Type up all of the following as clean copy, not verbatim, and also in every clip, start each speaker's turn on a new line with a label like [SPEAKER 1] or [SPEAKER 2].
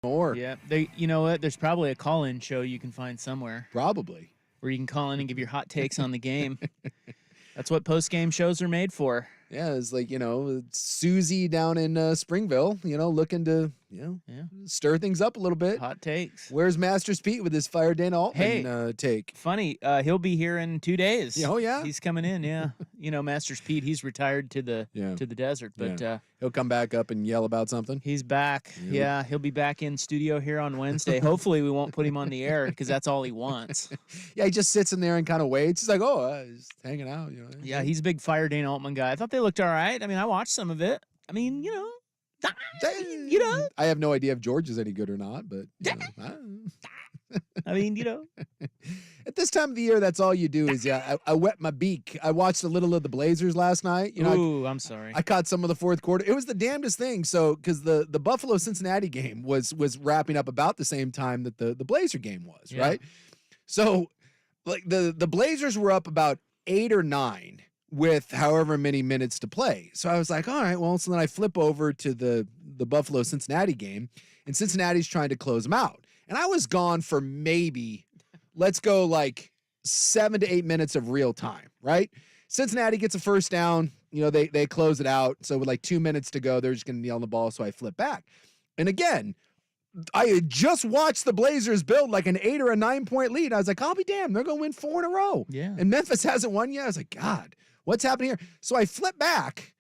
[SPEAKER 1] more.
[SPEAKER 2] Yeah, you know what? There's probably a call-in show you can find somewhere
[SPEAKER 1] Probably.
[SPEAKER 2] where you can call in and give your hot takes on the game. That's what post-game shows are made for.
[SPEAKER 1] Yeah, it's like, Susie down in Springville, looking to, stir things up a little bit.
[SPEAKER 2] Hot takes.
[SPEAKER 1] Where's Masters Pete with his Fire Dana Altman take?
[SPEAKER 2] Funny, he'll be here in 2 days.
[SPEAKER 1] Oh, yeah?
[SPEAKER 2] He's coming in, yeah. Masters Pete, he's retired to the desert, but
[SPEAKER 1] he'll come back up and yell about something.
[SPEAKER 2] He's back. Yeah, he'll be back in studio here on Wednesday. Hopefully we won't put him on the air because that's all he wants.
[SPEAKER 1] Yeah, he just sits in there and kind of waits. He's like, just hanging out.
[SPEAKER 2] Yeah, he's a big Fire Dana Altman guy. I thought they looked all right. I mean, I watched some of it. I mean,
[SPEAKER 1] I have no idea if George is any good or not, but
[SPEAKER 2] I mean,
[SPEAKER 1] At this time of the year, that's all you do is I wet my beak. I watched a little of the Blazers last night.
[SPEAKER 2] I'm sorry.
[SPEAKER 1] I caught some of the fourth quarter. It was the damnedest thing. So because the Buffalo Cincinnati game was wrapping up about the same time that the Blazer game was, right? So like the Blazers were up about 8 or 9 with however many minutes to play. So I was like, all right, well, so then I flip over to the Buffalo Cincinnati game, and Cincinnati's trying to close them out. And I was gone for maybe, let's go like 7 to 8 minutes of real time, right? Cincinnati gets a first down. They close it out. So with like 2 minutes to go, they're just going to kneel on the ball. So I flip back. And again, I had just watched the Blazers build like an 8 or a 9 point lead. I was like, I'll be damned. They're going to win 4 in a row.
[SPEAKER 2] Yeah.
[SPEAKER 1] And Memphis hasn't won yet. I was like, God, what's happening here? So I flip back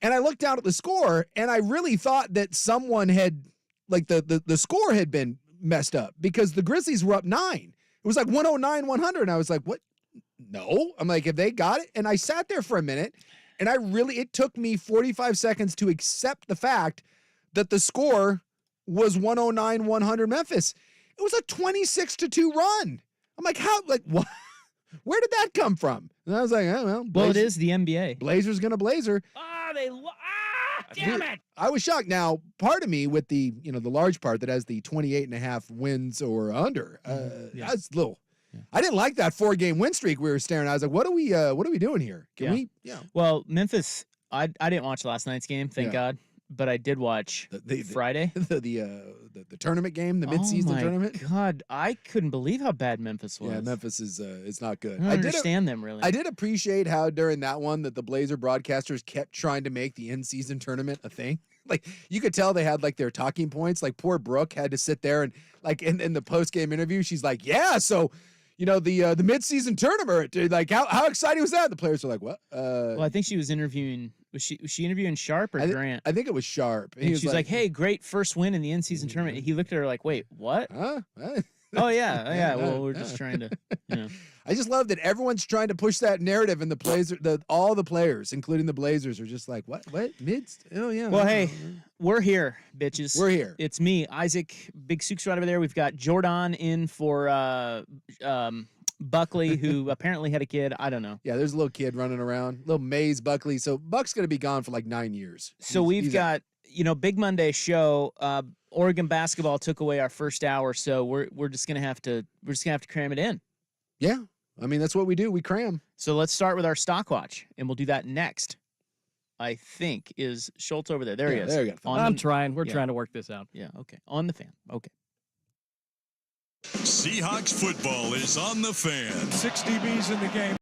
[SPEAKER 1] and I looked down at the score, and I really thought that someone had, like the score had been messed up because the Grizzlies were up 9. It was like 109-100. And I was like, what? No. I'm like, have they got it? And I sat there for a minute, and it took me 45 seconds to accept the fact that the score was 109-100 Memphis. It was a 26-2 run. I'm like, how? Like, what? Where did that come from? And I was like, oh, well,
[SPEAKER 2] it is the NBA.
[SPEAKER 1] Blazers gonna blazer.
[SPEAKER 2] Damn it!
[SPEAKER 1] I was shocked. Now, part of me with the large part that has the 28.5 wins or under, that's a little. Yeah. I didn't like that 4-game win streak we were staring at. I was like, what are we doing here? Can we? Yeah.
[SPEAKER 2] Well, Memphis, I didn't watch last night's game, thank God. But I did watch Friday.
[SPEAKER 1] The tournament game, the midseason tournament.
[SPEAKER 2] God, I couldn't believe how bad Memphis was.
[SPEAKER 1] Yeah, Memphis is it's not good.
[SPEAKER 2] I don't understand them really.
[SPEAKER 1] I did appreciate how during that one that the Blazer broadcasters kept trying to make the in-season tournament a thing. Like you could tell they had like their talking points. Like poor Brooke had to sit there and like in the post-game interview, she's like, yeah, so the mid-season tournament, like how exciting was that? The players were like, what?
[SPEAKER 2] Well, I think she was interviewing. Was she interviewing Sharp or Grant?
[SPEAKER 1] I think it was Sharp.
[SPEAKER 2] And she's like, "Hey, great first win in the in-season tournament." He looked at her like, "Wait, what?"
[SPEAKER 1] Huh?
[SPEAKER 2] Oh yeah. Well, we're just trying to,
[SPEAKER 1] I just love that everyone's trying to push that narrative, and all the players, including the Blazers, are just like, "What? Mids? Oh yeah."
[SPEAKER 2] Well, hey, we're here, bitches.
[SPEAKER 1] We're here.
[SPEAKER 2] It's me, Isaac. Big Sook's right over there. We've got Jordan in for Buckley, who apparently had a kid. I don't know.
[SPEAKER 1] Yeah, there's a little kid running around, little Maze Buckley. So Buck's going to be gone for like 9 years.
[SPEAKER 2] So we've got, Big Monday show. Oregon basketball took away our first hour, so we're just gonna have to cram it in.
[SPEAKER 1] Yeah, I mean that's what we do. We cram.
[SPEAKER 2] So let's start with our Stockwatch, and we'll do that next. I think is Schultz over there. There he is.
[SPEAKER 1] There you go.
[SPEAKER 3] I'm trying. We're trying to work this out.
[SPEAKER 2] Yeah. Okay. On the fan. Okay.
[SPEAKER 4] Seahawks football is on the fan.
[SPEAKER 5] 6 DBs in the game.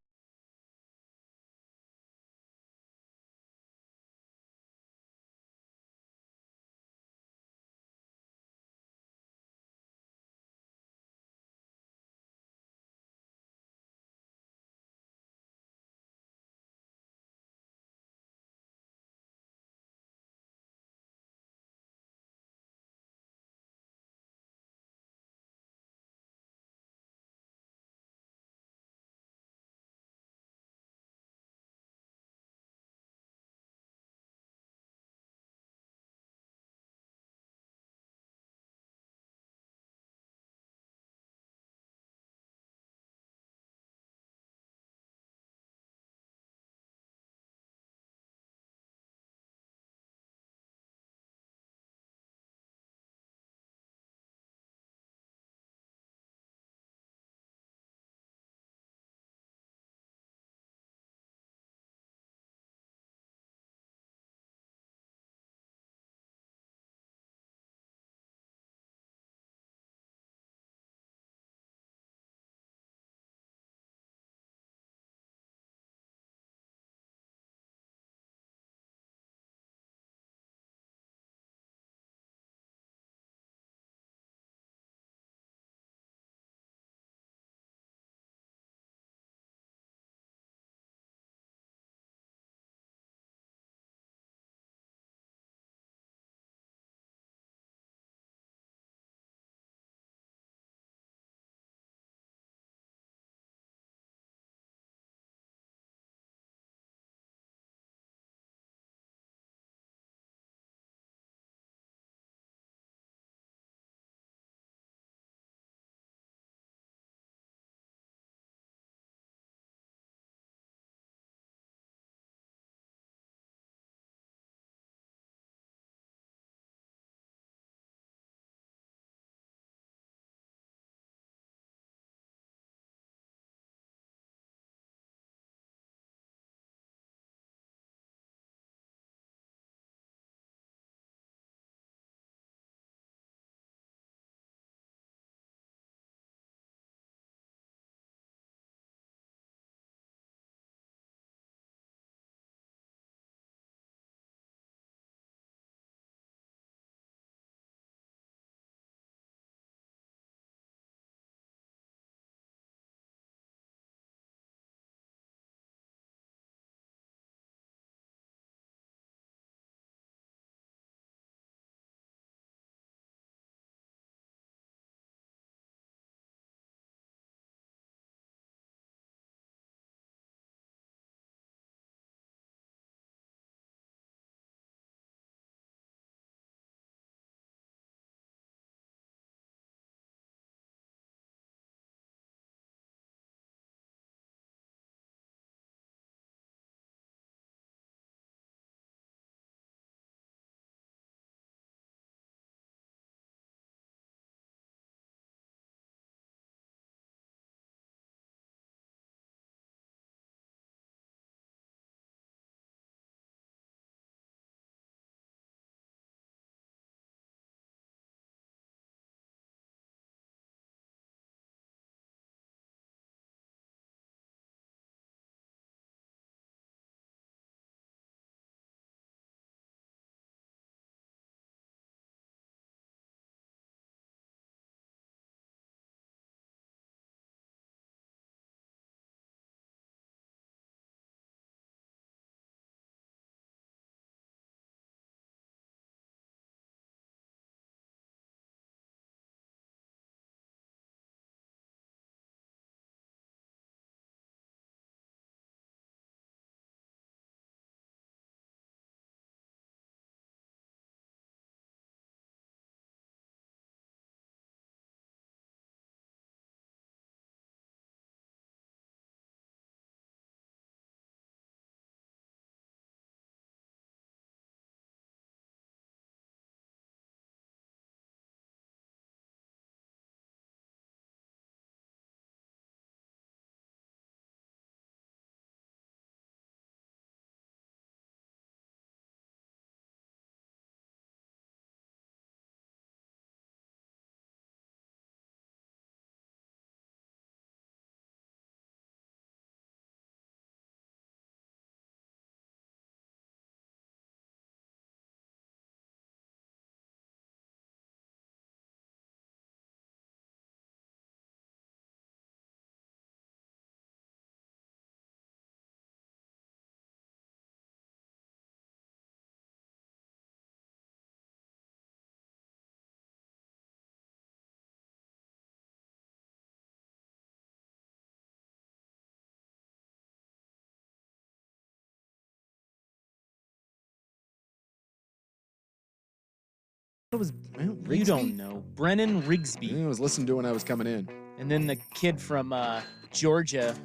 [SPEAKER 1] It was Rigsby?
[SPEAKER 2] You don't know. Brennan Rigsby.
[SPEAKER 1] I was listening to it when I was coming in.
[SPEAKER 2] And then the kid from Georgia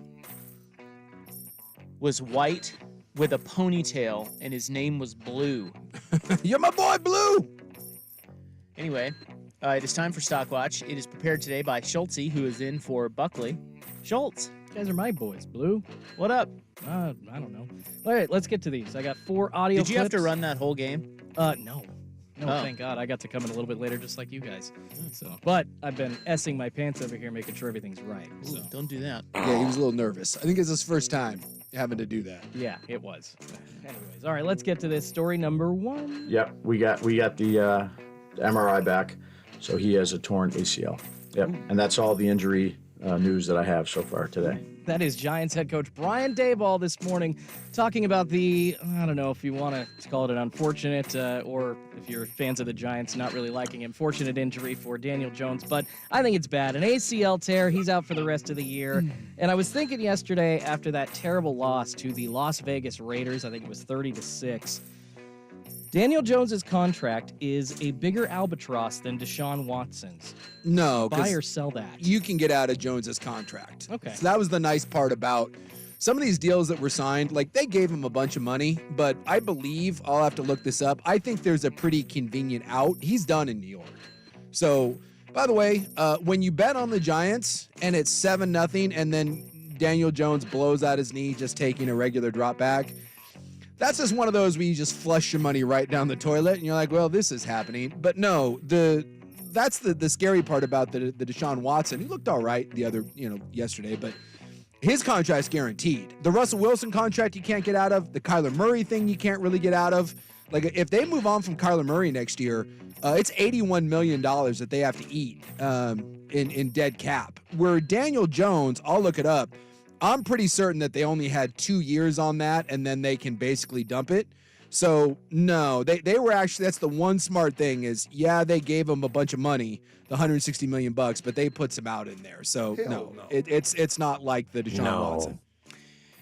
[SPEAKER 2] was white with a ponytail, and his name was Blue.
[SPEAKER 1] You're my boy, Blue!
[SPEAKER 2] Anyway, it is time for Stockwatch. It is prepared today by Schultze, who is in for Buckley. Schultz,
[SPEAKER 3] You guys are my boys, Blue.
[SPEAKER 2] what up?
[SPEAKER 3] I don't know. All right, let's get to these. I got 4 audio
[SPEAKER 2] Did you have to
[SPEAKER 3] clips.
[SPEAKER 2] run that whole game?
[SPEAKER 3] No. No,
[SPEAKER 2] Oh.
[SPEAKER 3] thank God. I got to come in a little bit later just like you guys. So, but I've been essing my pants over here, making sure everything's right. So,
[SPEAKER 2] Ooh, don't do that.
[SPEAKER 1] Yeah, he was a little nervous. I think it's his first time having to do that.
[SPEAKER 3] yeah, it was. Anyways, all right, let's get to this. Story number 1.
[SPEAKER 6] Yep, we got the MRI back, so he has a torn ACL. Yep, and that's all the injury news that I have so far today.
[SPEAKER 3] That is Giants head coach Brian Daboll this morning talking about the, I don't know if you want to call it an unfortunate, or if you're fans of the Giants not really liking him, fortunate injury for Daniel Jones, but I think it's bad. An ACL tear, he's out for the rest of the year. And I was thinking yesterday after that terrible loss to the Las Vegas Raiders, I think it was 30-6, Daniel Jones's contract is a bigger albatross than Deshaun Watson's.
[SPEAKER 1] No,
[SPEAKER 3] Buy or sell that.
[SPEAKER 1] you can get out of Jones's contract.
[SPEAKER 3] Okay.
[SPEAKER 1] So that was the nice part about some of these deals that were signed. Like, they gave him a bunch of money, but I believe, I'll have to look this up, I think there's a pretty convenient out. He's done in New York. So, by the way, when you bet on the Giants and it's 7-0 and then Daniel Jones blows out his knee just taking a regular drop back, that's just one of those where you just flush your money right down the toilet and you're like, well, this is happening. But no, that's the scary part about the Deshaun Watson. He looked all right yesterday, but his contract's guaranteed. The Russell Wilson contract you can't get out of. The Kyler Murray thing you can't really get out of. Like, if they move on from Kyler Murray next year, it's $81 million that they have to eat in dead cap. Where Daniel Jones, I'll look it up, I'm pretty certain that they only had 2 years on that, and then they can basically dump it. So, no, they were actually, that's the one smart thing is, yeah, they gave him a bunch of money, the $160 million, but they put some out in there. So, no. It's not like the Deshaun Watson.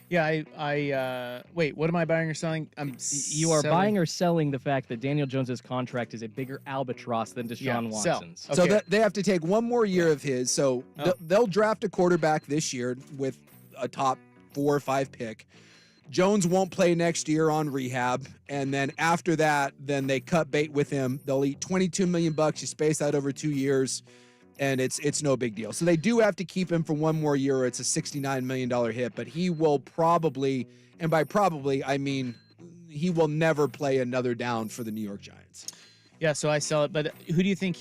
[SPEAKER 2] Yeah, I wait, what am I buying or selling?
[SPEAKER 3] You are buying or selling the fact that Daniel Jones's contract is a bigger albatross than Deshaun Watson's.
[SPEAKER 2] Sell.
[SPEAKER 1] So
[SPEAKER 2] Okay.
[SPEAKER 1] they have to take one more year of his. So they'll draft a quarterback this year with a top 4 or 5 pick. Jones won't play next year on rehab, and then after that, then they cut bait with him. They'll eat $22 million. You space out over 2 years, and it's no big deal. So they do have to keep him for one more year. Or it's a $69 million hit, but he will probably, and by probably I mean he will never play another down for the New York Giants.
[SPEAKER 2] Yeah, so I sell it, but who do you think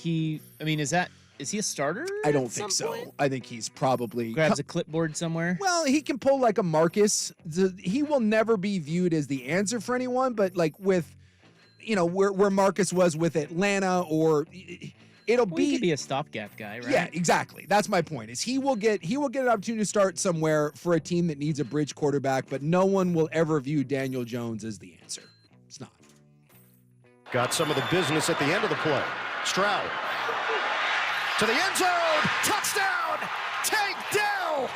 [SPEAKER 2] is he a starter?
[SPEAKER 1] I don't
[SPEAKER 2] at
[SPEAKER 1] think
[SPEAKER 2] some
[SPEAKER 1] so.
[SPEAKER 2] point?
[SPEAKER 1] I think he's probably
[SPEAKER 2] Grabs a clipboard somewhere.
[SPEAKER 1] Well, he can pull like a Marcus. He will never be viewed as the answer for anyone, but like with, where Marcus was with Atlanta, or it'll
[SPEAKER 2] He
[SPEAKER 1] be.
[SPEAKER 2] could be a stopgap guy, right?
[SPEAKER 1] Yeah, exactly. That's my point. Is he will get an opportunity to start somewhere for a team that needs a bridge quarterback, but no one will ever view Daniel Jones as the answer. It's not.
[SPEAKER 7] Got some of the business at the end of the play. Stroud to the end zone. Touchdown. Tank Dell.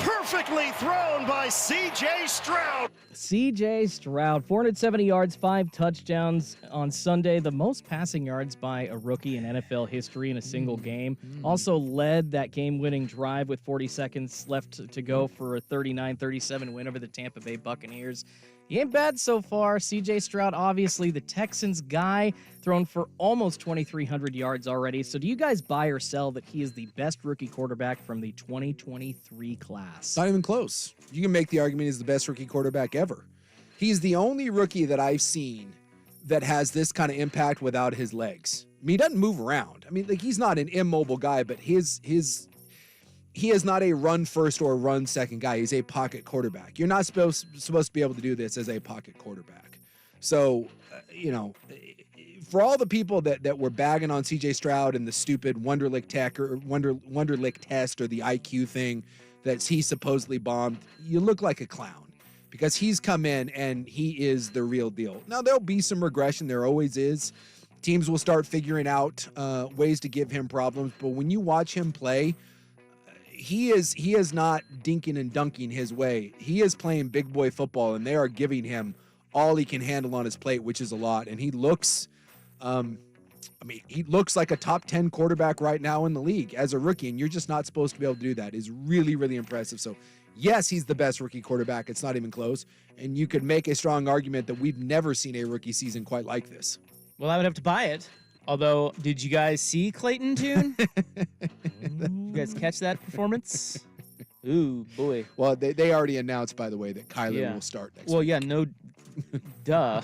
[SPEAKER 7] Perfectly thrown by C.J. Stroud.
[SPEAKER 3] C.J. Stroud, 470 yards, 5 touchdowns on Sunday, the most passing yards by a rookie in NFL history in a single game. Also led that game-winning drive with 40 seconds left to go for a 39-37 win over the Tampa Bay Buccaneers. He ain't bad so far. C.J. Stroud, obviously the Texans guy, thrown for almost 2,300 yards already. So do you guys buy or sell that he is the best rookie quarterback from the 2023 class?
[SPEAKER 1] It's not even close. You can make the argument he's the best rookie quarterback ever. He's the only rookie that I've seen that has this kind of impact without his legs. I mean, he doesn't move around. I mean, like, he's not an immobile guy, but he is not a run first or run second guy. He's a pocket quarterback. You're not supposed to be able to do this as a pocket quarterback. So, for all the people that were bagging on C.J. Stroud and the stupid Wonderlic test or the IQ thing that he supposedly bombed, you look like a clown because he's come in and he is the real deal. Now, there'll be some regression. There always is. Teams will start figuring out ways to give him problems. But when you watch him play, he is not dinking and dunking his way. He is playing big boy football, and they are giving him all he can handle on his plate, which is a lot. And he looks I mean, he looks like a top 10 quarterback right now in the league as a rookie, and you're just not supposed to be able to do that. Is really, really impressive. So, yes, he's the best rookie quarterback. It's not even close. And you could make a strong argument that we've never seen a rookie season quite like this.
[SPEAKER 2] Well, I would have to buy it. Although, did you guys see Clayton Tune? You guys catch that performance? Ooh, boy.
[SPEAKER 1] Well, they already announced, by the way, that Kyler will start next week.
[SPEAKER 2] Yeah, no, duh.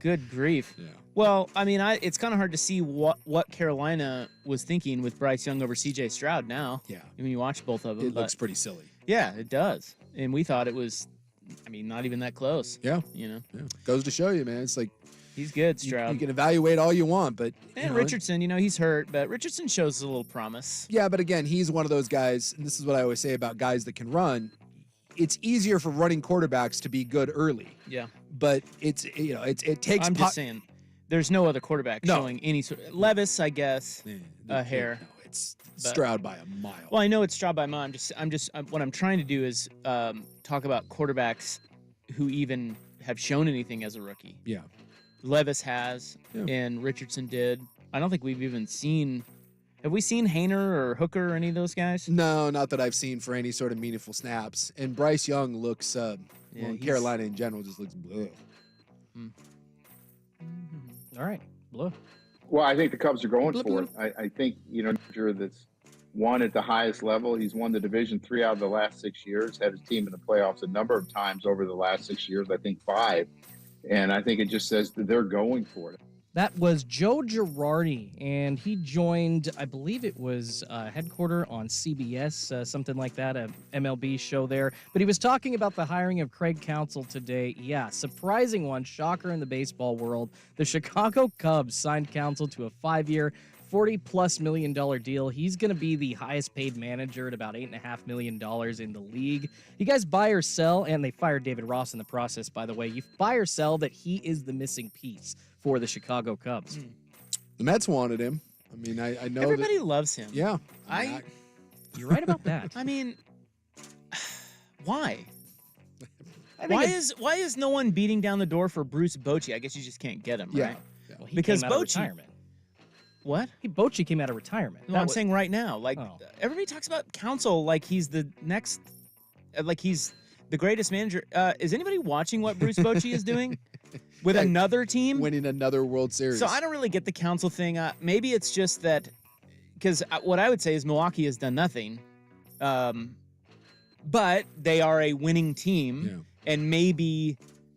[SPEAKER 2] Good grief.
[SPEAKER 1] Yeah.
[SPEAKER 2] Well, I mean, it's kind of hard to see what Carolina was thinking with Bryce Young over C.J. Stroud now.
[SPEAKER 1] Yeah.
[SPEAKER 2] I mean, you watch both of them.
[SPEAKER 1] It looks pretty silly.
[SPEAKER 2] Yeah, it does. And we thought it was, I mean, not even that close.
[SPEAKER 1] Yeah.
[SPEAKER 2] You know?
[SPEAKER 1] Yeah. Goes to show you, man. It's like,
[SPEAKER 2] he's good, Stroud.
[SPEAKER 1] you can evaluate all you want, but...
[SPEAKER 2] And Richardson, he's hurt, but Richardson shows a little promise.
[SPEAKER 1] Yeah, but again, he's one of those guys, and this is what I always say about guys that can run. It's easier for running quarterbacks to be good early.
[SPEAKER 2] Yeah.
[SPEAKER 1] But it takes...
[SPEAKER 2] I'm just saying, there's no other quarterback showing any sort of... Levis, I guess, a hair.
[SPEAKER 1] No, it's Stroud by a mile.
[SPEAKER 2] Well, I know it's Stroud by a mile. What I'm trying to do is talk about quarterbacks who even have shown anything as a rookie.
[SPEAKER 1] Yeah.
[SPEAKER 2] Levis has, and Richardson did. I don't think we've even seen... Have we seen Hainer or Hooker or any of those guys?
[SPEAKER 1] No, not that I've seen for any sort of meaningful snaps. And Bryce Young looks... Carolina in general just looks bleh.
[SPEAKER 3] All right, Blue.
[SPEAKER 8] Well, I think the Cubs are going for it. I think, that's won at the highest level. He's won the division 3 out of the last 6 years, had his team in the playoffs a number of times over the last 6 years, I think 5. And I think it just says that they're going for it.
[SPEAKER 3] That was Joe Girardi, and he joined, I believe it was headquarter on CBS, something like that, a MLB show there. But he was talking about the hiring of Craig Counsell today. Yeah, surprising one, shocker in the baseball world. The Chicago Cubs signed Counsell to a 5-year, $40+ million deal. He's going to be the highest paid manager at about $8.5 million in the league. You guys buy or sell, and they fired David Ross in the process, by the way. You buy or sell that he is the missing piece for the Chicago Cubs.
[SPEAKER 1] The Mets wanted him. I mean, I know
[SPEAKER 2] everybody loves him.
[SPEAKER 1] Yeah.
[SPEAKER 3] You're right about that.
[SPEAKER 2] I mean, why? Why is no one beating down the door for Bruce Bochy? I guess you just can't get him, right?
[SPEAKER 1] Yeah.
[SPEAKER 3] Well,
[SPEAKER 2] Because
[SPEAKER 3] came out of
[SPEAKER 2] Bochy-
[SPEAKER 3] retirement.
[SPEAKER 2] What?
[SPEAKER 3] Bochy came out of retirement.
[SPEAKER 2] No, I'm saying right now. Like,
[SPEAKER 3] Oh.
[SPEAKER 2] everybody talks about Counsell like he's the next, like he's the greatest manager. Is anybody watching what Bruce Bochy is doing with another team?
[SPEAKER 1] Winning another World Series.
[SPEAKER 2] So I don't really get the Counsell thing. Maybe it's just that, because what I would say is Milwaukee has done nothing, but they are a winning team, and maybe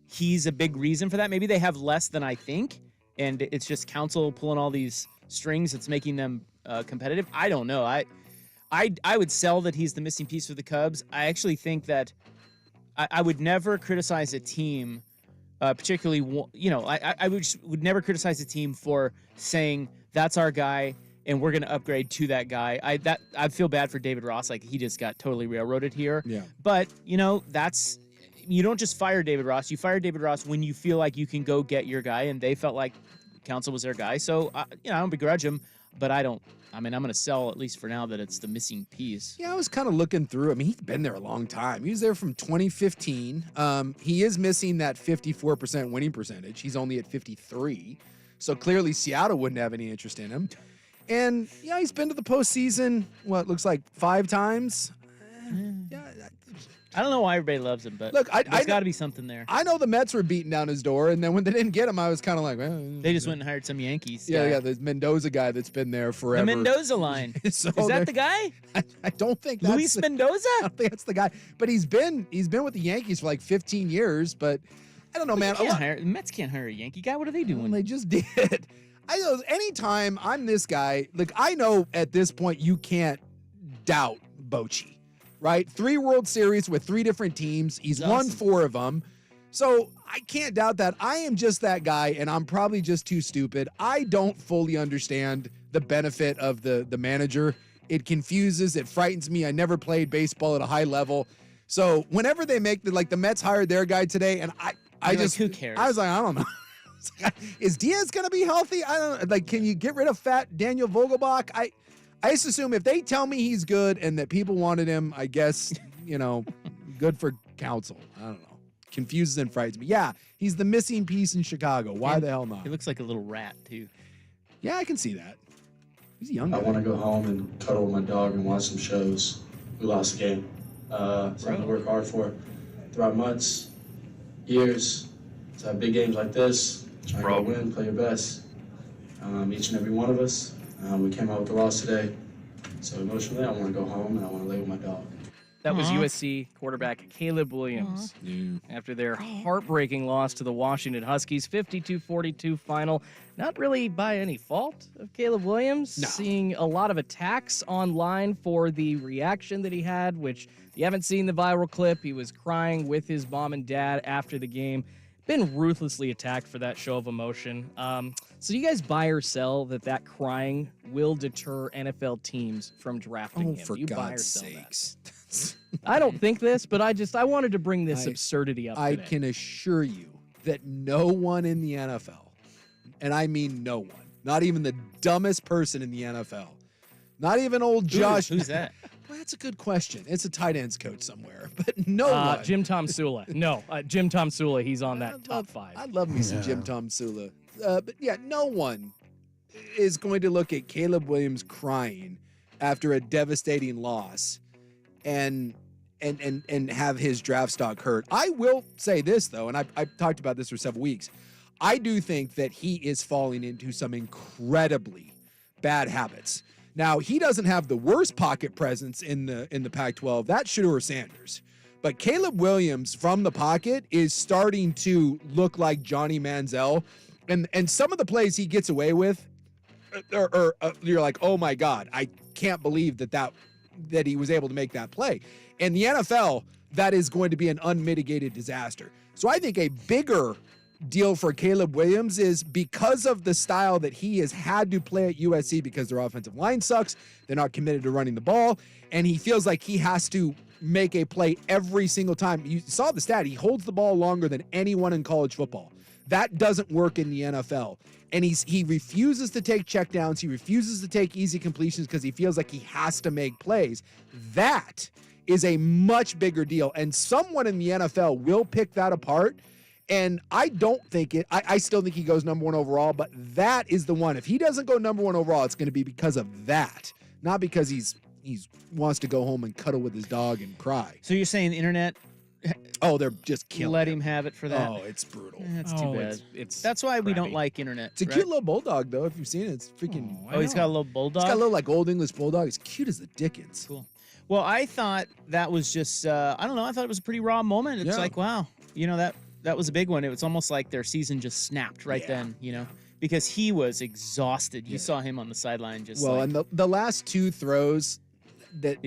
[SPEAKER 2] he's a big reason for that. Maybe they have less than I think, and it's just Counsell pulling all these strings that's making them competitive. I don't know. I would sell that he's the missing piece for the Cubs. I actually think that I would never criticize a team. Particularly, I would never criticize a team for saying that's our guy and we're going to upgrade to that guy. I feel bad for David Ross, like he just got totally railroaded here.
[SPEAKER 1] Yeah.
[SPEAKER 2] But you don't just fire David Ross. You fire David Ross when you feel like you can go get your guy, and they felt like Counsell was their guy. So I don't begrudge him, but I'm going to sell at least for now that it's the missing piece.
[SPEAKER 1] Yeah, I was kind of looking through. I mean, he's been there a long time. He was there from 2015. He is missing that 54% winning percentage. He's only at 53. So clearly Seattle wouldn't have any interest in him. And, he's been to the postseason, looks like 5 times.
[SPEAKER 2] I don't know why everybody loves him, but
[SPEAKER 1] Look,
[SPEAKER 2] there's got to be something there.
[SPEAKER 1] I know the Mets were beating down his door, and then when they didn't get him, I was kind of like, well,
[SPEAKER 2] They just went and hired some Yankees.
[SPEAKER 1] Yeah, the Mendoza guy that's been there forever.
[SPEAKER 2] The Mendoza line.
[SPEAKER 1] So
[SPEAKER 2] Is that the guy?
[SPEAKER 1] I don't think that's
[SPEAKER 2] Luis Mendoza?
[SPEAKER 1] I don't think that's the guy. But he's been with the Yankees for like 15 years. But I don't know, man.
[SPEAKER 2] The Mets can't hire a Yankee guy. What are they doing?
[SPEAKER 1] Well, they just did. I know. Anytime I'm this guy, like I know at this point you can't doubt Bochy. Right? 3 World Series with 3 different teams. He's won 4 of them. So I can't doubt that. I am just that guy, and I'm probably just too stupid. I don't fully understand the benefit of the manager. It confuses, it frightens me. I never played baseball at a high level. So whenever they make the Mets hired their guy today, and I just
[SPEAKER 2] who cares?
[SPEAKER 1] I was like, I don't know. Is Diaz gonna be healthy? I don't know. Can you get rid of fat Daniel Vogelbach? I just assume if they tell me he's good and that people wanted him, I guess, good for Counsell. I don't know. Confuses and frightens me. Yeah, he's the missing piece in Chicago. Why the hell not?
[SPEAKER 2] He looks like a little rat, too.
[SPEAKER 1] Yeah, I can see that. He's a young guy.
[SPEAKER 9] I want to go home and cuddle with my dog and watch some shows. We lost the game. Something to work hard for throughout months, years, to have big games like this. Try to go win, play your best. Each and every one of us. We came out with the loss today. So emotionally, I want to go home and I want to lay with my dog.
[SPEAKER 3] That was USC quarterback Caleb Williams after their heartbreaking loss to the Washington Huskies, 52-42 final. Not really by any fault of Caleb Williams.
[SPEAKER 1] No.
[SPEAKER 3] Seeing a lot of attacks online for the reaction that he had, which if you haven't seen the viral clip, he was crying with his mom and dad after the game. Been ruthlessly attacked for that show of emotion. So you guys buy or sell that crying will deter NFL teams from drafting him?
[SPEAKER 1] For
[SPEAKER 3] You buy or
[SPEAKER 1] God's
[SPEAKER 3] sell that?
[SPEAKER 1] sakes.
[SPEAKER 3] I don't think this, but I wanted to bring this absurdity up
[SPEAKER 1] I
[SPEAKER 3] today.
[SPEAKER 1] can assure you that no one in the NFL, and I mean no one, not even the dumbest person in the NFL, not even old Josh.
[SPEAKER 2] Who's that?
[SPEAKER 1] Well, that's a good question. It's a tight ends coach somewhere, but no one.
[SPEAKER 3] Jim Tom Sula. No, Jim Tom Sula. He's on that top 5.
[SPEAKER 1] I'd love me some Jim Tom Sula. But yeah, no one is going to look at Caleb Williams crying after a devastating loss and have his draft stock hurt. I will say this, though, and I've talked about this for several weeks. I do think that he is falling into some incredibly bad habits. Now, he doesn't have the worst pocket presence in the Pac-12. That's Shedeur Sanders. But Caleb Williams from the pocket is starting to look like Johnny Manziel. And some of the plays he gets away with, you're like, oh my God, I can't believe that he was able to make that play. In the NFL, that is going to be an unmitigated disaster. So I think a bigger deal for Caleb Williams is because of the style that he has had to play at USC because their offensive line sucks. They're not committed to running the ball. And he feels like he has to make a play every single time. You saw the stat. He holds the ball longer than anyone in college football. That doesn't work in the NFL. And he refuses to take checkdowns. He refuses to take easy completions because he feels like he has to make plays. That is a much bigger deal. And someone in the NFL will pick that apart. And I don't think I still think he goes number 1 overall, but that is the one. If he doesn't go number 1 overall, it's going to be because of that, not because he wants to go home and cuddle with his dog and cry.
[SPEAKER 2] So you're saying the internet?
[SPEAKER 1] Oh, they're just killing
[SPEAKER 2] Let him have it for that.
[SPEAKER 1] Oh, it's brutal.
[SPEAKER 2] That's too bad.
[SPEAKER 3] It's
[SPEAKER 2] That's why we don't
[SPEAKER 3] crappy.
[SPEAKER 2] like internet.
[SPEAKER 1] It's a
[SPEAKER 2] right?
[SPEAKER 1] cute little bulldog, though. If you've seen it, it's freaking.
[SPEAKER 2] Oh, he's got a little bulldog.
[SPEAKER 1] He's got a little like old English bulldog. It's cute as the dickens.
[SPEAKER 2] Cool. Well, I thought that was just I don't know. I thought it was a pretty raw moment. It's like, wow, that was a big one. It was almost like their season just snapped right then, because he was exhausted. You saw him on the sideline just
[SPEAKER 1] and the last 2 throws that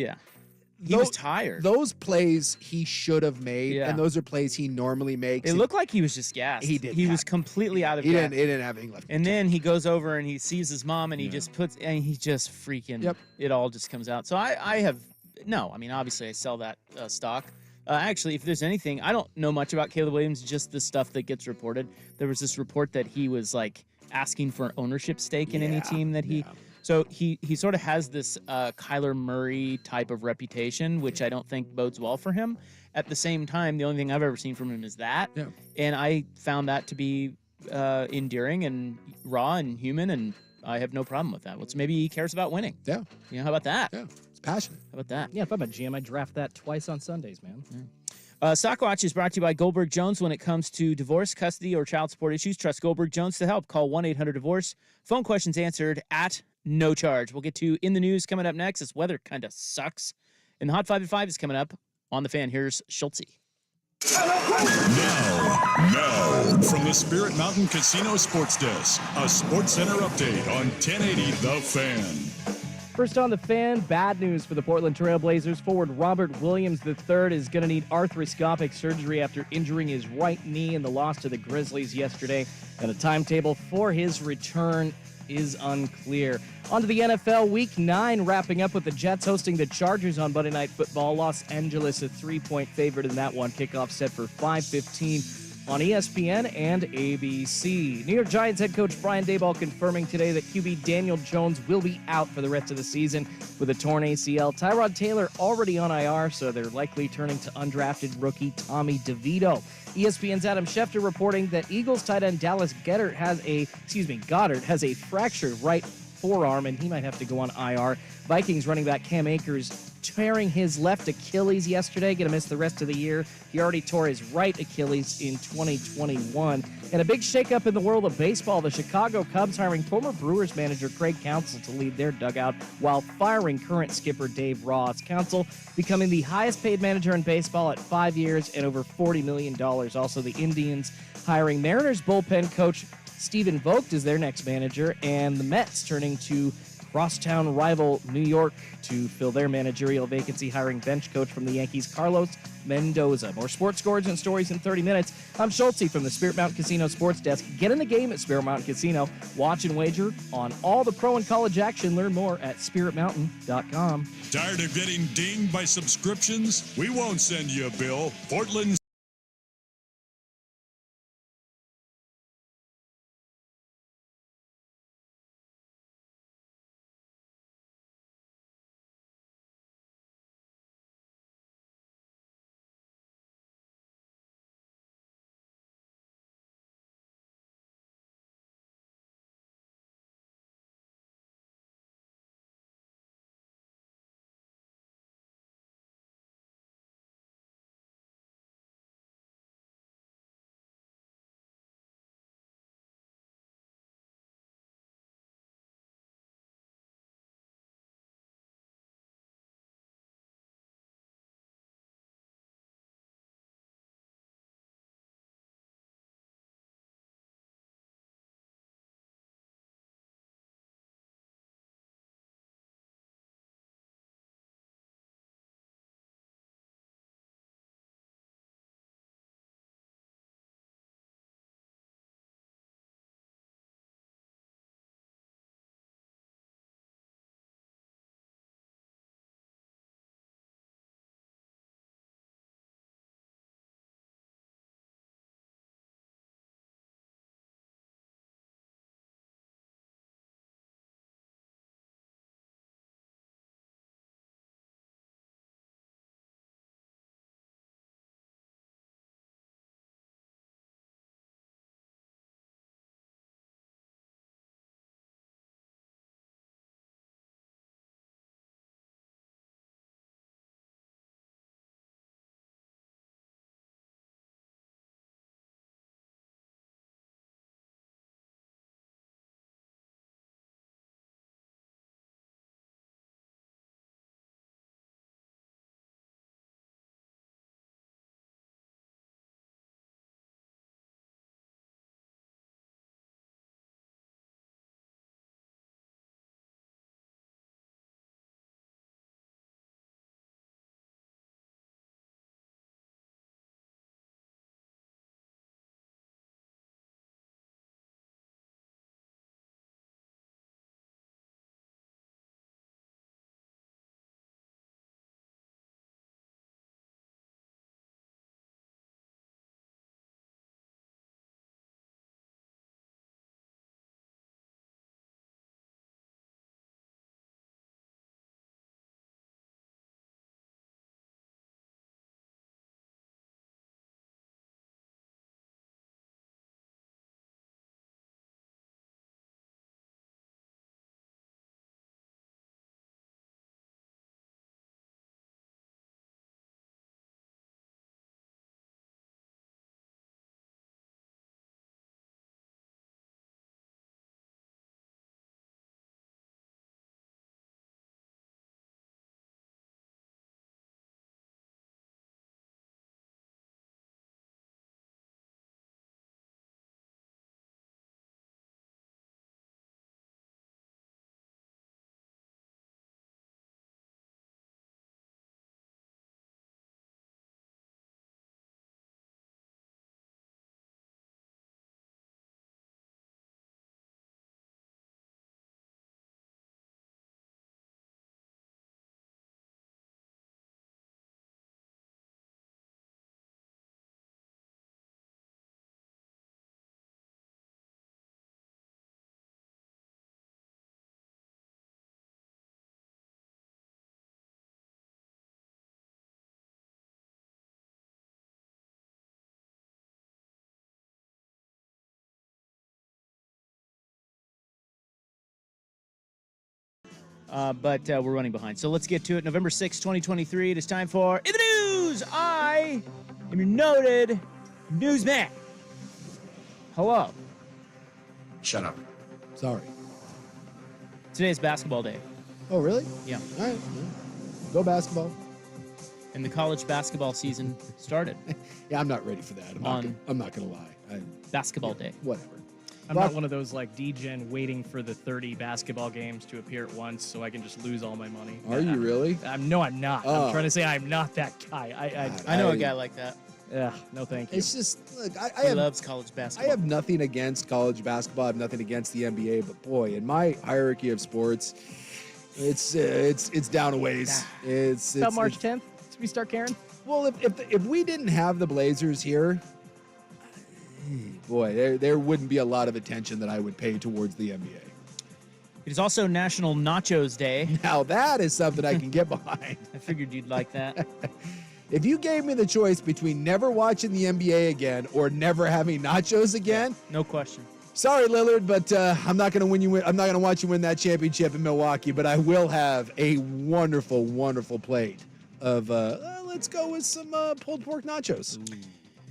[SPEAKER 2] he was tired.
[SPEAKER 1] Those plays he should have made, and those are plays he normally makes.
[SPEAKER 2] It looked like he was just gassed.
[SPEAKER 1] He did.
[SPEAKER 2] He was completely out of
[SPEAKER 1] He
[SPEAKER 2] gas.
[SPEAKER 1] didn't have anything left.
[SPEAKER 2] And then he goes over and he sees his mom and he just he just freaking, it all just comes out. So obviously I sell that stock. Actually, if there's anything, I don't know much about Caleb Williams, just the stuff that gets reported. There was this report that he was like asking for an ownership stake in any team that he. So he sort of has this Kyler Murray type of reputation, which I don't think bodes well for him. At the same time, the only thing I've ever seen from him is that. Yeah. And I found that to be endearing and raw and human, and I have no problem with that. So maybe he cares about winning.
[SPEAKER 1] Yeah.
[SPEAKER 2] How about that?
[SPEAKER 1] Yeah. It's passionate.
[SPEAKER 2] How about that?
[SPEAKER 3] Yeah, if I'm a GM, I draft that twice on Sundays, man.
[SPEAKER 2] Yeah. Stockwatch is brought to you by Goldberg Jones. When it comes to divorce, custody, or child support issues, trust Goldberg Jones to help. Call 1-800-DIVORCE. Phone questions answered at no charge. We'll get to In the News coming up next. This weather kind of sucks. And the Hot 5 at 5 is coming up on The Fan. Here's Schultze.
[SPEAKER 4] Now, from the Spirit Mountain Casino Sports Desk, a Sports Center update on 1080 The Fan.
[SPEAKER 3] First on The Fan, bad news for the Portland Trail Blazers. Forward Robert Williams III is going to need arthroscopic surgery after injuring his right knee in the loss to the Grizzlies yesterday. And the timetable for his return is unclear. On to the NFL, Week 9 wrapping up with the Jets hosting the Chargers on Monday Night Football. Los Angeles a 3-point favorite in that one. Kickoff set for 5:15 on ESPN and ABC. New York Giants head coach Brian Daboll confirming today that QB Daniel Jones will be out for the rest of the season with a torn ACL. Tyrod Taylor already on IR, so they're likely turning to undrafted rookie Tommy DeVito. ESPN's Adam Schefter reporting that Eagles tight end Dallas Goedert has a fractured right forearm, and he might have to go on IR. Vikings running back Cam Akers tearing his left Achilles yesterday, going to miss the rest of the year. He already tore his right Achilles in 2021. And a big shakeup in the world of baseball. The Chicago Cubs hiring former Brewers manager Craig Counsell to lead their dugout while firing current skipper Dave Ross. Counsell becoming the highest paid manager in baseball at 5 years and over $40 million. Also, the Indians hiring Mariners bullpen coach Stephen Vogt as their next manager, and the Mets turning to crosstown rival New York to fill their managerial vacancy, hiring bench coach from the Yankees Carlos Mendoza. More sports scores and stories in 30 minutes. I'm Schultze from the Spirit Mountain Casino Sports Desk. Get in the game at Spirit Mountain Casino. Watch and wager on all the pro and college action. Learn more at spiritmountain.com.
[SPEAKER 4] Tired of getting dinged by subscriptions? We won't send you a bill. Portland's
[SPEAKER 2] but we're running behind. So let's get to it. November 6, 2023. It is time for In the News. I am your noted newsman. Hello.
[SPEAKER 6] Shut up.
[SPEAKER 1] Sorry.
[SPEAKER 2] Today's basketball day.
[SPEAKER 1] Oh, really?
[SPEAKER 2] Yeah.
[SPEAKER 1] All right. Go basketball.
[SPEAKER 2] And the college basketball season started.
[SPEAKER 1] Yeah, I'm not ready for that. I'm not gonna lie.
[SPEAKER 2] Basketball day.
[SPEAKER 1] Whatever.
[SPEAKER 3] I'm not one of those like D-Gen waiting for the 30 basketball games to appear at once so I can just lose all my money.
[SPEAKER 1] Are you really?
[SPEAKER 3] No, I'm not.
[SPEAKER 1] Oh.
[SPEAKER 3] I'm trying to say I'm not that guy.
[SPEAKER 2] I know a guy like that.
[SPEAKER 3] Yeah, no thank you.
[SPEAKER 1] It's just, look,
[SPEAKER 2] He loves college basketball.
[SPEAKER 1] I have nothing against college basketball. I have nothing against the NBA, but boy, in my hierarchy of sports, it's down a ways. It's
[SPEAKER 3] about March 10th. Should we start caring?
[SPEAKER 1] Well, if we didn't have the Blazers here, boy, there wouldn't be a lot of attention that I would pay towards the NBA.
[SPEAKER 2] It is also National Nachos Day.
[SPEAKER 1] Now that is something I can get behind.
[SPEAKER 2] I figured you'd like that.
[SPEAKER 1] If you gave me the choice between never watching the NBA again or never having nachos again,
[SPEAKER 2] No question.
[SPEAKER 1] sorry Lillard, but I'm not going to watch you win that championship in Milwaukee. But I will have a wonderful, wonderful plate of let's go with some pulled pork nachos.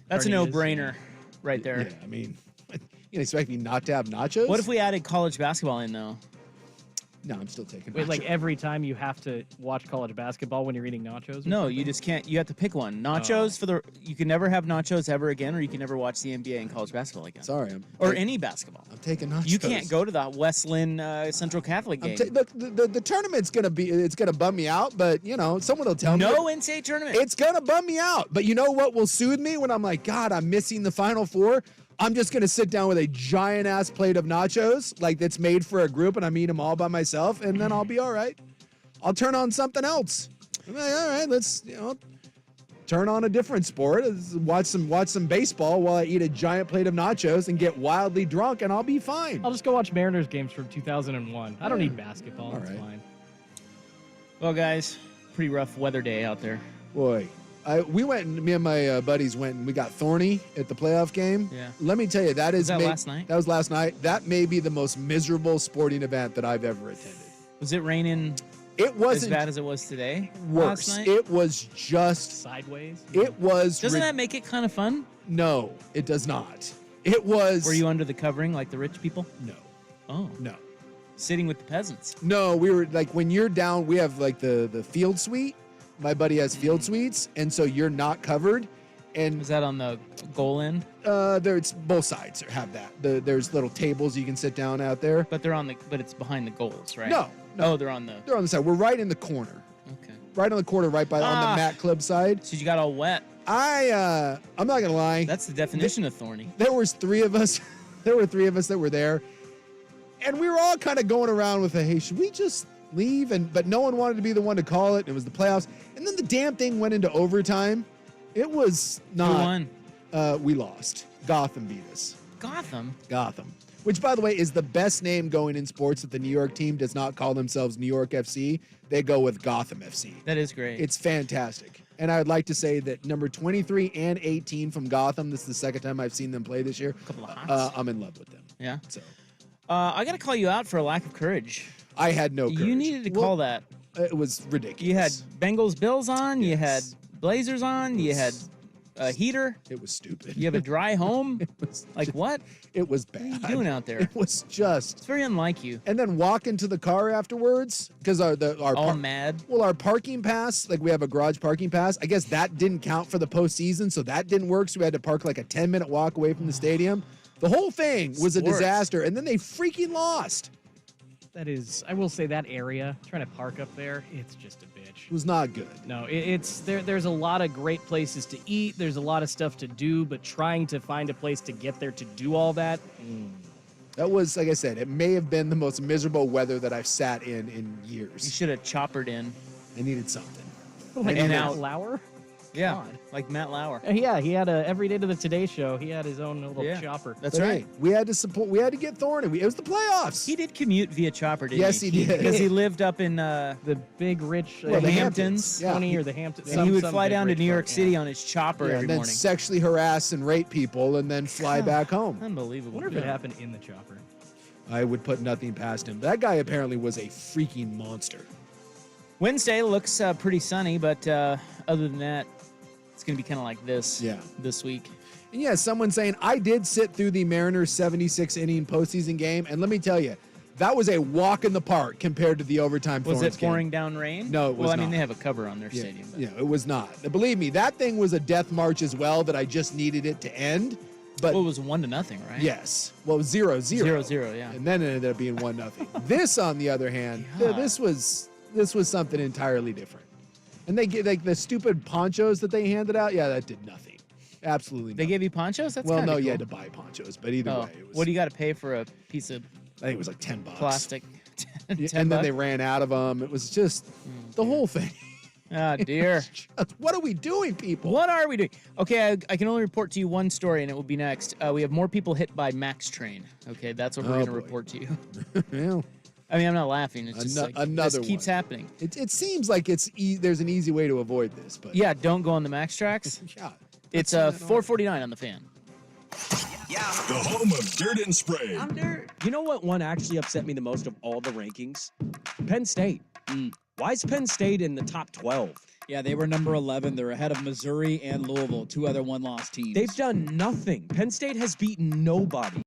[SPEAKER 2] That's a
[SPEAKER 3] Already is.
[SPEAKER 2] no-brainer right there.
[SPEAKER 1] Yeah, I mean, you expect me not to have nachos?
[SPEAKER 2] What if we added college basketball in, though?
[SPEAKER 1] No, I'm still taking.
[SPEAKER 3] Wait, like
[SPEAKER 1] nachos.
[SPEAKER 3] every time you have to watch college basketball when you're eating nachos? or
[SPEAKER 2] No,
[SPEAKER 3] something?
[SPEAKER 2] you just can't. You have to pick one. Nachos you can never have nachos ever again, or you can never watch the NBA and college basketball again.
[SPEAKER 1] Sorry,
[SPEAKER 2] Or any basketball.
[SPEAKER 1] I'm taking nachos.
[SPEAKER 2] You can't go to the West Lynn Central Catholic game.
[SPEAKER 1] Look, the tournament's gonna bum me out, but someone will tell me.
[SPEAKER 2] No NCAA tournament.
[SPEAKER 1] It's gonna bum me out. But you know what will soothe me when I'm like, God, I'm missing the Final Four? I'm just gonna sit down with a giant ass plate of nachos, like that's made for a group, and I'm eating them all by myself, and then I'll be all right. I'll turn on something else. I'm like, all right, let's turn on a different sport. Watch some baseball while I eat a giant plate of nachos and get wildly drunk, and I'll be fine.
[SPEAKER 3] I'll just go watch Mariners games from 2001. I don't need basketball.
[SPEAKER 1] All
[SPEAKER 3] It's
[SPEAKER 1] right.
[SPEAKER 3] fine.
[SPEAKER 2] Well, guys, pretty rough weather day out there.
[SPEAKER 1] Boy, me and my buddies went and we got thorny at the playoff game.
[SPEAKER 2] Yeah.
[SPEAKER 1] Let me tell you,
[SPEAKER 2] Was that last night?
[SPEAKER 1] That was last night. That may be the most miserable sporting event that I've ever attended.
[SPEAKER 2] Was it raining
[SPEAKER 1] It
[SPEAKER 2] as
[SPEAKER 1] wasn't
[SPEAKER 2] bad as it was today?
[SPEAKER 1] worse.
[SPEAKER 2] Last night?
[SPEAKER 1] It was just.
[SPEAKER 3] Sideways?
[SPEAKER 1] It was.
[SPEAKER 2] Doesn't that make it kind of fun?
[SPEAKER 1] No, it does not. It was.
[SPEAKER 2] Were you under the covering like the rich people?
[SPEAKER 1] No,
[SPEAKER 2] Oh,
[SPEAKER 1] no,
[SPEAKER 2] sitting with the peasants.
[SPEAKER 1] no. We were like when you're down. We have like the field suite. My buddy has field suites, and so you're not covered. And
[SPEAKER 2] Was that on the goal end?
[SPEAKER 1] there's both sides have that. There's little tables you can sit down out there.
[SPEAKER 2] But it's behind the goals, right?
[SPEAKER 1] No.
[SPEAKER 2] Oh, they're on the.
[SPEAKER 1] They're on the side. We're right in the corner.
[SPEAKER 2] Okay.
[SPEAKER 1] Right on the corner, right by on the mat club side.
[SPEAKER 2] So you got all wet.
[SPEAKER 1] I'm not gonna lie.
[SPEAKER 2] That's the definition of thorny.
[SPEAKER 1] There was 3 of us. There were 3 of us that were there, and we were all kind of going around with hey, should we just leave? But no one wanted to be the one to call it. It was the playoffs, and then the damn thing went into overtime. It was not.
[SPEAKER 2] Who won?
[SPEAKER 1] We lost. Gotham beat us.
[SPEAKER 2] Gotham.
[SPEAKER 1] Gotham. Which, by the way, is the best name going in sports that the New York team does not call themselves New York FC. They go with Gotham FC.
[SPEAKER 2] That is great.
[SPEAKER 1] It's fantastic. And I would like to say that number 23 and 18 from Gotham, this is the second time I've seen them play this year.
[SPEAKER 2] Couple of hots.
[SPEAKER 1] I'm in love with them.
[SPEAKER 2] Yeah.
[SPEAKER 1] So
[SPEAKER 2] I got to call you out for a lack of courage.
[SPEAKER 1] I had no courage.
[SPEAKER 2] You needed to call that.
[SPEAKER 1] It was ridiculous.
[SPEAKER 2] You had Bengals Bills on. You had
[SPEAKER 1] Yes.
[SPEAKER 2] Blazers on. You had a heater.
[SPEAKER 1] It was stupid.
[SPEAKER 2] You have a dry home.
[SPEAKER 1] was
[SPEAKER 2] Like
[SPEAKER 1] just-
[SPEAKER 2] what?
[SPEAKER 1] It was
[SPEAKER 2] What
[SPEAKER 1] bad.
[SPEAKER 2] are you doing out there?
[SPEAKER 1] It was just.
[SPEAKER 2] It's very unlike you.
[SPEAKER 1] And then walk into the car afterwards because our
[SPEAKER 2] All mad.
[SPEAKER 1] Well, our parking pass, like we have a garage parking pass, I guess that didn't count for the postseason, so that didn't work. So we had to park like a 10-minute walk away from the stadium. The whole thing was a
[SPEAKER 2] Sports.
[SPEAKER 1] disaster, and then they freaking lost.
[SPEAKER 3] That is, I will say that area, trying to park up there, it's just a bitch.
[SPEAKER 1] It was not good.
[SPEAKER 3] No, it's there's a lot of great places to eat. There's a lot of stuff to do, but trying to find a place to get there to do all that.
[SPEAKER 1] That was, like I said, it may have been the most miserable weather that I've sat in
[SPEAKER 2] You
[SPEAKER 1] years.
[SPEAKER 2] should have choppered in.
[SPEAKER 1] I needed something.
[SPEAKER 3] Like
[SPEAKER 2] And
[SPEAKER 3] Matt
[SPEAKER 2] out.
[SPEAKER 3] Lauer?
[SPEAKER 2] Yeah,
[SPEAKER 3] God.
[SPEAKER 2] like Matt Lauer.
[SPEAKER 3] Yeah, he had every day to the Today Show. He had his own little
[SPEAKER 2] Yeah.
[SPEAKER 3] chopper.
[SPEAKER 2] That's
[SPEAKER 1] But
[SPEAKER 2] right.
[SPEAKER 1] hey, we had to support. We had to get Thorne. It was the playoffs.
[SPEAKER 2] He did commute via chopper, didn't
[SPEAKER 1] Yes, he did.
[SPEAKER 2] Because he lived up in,
[SPEAKER 3] The big rich
[SPEAKER 1] Well, the
[SPEAKER 2] Hamptons.
[SPEAKER 1] Yeah.
[SPEAKER 3] County or the Hamptons.
[SPEAKER 2] and he would
[SPEAKER 3] some
[SPEAKER 2] fly
[SPEAKER 3] big
[SPEAKER 2] down to
[SPEAKER 3] rich
[SPEAKER 2] New York
[SPEAKER 3] part, yeah.
[SPEAKER 2] City on his chopper
[SPEAKER 1] Yeah,
[SPEAKER 2] every
[SPEAKER 1] and then
[SPEAKER 2] morning.
[SPEAKER 1] sexually harass and rape people, and then fly back home.
[SPEAKER 3] I
[SPEAKER 2] Unbelievable.
[SPEAKER 3] wonder if it happened in the chopper.
[SPEAKER 1] I would put nothing past him. That guy apparently was a freaking monster.
[SPEAKER 2] Wednesday looks pretty sunny, but other than that, it's going to be kind of like this this week.
[SPEAKER 1] And yeah, someone saying, I did sit through the Mariners 76-inning postseason game, and let me tell you, that was a walk in the park compared to the overtime
[SPEAKER 2] Was
[SPEAKER 1] Thorns
[SPEAKER 2] it pouring down rain?
[SPEAKER 1] No, it was
[SPEAKER 2] Well, I
[SPEAKER 1] not.
[SPEAKER 2] mean, they have a cover on their stadium. But.
[SPEAKER 1] Yeah, it was not. Believe me, that thing was a death march as well that I just needed it to end. But
[SPEAKER 2] well, it was 1-0, right?
[SPEAKER 1] Yes. Well, it was 0-0.
[SPEAKER 2] 0-0, yeah.
[SPEAKER 1] And then it ended up being 1-0. This, on the other hand, this was something entirely different. And they get like the stupid ponchos that they handed out. Yeah, that did nothing. Absolutely nothing.
[SPEAKER 2] They gave you ponchos? That's
[SPEAKER 1] well,
[SPEAKER 2] kinda
[SPEAKER 1] no,
[SPEAKER 2] cool.
[SPEAKER 1] you had to buy ponchos, but either way, it was.
[SPEAKER 2] What do you got to pay for a piece of?
[SPEAKER 1] I think it was like $10.
[SPEAKER 2] Plastic.
[SPEAKER 1] And then they ran out of them. It was just the whole thing.
[SPEAKER 2] Oh, dear.
[SPEAKER 1] What are we doing, people?
[SPEAKER 2] What are we doing? Okay, I can only report to you one story, and it will be next. We have more people hit by Max Train. Okay, that's what we're going to report to you.
[SPEAKER 1] Yeah.
[SPEAKER 2] I mean, I'm not laughing. It's just like,
[SPEAKER 1] another
[SPEAKER 2] this keeps
[SPEAKER 1] one.
[SPEAKER 2] happening.
[SPEAKER 1] It seems like there's an easy way to avoid this, but
[SPEAKER 2] Yeah, don't go on the Max tracks.
[SPEAKER 1] yeah,
[SPEAKER 2] It's 4:49 on the Fan.
[SPEAKER 4] The home of Dirt and Spray.
[SPEAKER 10] You know what one actually upset me the most of all the rankings? Penn State. Why is Penn State in the top 12?
[SPEAKER 11] Yeah, they were number 11. They're ahead of Missouri and Louisville, two other one-loss teams.
[SPEAKER 10] They've done nothing. Penn State has beaten nobody.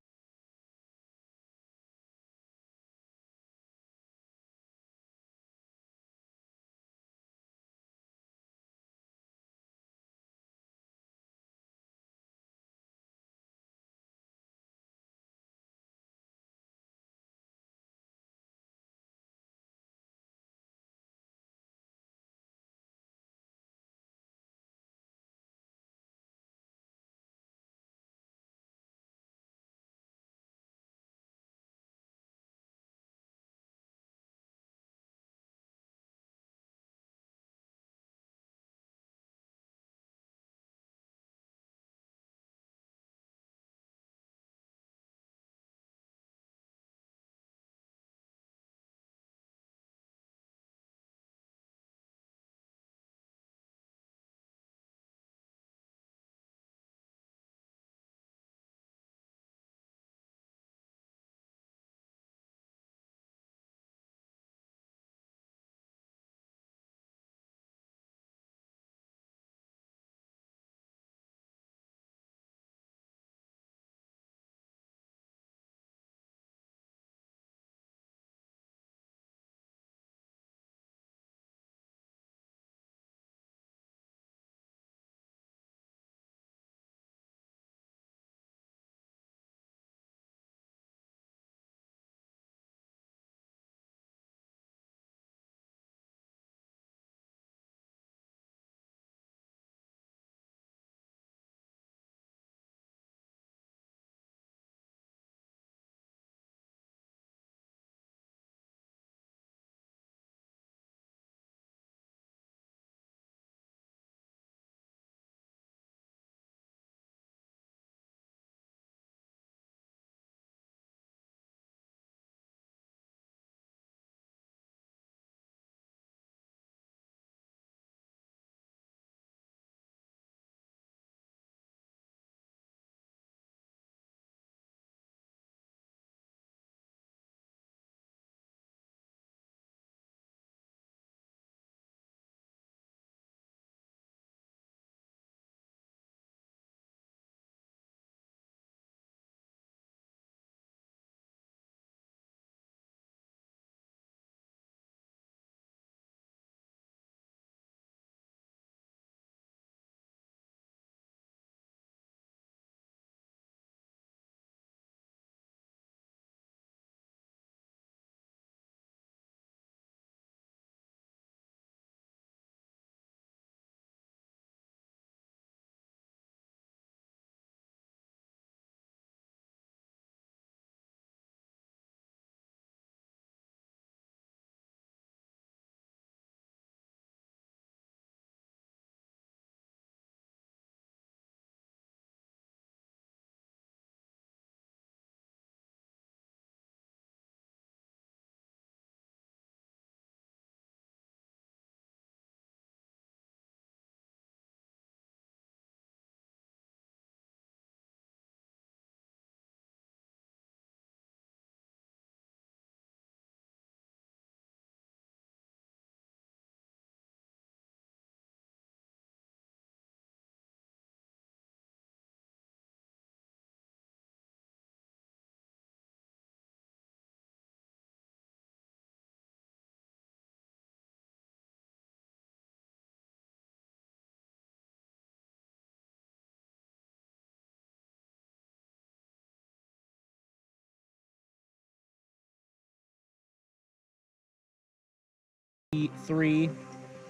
[SPEAKER 2] 3.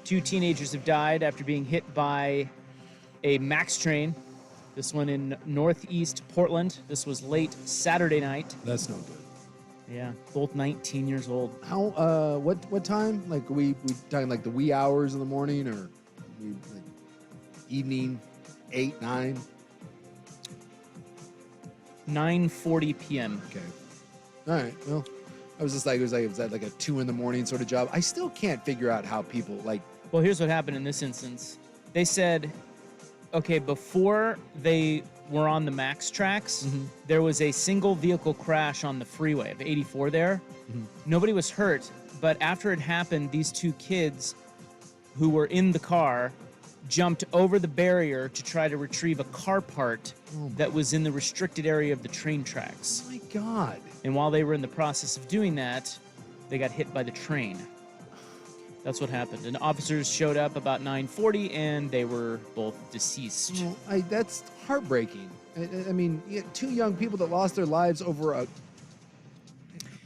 [SPEAKER 2] 2 teenagers have died after being hit by a MAX train. This one in northeast Portland. This was late Saturday night.
[SPEAKER 1] That's no good.
[SPEAKER 2] Yeah, both 19 years old.
[SPEAKER 1] How? What time? Like we talking like the wee hours in the morning, or like evening, 8, 9?
[SPEAKER 2] 9:40 p.m.
[SPEAKER 1] Okay. All right. Well, I was just like, was that like a 2 a.m. sort of job? I still can't figure out how people like.
[SPEAKER 2] Well, here's what happened in this instance. They said, okay, before they were on the MAX tracks, there was a single vehicle crash on the freeway of 84 there. Nobody was hurt, but after it happened, these 2 kids who were in the car jumped over the barrier to try to retrieve a car part that was in the restricted area of the train tracks.
[SPEAKER 1] Oh my God.
[SPEAKER 2] And while they were in the process of doing that, they got hit by the train. That's what happened. And officers showed up about 9:40, and they were both deceased.
[SPEAKER 1] Well, that's heartbreaking. I mean, 2 young people that lost their lives over a.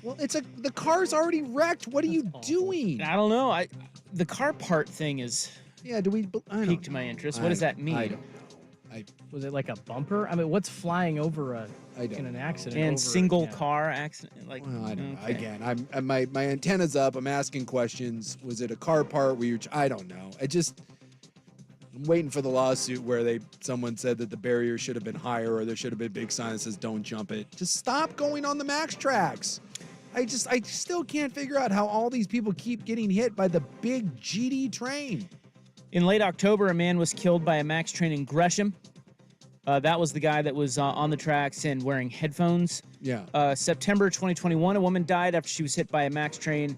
[SPEAKER 1] Well, the car's already wrecked. What are you doing?
[SPEAKER 2] I don't know. The car part thing is.
[SPEAKER 1] Yeah,
[SPEAKER 2] piqued my interest. What does that mean?
[SPEAKER 1] I don't know.
[SPEAKER 3] Was it like a bumper? I mean, what's flying over in an accident?
[SPEAKER 2] And single car accident? Like,
[SPEAKER 1] well, I don't know.
[SPEAKER 2] okay.
[SPEAKER 1] Again, my antenna's up. I'm asking questions. Was it a car part? I don't know. I'm waiting for the lawsuit where someone said that the barrier should have been higher, or there should have been a big sign that says "Don't jump it." Just stop going on the MAX tracks. I still can't figure out how all these people keep getting hit by the big GD train.
[SPEAKER 2] In late October, a man was killed by a MAX train in Gresham. That was the guy that was on the tracks and wearing headphones.
[SPEAKER 1] Yeah.
[SPEAKER 2] September 2021, a woman died after she was hit by a MAX train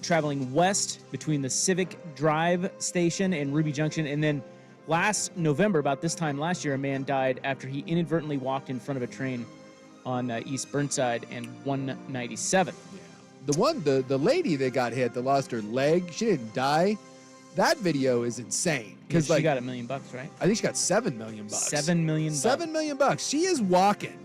[SPEAKER 2] traveling west between the Civic Drive station and Ruby Junction. And then last November, about this time last year, a man died after he inadvertently walked in front of a train on East Burnside and 197.
[SPEAKER 1] Yeah. The lady that got hit, that lost her leg, she didn't die. That video is insane because
[SPEAKER 2] she got $1 million, right?
[SPEAKER 1] I think she got $7 million.
[SPEAKER 2] $7 million.
[SPEAKER 1] $7 million. She is walking,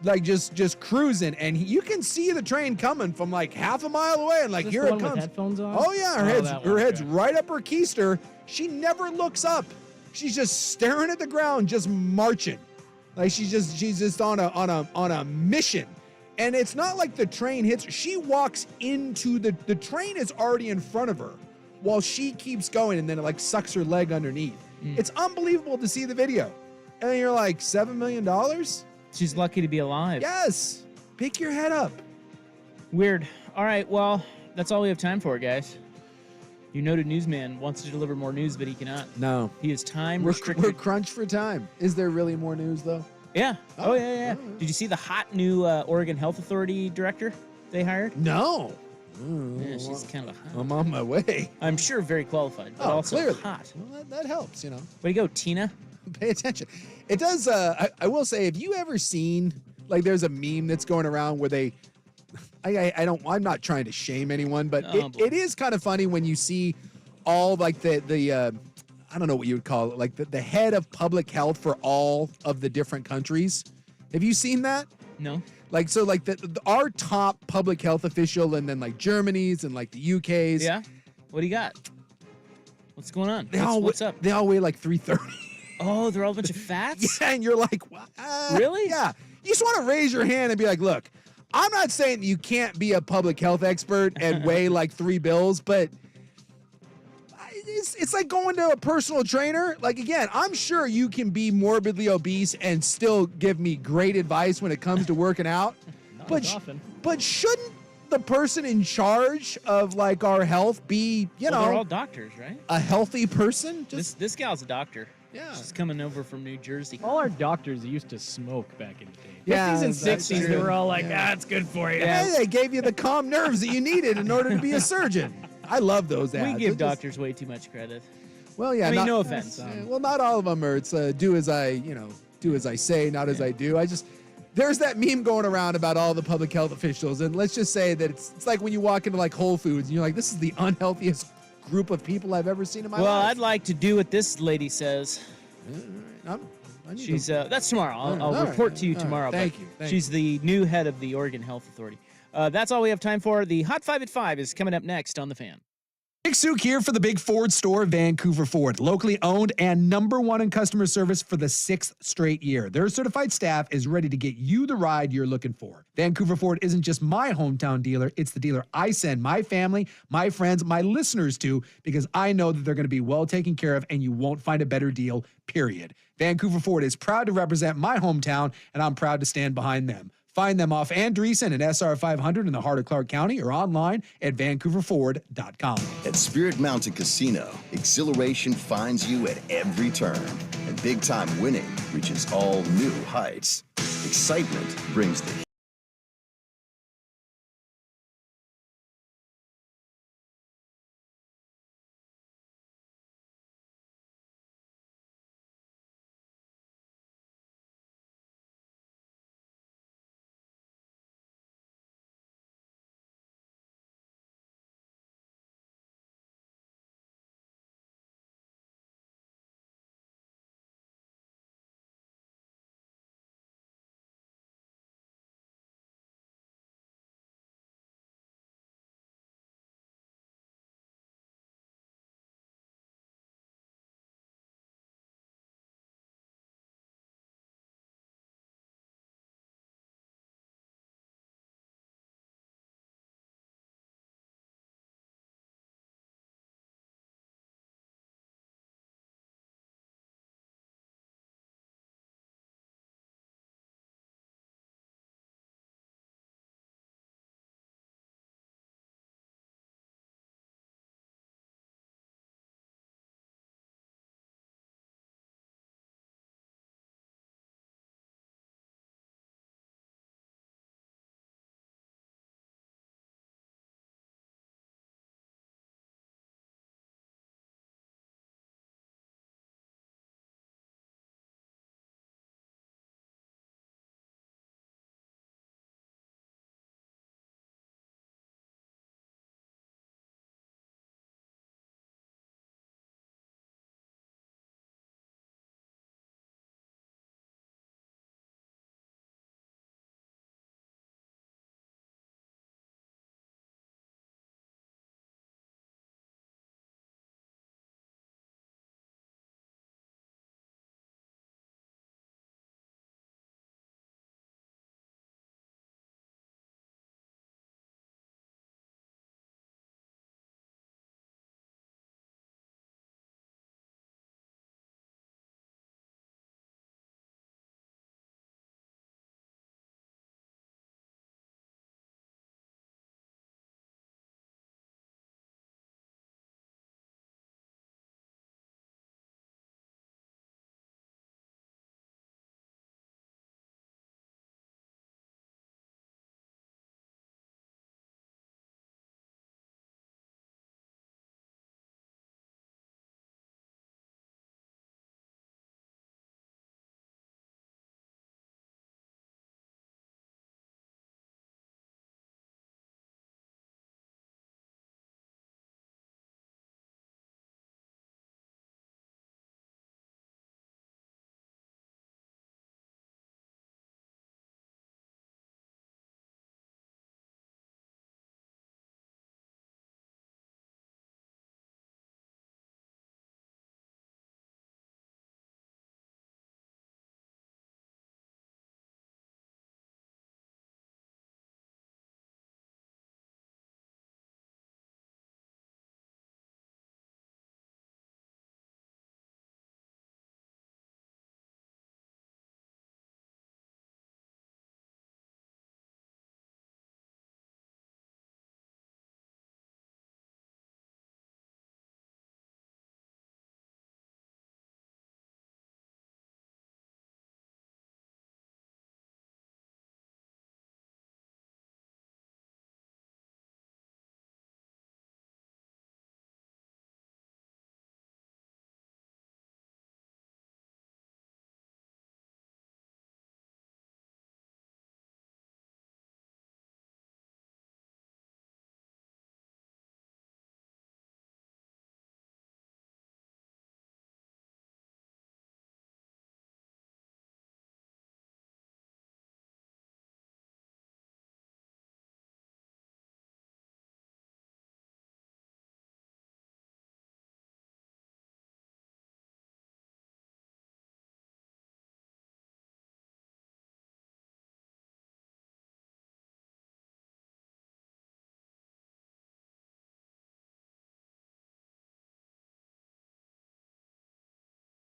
[SPEAKER 1] like just cruising, and you can see the train coming from like half a mile away, and like
[SPEAKER 3] Is this
[SPEAKER 1] here
[SPEAKER 3] the
[SPEAKER 1] it
[SPEAKER 3] one with
[SPEAKER 1] comes.
[SPEAKER 3] headphones on?
[SPEAKER 1] Oh yeah,
[SPEAKER 3] that
[SPEAKER 1] her
[SPEAKER 3] one,
[SPEAKER 1] head's
[SPEAKER 3] okay.
[SPEAKER 1] right up her keister. She never looks up. She's just staring at the ground, just marching, like she's just on a mission. And it's not like the train hits her. She walks into the train is already in front of her, while she keeps going, and then it like sucks her leg underneath. It's unbelievable to see the video. And then you're like, $7 million?
[SPEAKER 2] She's lucky to be alive.
[SPEAKER 1] Yes. Pick your head up.
[SPEAKER 2] Weird. All right, well, that's all we have time for, guys. Your noted newsman wants to deliver more news, but he cannot.
[SPEAKER 1] No.
[SPEAKER 2] He is time
[SPEAKER 1] We're
[SPEAKER 2] restricted.
[SPEAKER 1] crunched for time. Is there really more news, though?
[SPEAKER 2] Yeah. Oh, yeah.
[SPEAKER 1] Oh.
[SPEAKER 2] Did you see the hot new Oregon Health Authority director they hired?
[SPEAKER 1] No.
[SPEAKER 2] Yeah, she's kind of hot.
[SPEAKER 1] I'm on my way.
[SPEAKER 2] I'm sure very qualified, but also
[SPEAKER 1] clearly.
[SPEAKER 2] hot.
[SPEAKER 1] Well, that helps,
[SPEAKER 2] Way to go, Tina.
[SPEAKER 1] Pay attention. It does, I will say, have you ever seen, like there's a meme that's going around where I'm not trying to shame anyone, but it is kind of funny when you see all like the I don't know what you would call it, like the head of public health for all of the different countries. Have you seen that?
[SPEAKER 2] No.
[SPEAKER 1] Like, so like our top public health official, and then like Germany's and like the UK's.
[SPEAKER 2] Yeah? What do you got? What's going on?
[SPEAKER 1] What's up? They all weigh like 330.
[SPEAKER 2] Oh, they're all a bunch of fats?
[SPEAKER 1] Yeah, and you're like,
[SPEAKER 2] really?
[SPEAKER 1] Yeah. You just want to raise your hand and be like, look, I'm not saying that you can't be a public health expert and weigh like 3 bills, but it's like going to a personal trainer. Like, again, I'm sure you can be morbidly obese and still give me great advice when it comes to working out.
[SPEAKER 3] Not as often.
[SPEAKER 1] But shouldn't the person in charge of like our health be,
[SPEAKER 2] they're all doctors, right?
[SPEAKER 1] a healthy person?
[SPEAKER 2] This gal's a doctor.
[SPEAKER 1] Yeah.
[SPEAKER 2] She's coming over from New Jersey.
[SPEAKER 3] All our doctors used to smoke back in the day.
[SPEAKER 1] Yeah,
[SPEAKER 3] 50s and
[SPEAKER 1] that's
[SPEAKER 3] 60s, they
[SPEAKER 1] true.
[SPEAKER 3] were all like,
[SPEAKER 1] Yeah.
[SPEAKER 3] it's good for you.
[SPEAKER 1] Yeah, they gave you the calm nerves that you needed in order to be a surgeon. I love those ads.
[SPEAKER 2] We give doctors way too much credit.
[SPEAKER 1] Well, yeah.
[SPEAKER 2] I mean, no offense.
[SPEAKER 1] Well, not all of them are. It's do as I say, not as I do. There's that meme going around about all the public health officials, and let's just say that it's like when you walk into like Whole Foods and you're like, this is the unhealthiest group of people I've ever seen in my life.
[SPEAKER 2] Well, I'd like to do what this lady says.
[SPEAKER 1] She's
[SPEAKER 2] that's tomorrow. I'll
[SPEAKER 1] all right,
[SPEAKER 2] report to you
[SPEAKER 1] all right.
[SPEAKER 2] tomorrow.
[SPEAKER 1] Thank
[SPEAKER 2] but
[SPEAKER 1] you. Thank
[SPEAKER 2] she's the new head of the Oregon Health Authority. That's all we have time for. The Hot 5 at 5 is coming up next on The Fan.
[SPEAKER 1] Nick Suk here for the Big Ford Store, Vancouver Ford, locally owned and #1 in customer service for the 6th straight year. Their certified staff is ready to get you the ride you're looking for. Vancouver Ford isn't just my hometown dealer, it's the dealer I send my family, my friends, my listeners to, because I know that they're going to be well taken care of and you won't find a better deal, period. Vancouver Ford is proud to represent my hometown, and I'm proud to stand behind them. Find them off Andreessen and SR 500 in the heart of Clark County or online at vancouverford.com.
[SPEAKER 12] At Spirit Mountain Casino, exhilaration finds you at every turn, and big-time winning reaches all new heights. Excitement brings the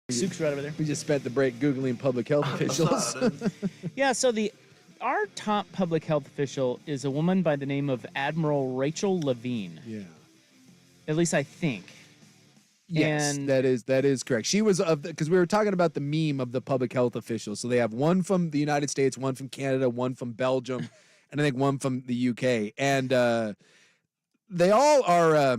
[SPEAKER 2] Sook's right over there.
[SPEAKER 1] We just spent the break Googling public health officials.
[SPEAKER 2] Yeah, so our top public health official is a woman by the name of Admiral Rachel Levine.
[SPEAKER 1] Yeah.
[SPEAKER 2] At least I think.
[SPEAKER 1] Yes,
[SPEAKER 2] And
[SPEAKER 1] that is correct. She was because we were talking about the meme of the public health officials. So they have one from the United States, one from Canada, one from Belgium, and I think one from the UK. And they all are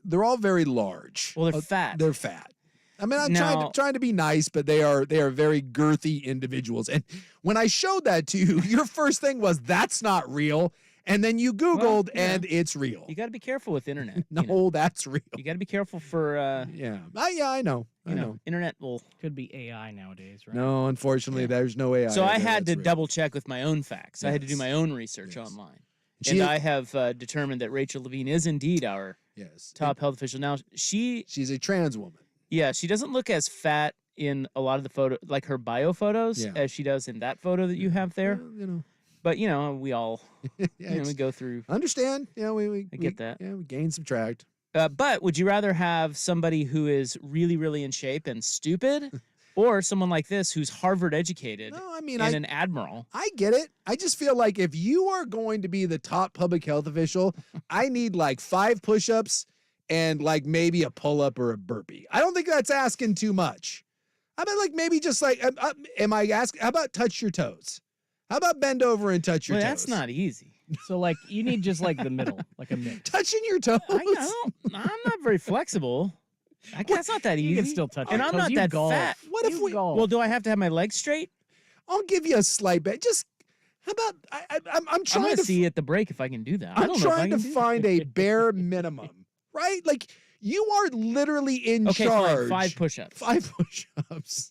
[SPEAKER 1] they're all very large.
[SPEAKER 2] Well, they're fat.
[SPEAKER 1] They're fat. I mean, I'm trying to be nice, but they are very girthy individuals. And when I showed that to you, your first thing was that's not real. And then you Googled, and it's real.
[SPEAKER 2] You got to be careful with internet.
[SPEAKER 1] No, that's real.
[SPEAKER 2] You got to be careful for.
[SPEAKER 1] Yeah, I know. I know.
[SPEAKER 2] Internet will.
[SPEAKER 3] Could be AI nowadays, right?
[SPEAKER 1] No, unfortunately, there's no AI.
[SPEAKER 2] So I had to double check with my own facts. Yes. I had to do my own research online. And I have determined that Rachel Levine is indeed our top health official. Now, she's
[SPEAKER 1] a trans woman.
[SPEAKER 2] Yeah, she doesnn't look as fat in a lot of the photo, like her bio photos, as she does in that photo that you have there.
[SPEAKER 1] Well,
[SPEAKER 2] But, we all, we go through.
[SPEAKER 1] Understand. Yeah,
[SPEAKER 2] I get that.
[SPEAKER 1] Yeah, we gain, subtract.
[SPEAKER 2] But would you rather have somebody who is really, really in shape and stupid or someone like this who's Harvard educated and an admiral?
[SPEAKER 1] I get it. I just feel like if you are going to be the top public health official, I need like 5 push-ups and like maybe a pull-up or a burpee. I don't think that's asking too much. I mean, like maybe just like, am I asking, how about touch your toes? How about bend over and touch your toes?
[SPEAKER 2] That's not easy.
[SPEAKER 3] So, like, you need just, like, the middle, like a mix.
[SPEAKER 1] Touching your toes?
[SPEAKER 2] I'm not very flexible. That's not that easy.
[SPEAKER 3] You can still touch
[SPEAKER 2] and
[SPEAKER 3] your
[SPEAKER 2] I'm
[SPEAKER 3] toes.
[SPEAKER 2] not
[SPEAKER 3] You
[SPEAKER 2] that
[SPEAKER 3] golf.
[SPEAKER 2] fat.
[SPEAKER 1] What if we...
[SPEAKER 2] Well, do I have to have my legs straight?
[SPEAKER 1] I'll give you a slight bit. Just, how about... I'm trying
[SPEAKER 2] going
[SPEAKER 1] to...
[SPEAKER 2] see at the break if I can do that.
[SPEAKER 1] I'm trying to find a bare minimum, right? Like, you are literally in charge.
[SPEAKER 2] Fine. 5 push-ups.
[SPEAKER 1] 5 push-ups.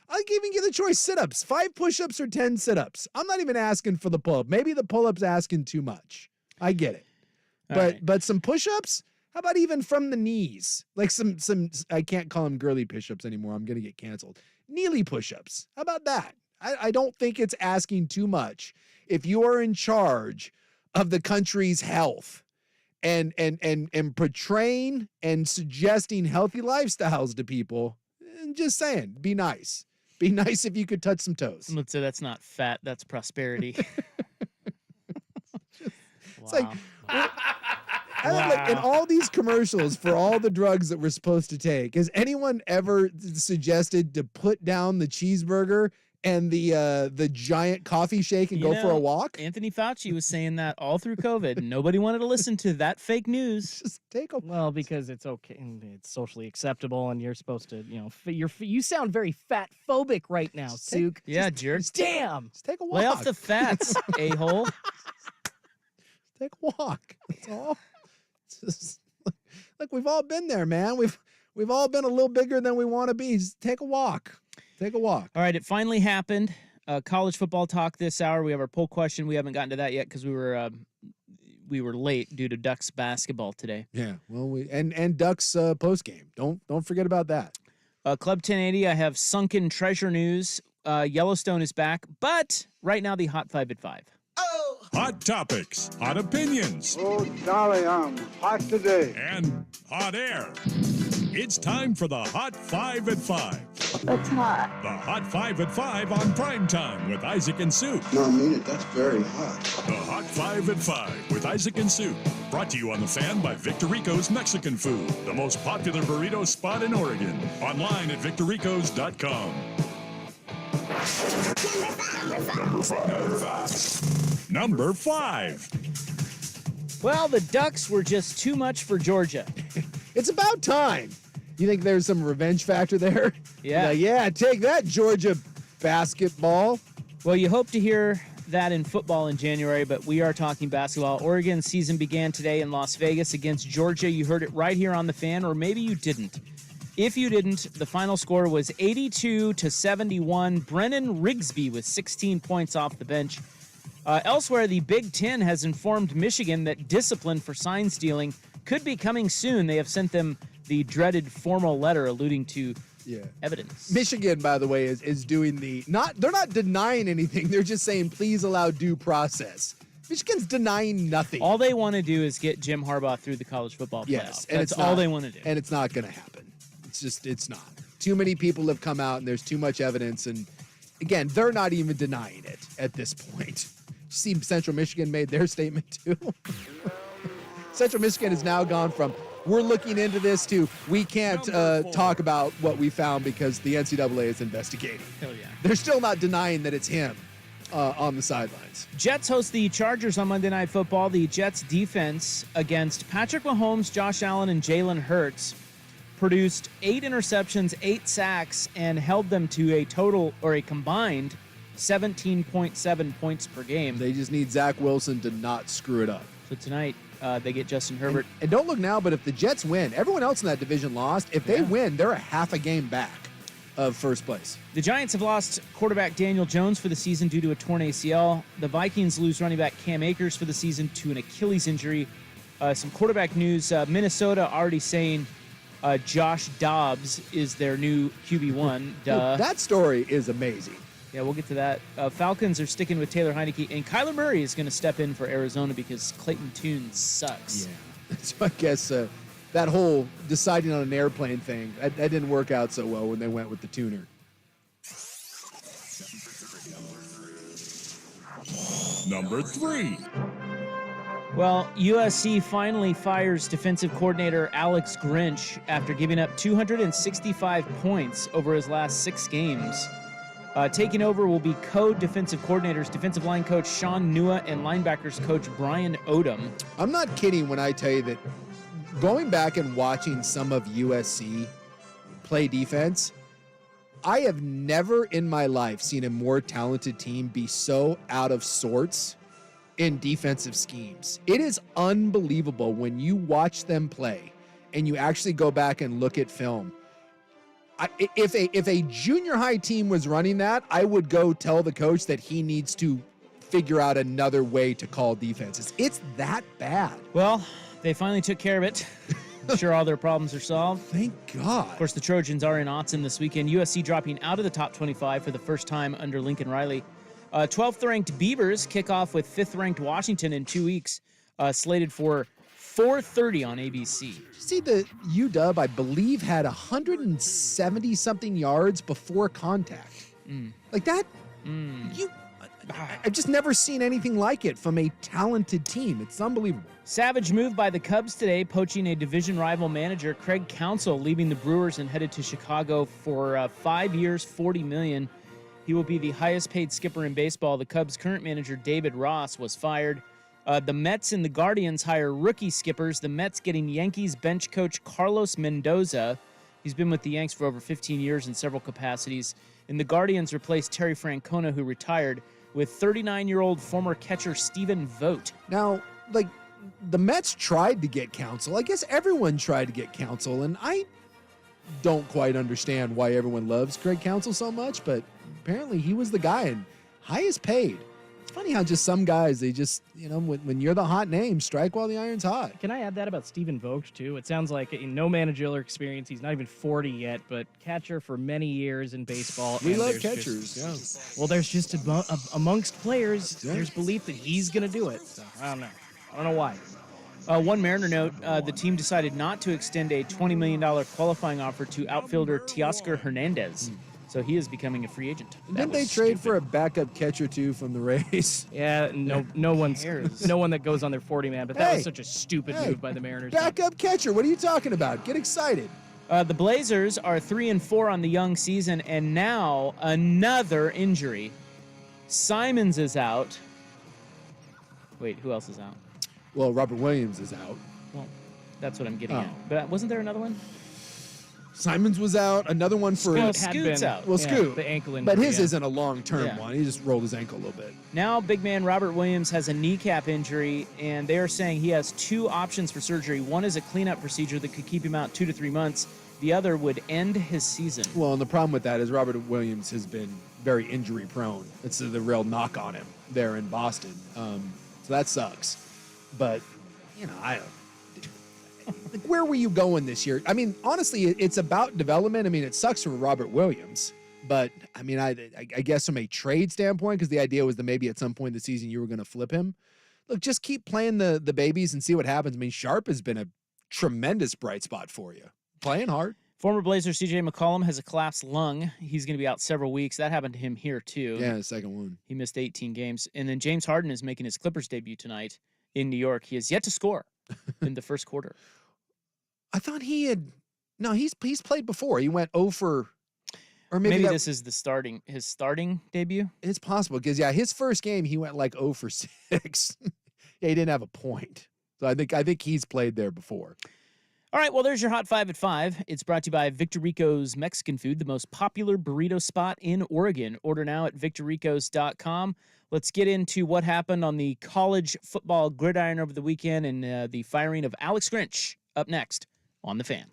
[SPEAKER 1] I'll even give the choice sit-ups. 5 push-ups or 10 sit-ups. I'm not even asking for the pull-up. Maybe the pull-up's asking too much. I get it. But some push-ups? How about even from the knees? Like some I can't call them girly push-ups anymore. I'm going to get canceled. Kneely push-ups. How about that? I don't think it's asking too much. If you are in charge of the country's health and portraying and suggesting healthy lifestyles to people, just saying, be nice. Be nice if you could touch some toes.
[SPEAKER 2] Let's say that's not fat, that's prosperity.
[SPEAKER 1] It's like, like in all these commercials for all the drugs that we're supposed to take, has anyone ever suggested to put down the cheeseburger and the giant coffee shake and go for a walk?
[SPEAKER 2] Anthony Fauci was saying that all through COVID. Nobody wanted to listen to that fake news.
[SPEAKER 1] Just take a
[SPEAKER 3] because it's okay and it's socially acceptable, and you're supposed to, you sound very fat phobic right now, Sook.
[SPEAKER 2] Yeah, jerk.
[SPEAKER 3] Damn.
[SPEAKER 1] Just take a walk.
[SPEAKER 2] Lay off the fats, a-hole.
[SPEAKER 1] Take a walk. That's all. It's just, like we've all been there, man. We've all been a little bigger than we want to be. Just take a walk. Take a walk.
[SPEAKER 2] All right, it finally happened. College football talk this hour. We have our poll question. We haven't gotten to that yet because we were late due to Ducks basketball today.
[SPEAKER 1] Yeah, well, and Ducks post game. Don't forget about that.
[SPEAKER 2] Club 1080. I have Sunken treasure news. Yellowstone is back, but right now the Hot 5 at 5.
[SPEAKER 4] Hot topics, hot opinions.
[SPEAKER 5] Oh, golly, I'm hot today.
[SPEAKER 4] And hot air. It's time for the Hot 5 at 5.
[SPEAKER 13] That's hot.
[SPEAKER 4] The Hot 5 at 5 on Primetime with Isaac and Sue.
[SPEAKER 14] No, I mean it. That's very hot.
[SPEAKER 4] The Hot 5 at 5 with Isaac and Sue. Brought to you on The Fan by Victor Rico's Mexican Food, the most popular burrito spot in Oregon. Online at victorricos.com. Number 5.
[SPEAKER 2] Well, the Ducks were just too much for Georgia.
[SPEAKER 1] It's about time. You think there's some revenge factor there?
[SPEAKER 2] Yeah.
[SPEAKER 1] Yeah, take that, Georgia basketball.
[SPEAKER 2] Well, you hope to hear that in football in January, but we are talking basketball. Oregon's season began today in Las Vegas against Georgia. You heard it right here on The Fan, or maybe you didn't. If you didn't, the final score was 82-71. Brennan Rigsby with 16 points off the bench. Elsewhere, the Big Ten has informed Michigan that discipline for sign stealing could be coming soon. They have sent them the dreaded formal letter alluding to evidence.
[SPEAKER 1] Michigan, by the way, is doing they're not denying anything. They're just saying, please allow due process. Michigan's denying nothing.
[SPEAKER 2] All they want to do is get Jim Harbaugh through the college football playoff.
[SPEAKER 1] Yes, and
[SPEAKER 2] that's all they want to do.
[SPEAKER 1] And it's not going to happen. It's not. too many people have come out and there's too much evidence. And again, they're not even denying it at this point. See, Central Michigan made their statement too. Central Michigan has now gone from we're looking into this to we can't talk about what we found because the NCAA is investigating.
[SPEAKER 2] Hell yeah.
[SPEAKER 1] They're still not denying that it's him on the sidelines.
[SPEAKER 2] Jets host the Chargers on Monday Night Football. The Jets defense against Patrick Mahomes, Josh Allen, and Jalen Hurts produced 8 interceptions, 8 sacks, and held them to a total or a combined 17.7 points per game.
[SPEAKER 1] They just need Zach Wilson to not screw it up.
[SPEAKER 2] So tonight, they get Justin Herbert.
[SPEAKER 1] And don't look now, but if the Jets win, everyone else in that division lost. If they win, they're a half a game back of first place.
[SPEAKER 2] The Giants have lost quarterback Daniel Jones for the season due to a torn ACL. The Vikings lose running back Cam Akers for the season to an Achilles injury. Some quarterback news, Minnesota already saying Josh Dobbs is their new QB1. Duh.
[SPEAKER 1] That story is amazing.
[SPEAKER 2] Yeah, we'll get to that. Falcons are sticking with Taylor Heineke, and Kyler Murray is going to step in for Arizona because Clayton Tune sucks.
[SPEAKER 1] Yeah. So I guess that whole deciding on an airplane thing, that didn't work out so well when they went with the tuner.
[SPEAKER 4] Number 3.
[SPEAKER 2] Well, USC finally fires defensive coordinator Alex Grinch after giving up 265 points over his last 6 games. Taking over will be co-defensive coordinators, defensive line coach Sean Nua and linebackers coach Brian Odom.
[SPEAKER 1] I'm not kidding when I tell you that going back and watching some of USC play defense, I have never in my life seen a more talented team be so out of sorts in defensive schemes. It is unbelievable when you watch them play and you actually go back and look at film. If a junior high team was running that, I would go tell the coach that he needs to figure out another way to call defenses. It's that bad.
[SPEAKER 2] Well, they finally took care of it. I'm sure all their problems are solved.
[SPEAKER 1] Thank God.
[SPEAKER 2] Of course, the Trojans are in Autzen this weekend. USC dropping out of the top 25 for the first time under Lincoln Riley. 12th-ranked Beavers kick off with 5th-ranked Washington in 2 weeks, slated for 4:30 on ABC.
[SPEAKER 1] See, the UW, I believe, had 170-something yards before contact. Like that, I've just never seen anything like it from a talented team. It's unbelievable.
[SPEAKER 2] Savage move by the Cubs today, poaching a division rival manager, Craig Counsell, leaving the Brewers and headed to Chicago for 5 years, $40 million. He will be the highest-paid skipper in baseball. The Cubs' current manager, David Ross, was fired. The Mets and the Guardians hire rookie skippers. The Mets getting Yankees bench coach Carlos Mendoza. He's been with the Yanks for over 15 years in several capacities. And the Guardians replaced Terry Francona, who retired, with 39-year-old former catcher Stephen Vogt.
[SPEAKER 1] Now, like, the Mets tried to get Counsell. I guess everyone tried to get Counsell, and I don't quite understand why everyone loves Craig Counsell so much, but apparently he was the guy and highest paid. It's funny how just some guys, they just, when you're the hot name, strike while the iron's hot.
[SPEAKER 3] Can I add that about Stephen Vogt, too? It sounds like no managerial experience. He's not even 40 yet, but catcher for many years in baseball.
[SPEAKER 1] We love catchers, yeah.
[SPEAKER 3] Well, there's just amongst players, there's belief that he's going to do it. So, I don't know why.
[SPEAKER 2] One Mariner note, the team decided not to extend a $20 million qualifying offer to outfielder Teoscar Hernandez. So he is becoming a free agent.
[SPEAKER 1] Didn't they trade for a backup catcher, too, from the Rays?
[SPEAKER 3] Yeah, no one that goes on their 40-man, but that was such a stupid move by the Mariners.
[SPEAKER 1] Backup catcher, what are you talking about? Get excited.
[SPEAKER 2] The Blazers are 3-4 on the young season, and now another injury. Simons is out. Wait, who else is out?
[SPEAKER 1] Well, Robert Williams is out.
[SPEAKER 2] Well, that's what I'm getting at. But wasn't there another one?
[SPEAKER 1] Simons was out. Another one for
[SPEAKER 2] Scoot's out.
[SPEAKER 1] Well, Scoot,
[SPEAKER 3] the ankle injury.
[SPEAKER 1] but his isn't a long-term one. He just rolled his ankle a little bit.
[SPEAKER 2] Now, big man Robert Williams has a kneecap injury, and they are saying he has 2 options for surgery. One is a cleanup procedure that could keep him out 2 to 3 months. The other would end his season.
[SPEAKER 1] Well, and the problem with that is Robert Williams has been very injury-prone. It's the real knock on him there in Boston. So that sucks. But, I don't. Like, where were you going this year? I mean, honestly, it's about development. I mean, it sucks for Robert Williams, but I mean, I guess from a trade standpoint, because the idea was that maybe at some point in the season you were going to flip him. Look, just keep playing the babies and see what happens. I mean, Sharp has been a tremendous bright spot for you, playing hard.
[SPEAKER 2] Former Blazer CJ McCollum has a collapsed lung. He's going to be out several weeks. That happened to him here, too.
[SPEAKER 1] Yeah, the second one.
[SPEAKER 2] He missed 18 games. And then James Harden is making his Clippers debut tonight in New York. He has yet to score in the first quarter.
[SPEAKER 1] I thought he had. No, he's played before. He went 0 for. Or maybe
[SPEAKER 2] this is his starting debut.
[SPEAKER 1] It's possible because his first game he went like 0 for 6. He didn't have a point. So I think he's played there before.
[SPEAKER 2] All right, well, there's your Hot 5 at 5. It's brought to you by Victor Rico's Mexican Food, the most popular burrito spot in Oregon. Order now at victorricos.com. Let's get into what happened on the college football gridiron over the weekend and the firing of Alex Grinch up next on The Fan.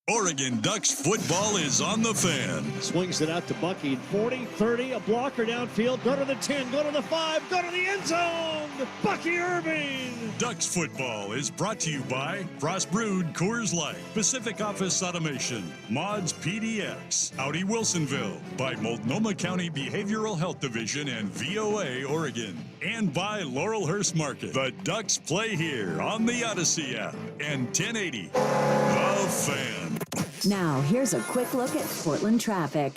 [SPEAKER 4] Oregon Ducks football is on The Fan.
[SPEAKER 13] Swings it out to Bucky. 40, 30, a blocker downfield. Go to the 10, go to the 5, go to the end zone. Bucky Irving.
[SPEAKER 4] Ducks football is brought to you by Frost Brewed Coors Light, Pacific Office Automation, Mods PDX, Audi Wilsonville, by Multnomah County Behavioral Health Division and VOA Oregon, and by Laurelhurst Market. The Ducks play here on the Odyssey app and 1080 The Fan.
[SPEAKER 15] Now, here's a quick look at Portland traffic.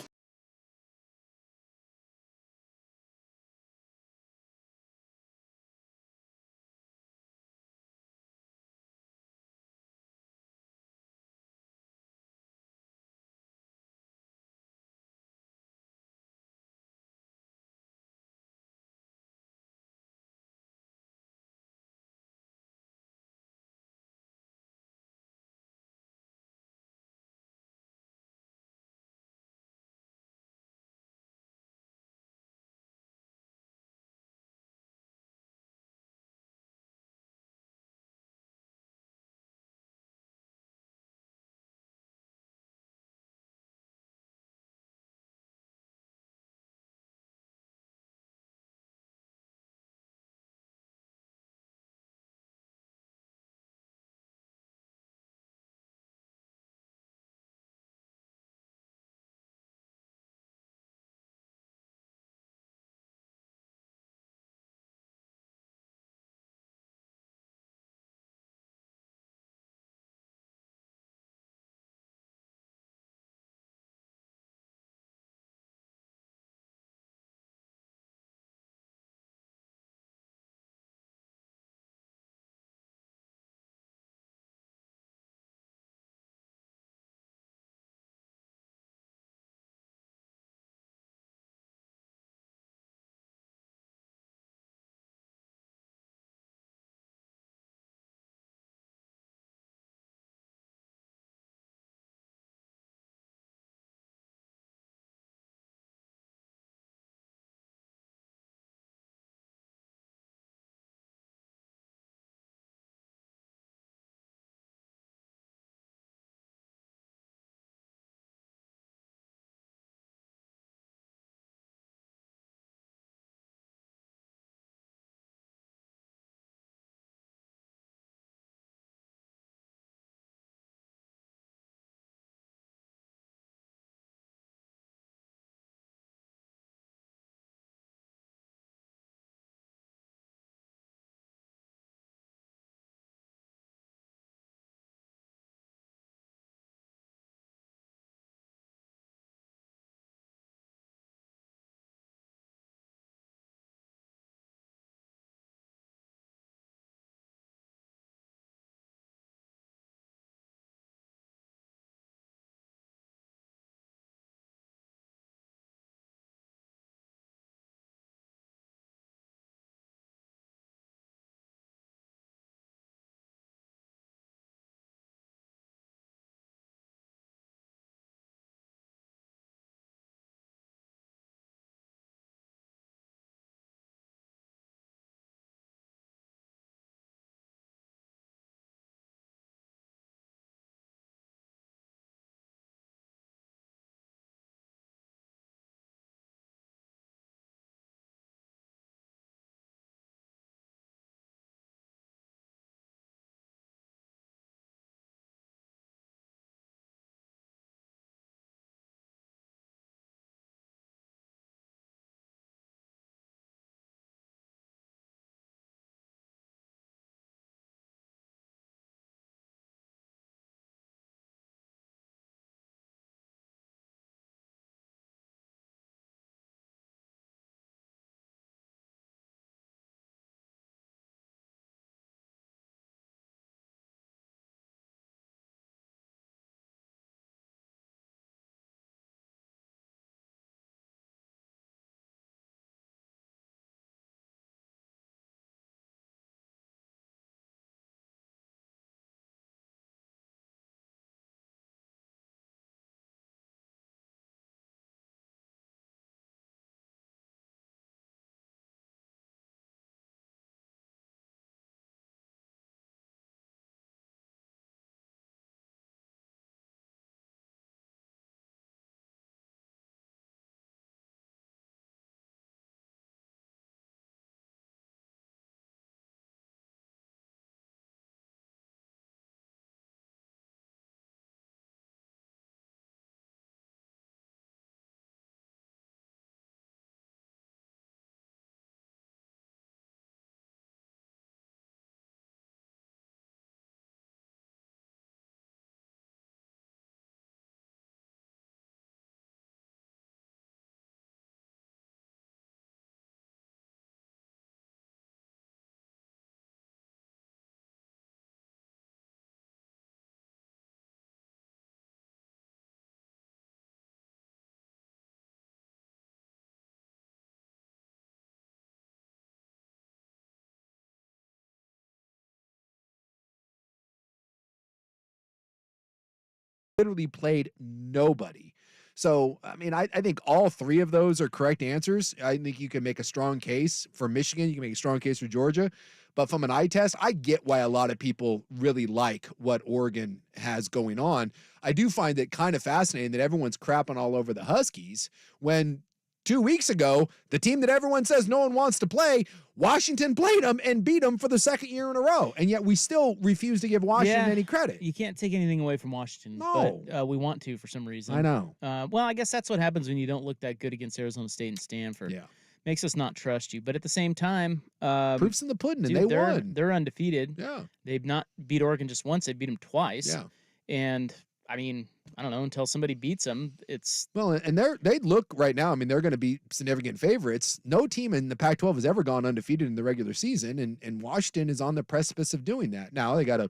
[SPEAKER 1] literally played nobody. So, I mean, I think all three of those are correct answers. I think you can make a strong case for Michigan. You can make a strong case for Georgia. But from an eye test, I get why a lot of people really like what Oregon has going on. I do find it kind of fascinating that everyone's crapping all over the Huskies when 2 weeks ago, the team that everyone says no one wants to play, Washington played them and beat them for the second year in a row. And yet we still refuse to give Washington any credit.
[SPEAKER 2] You can't take anything away from Washington.
[SPEAKER 1] No.
[SPEAKER 2] But we want to for some reason.
[SPEAKER 1] I know.
[SPEAKER 2] Well, I guess that's what happens when you don't look that good against Arizona State and Stanford.
[SPEAKER 1] Yeah.
[SPEAKER 2] Makes us not trust you. But at the same time,
[SPEAKER 1] proof's in the pudding, and
[SPEAKER 2] dude,
[SPEAKER 1] they won.
[SPEAKER 2] They're undefeated.
[SPEAKER 1] Yeah.
[SPEAKER 2] They've not beat Oregon just once. They beat them twice.
[SPEAKER 1] Yeah.
[SPEAKER 2] And, I mean, I don't know, until somebody beats them, it's...
[SPEAKER 1] Well, and they look right now, I mean, they're going to be significant favorites. No team in the Pac-12 has ever gone undefeated in the regular season, and Washington is on the precipice of doing that. Now, they got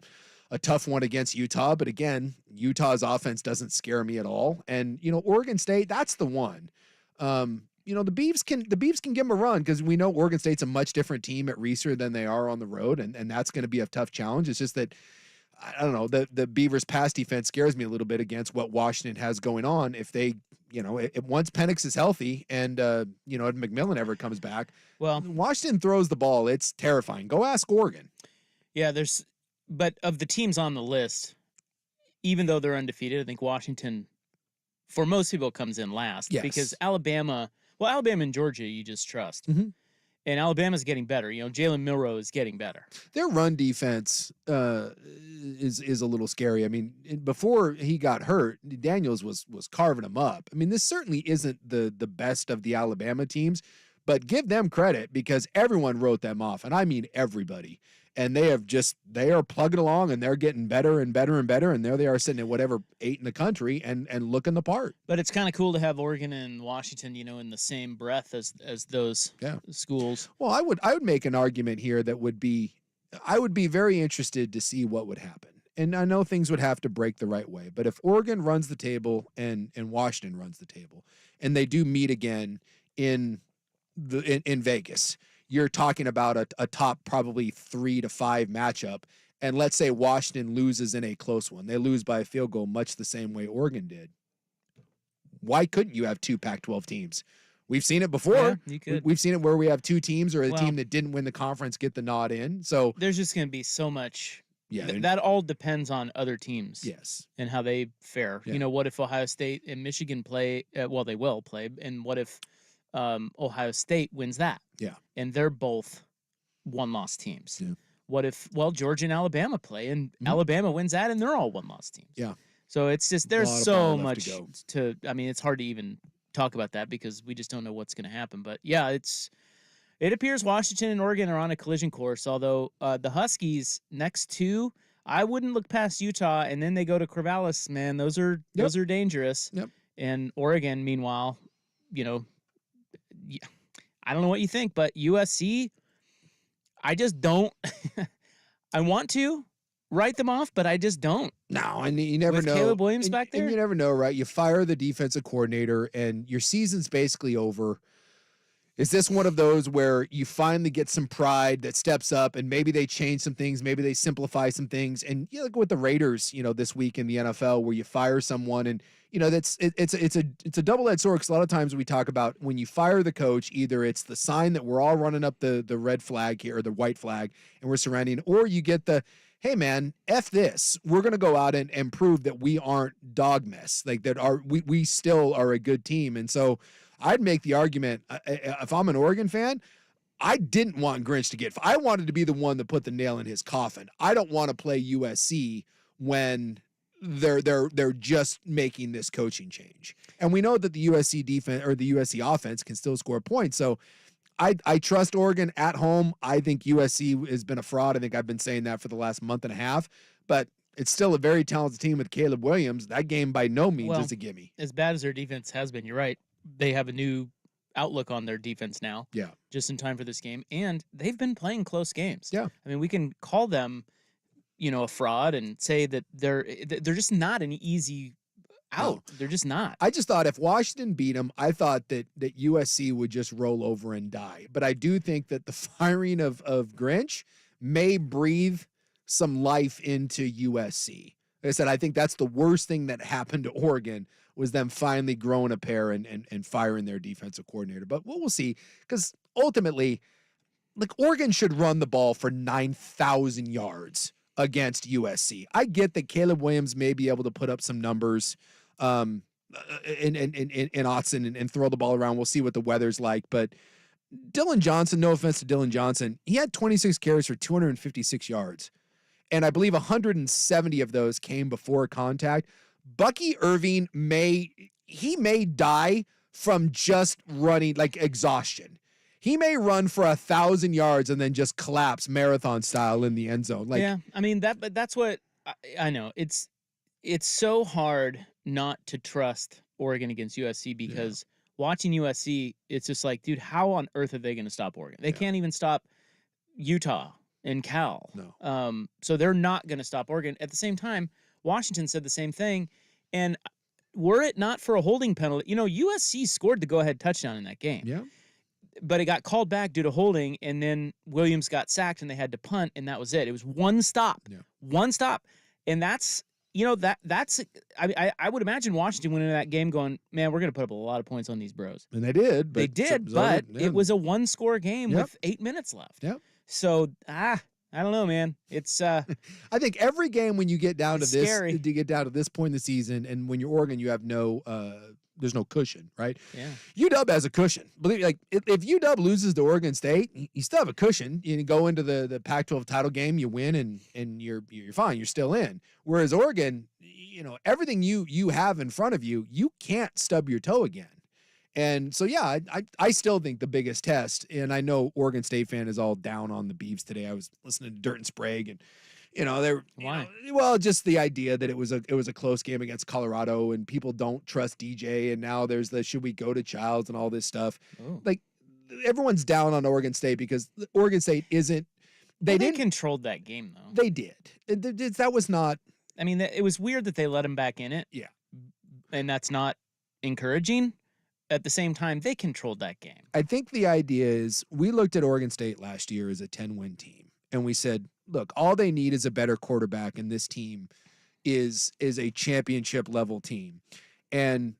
[SPEAKER 1] a tough one against Utah, but again, Utah's offense doesn't scare me at all. And, Oregon State, that's the one. The Beavs can give them a run because we know Oregon State's a much different team at Reser than they are on the road, and that's going to be a tough challenge. It's just that, I don't know, the Beavers' pass defense scares me a little bit against what Washington has going on. If they, once Penix is healthy and, Ed McMillan ever comes back,
[SPEAKER 2] well,
[SPEAKER 1] Washington throws the ball. It's terrifying. Go ask Oregon.
[SPEAKER 2] Yeah, but of the teams on the list, even though they're undefeated, I think Washington, for most people, comes in last.
[SPEAKER 1] Yes.
[SPEAKER 2] Because Alabama and Georgia, you just trust.
[SPEAKER 1] Mm-hmm.
[SPEAKER 2] And Alabama's getting better. Jalen Milroe is getting better.
[SPEAKER 1] Their run defense is a little scary. I mean, before he got hurt, Daniels was carving him up. I mean, this certainly isn't the best of the Alabama teams, but give them credit because everyone wrote them off, and I mean everybody. And they are plugging along, and they're getting better and better and better, and there they are sitting at whatever 8 in the country and looking the part.
[SPEAKER 2] But it's kind of cool to have Oregon and Washington, in the same breath as those schools.
[SPEAKER 1] Well, I would make an argument here that I would be very interested to see what would happen. And I know things would have to break the right way, but if Oregon runs the table and Washington runs the table, and they do meet again in Vegas, you're talking about a top probably 3 to 5 matchup. And let's say Washington loses in a close one. They lose by a field goal, much the same way Oregon did. Why couldn't you have 2 Pac-12 teams? We've seen it before.
[SPEAKER 2] Yeah, you could.
[SPEAKER 1] We've seen it where we have 2 teams or a team that didn't win the conference get the nod in. So
[SPEAKER 2] there's just going to be so much.
[SPEAKER 1] Yeah,
[SPEAKER 2] that all depends on other teams.
[SPEAKER 1] Yes.
[SPEAKER 2] And how they fare.
[SPEAKER 1] Yeah.
[SPEAKER 2] What if Ohio State and Michigan play? Well, they will play. And what if Ohio State wins that?
[SPEAKER 1] Yeah.
[SPEAKER 2] And they're both one-loss teams.
[SPEAKER 1] Yeah.
[SPEAKER 2] What if, Georgia and Alabama play and Alabama wins that and they're all one-loss teams?
[SPEAKER 1] Yeah.
[SPEAKER 2] So it's just, there's so much
[SPEAKER 1] to
[SPEAKER 2] I mean, it's hard to even talk about that because we just don't know what's going to happen. But yeah, it appears Washington and Oregon are on a collision course, although the Huskies next 2, I wouldn't look past Utah, and then they go to Corvallis, man. Those are dangerous.
[SPEAKER 1] Yep.
[SPEAKER 2] And Oregon, meanwhile, I don't know what you think, but USC, I just don't. I want to write them off, but I just don't.
[SPEAKER 1] No, and you never know.
[SPEAKER 2] Caleb Williams back there?
[SPEAKER 1] And you never know, right? You fire the defensive coordinator, and your season's basically over. Is this one of those where you finally get some pride that steps up, and maybe they change some things, maybe they simplify some things, and you look with the Raiders, this week in the NFL, where you fire someone, and it's a double-edged sword because a lot of times we talk about when you fire the coach, either it's the sign that we're all running up the red flag here or the white flag, and we're surrounding, or you get the, hey man, F this. We're gonna go out and prove that we aren't dog mess, like that we still are a good team, and so. I'd make the argument, if I'm an Oregon fan, I didn't want Grinch to I wanted to be the one that put the nail in his coffin. I don't want to play USC when they're just making this coaching change. And we know that the USC defense or the USC offense can still score points. So I trust Oregon at home. I think USC has been a fraud. I think I've been saying that for the last month and a half, but it's still a very talented team with Caleb Williams. That game by no means is a gimme.
[SPEAKER 2] As bad as their defense has been, you're right. They have a new outlook on their defense now.
[SPEAKER 1] Yeah.
[SPEAKER 2] Just in time for this game. And they've been playing close games.
[SPEAKER 1] Yeah.
[SPEAKER 2] I mean, we can call them, a fraud and say that they're just not an easy out. No. They're just not.
[SPEAKER 1] I just thought if Washington beat them, I thought that USC would just roll over and die. But I do think that the firing of Grinch may breathe some life into USC. Like I said, I think that's the worst thing that happened to Oregon was them finally growing a pair and firing their defensive coordinator. But we'll see, because ultimately, like, Oregon should run the ball for 9,000 yards against USC. I get that Caleb Williams may be able to put up some numbers in Autzen and throw the ball around. We'll see what the weather's like. But Dylan Johnson, no offense to Dylan Johnson, he had 26 carries for 256 yards. And I believe 170 of those came before contact. Bucky Irving may die from just running, like exhaustion. He may run for 1,000 yards and then just collapse marathon style in the end zone. Like,
[SPEAKER 2] yeah, I mean but that's what I know. It's so hard not to trust Oregon against USC because watching USC, it's just like, dude, how on earth are they going to stop Oregon? They can't even stop Utah and Cal.
[SPEAKER 1] No.
[SPEAKER 2] So they're not going to stop Oregon. At the same time, Washington said the same thing. And were it not for a holding penalty, USC scored the go-ahead touchdown in that game.
[SPEAKER 1] Yeah.
[SPEAKER 2] But it got called back due to holding, and then Williams got sacked, and they had to punt, and that was it. It was one stop.
[SPEAKER 1] Yeah.
[SPEAKER 2] One stop. And that's, I would imagine Washington went into that game going, man, we're going to put up a lot of points on these bros.
[SPEAKER 1] And they did.
[SPEAKER 2] They did, but it was a one-score game with 8 minutes left.
[SPEAKER 1] Yep.
[SPEAKER 2] So, I don't know, man. It's
[SPEAKER 1] I think every game when you get down to this,
[SPEAKER 2] scary.
[SPEAKER 1] to get down to this point in the season, and when you're Oregon, you have there's no cushion, right?
[SPEAKER 2] Yeah.
[SPEAKER 1] UW has a cushion. Believe me, like if UW loses to Oregon State, you still have a cushion. You go into the Pac-12 title game, you win, and you're fine. You're still in. Whereas Oregon, everything you have in front of you, you can't stub your toe again. And so, yeah, I still think the biggest test, and I know Oregon State fan is all down on the Beavs today. I was listening to Dirt and Sprague, and they're
[SPEAKER 2] why?
[SPEAKER 1] Well, just the idea that it was a close game against Colorado, and people don't trust DJ, and now there's the should we go to Childs and all this stuff.
[SPEAKER 2] Oh.
[SPEAKER 1] Like, everyone's down on Oregon State because Oregon State isn't. They
[SPEAKER 2] controlled that game though.
[SPEAKER 1] They did. That was not.
[SPEAKER 2] I mean, it was weird that they let him back in it.
[SPEAKER 1] Yeah,
[SPEAKER 2] and that's not encouraging. At the same time, they controlled that game.
[SPEAKER 1] I think the idea is we looked at Oregon State last year as a 10-win team, and we said, look, all they need is a better quarterback, and this team is a championship level team. And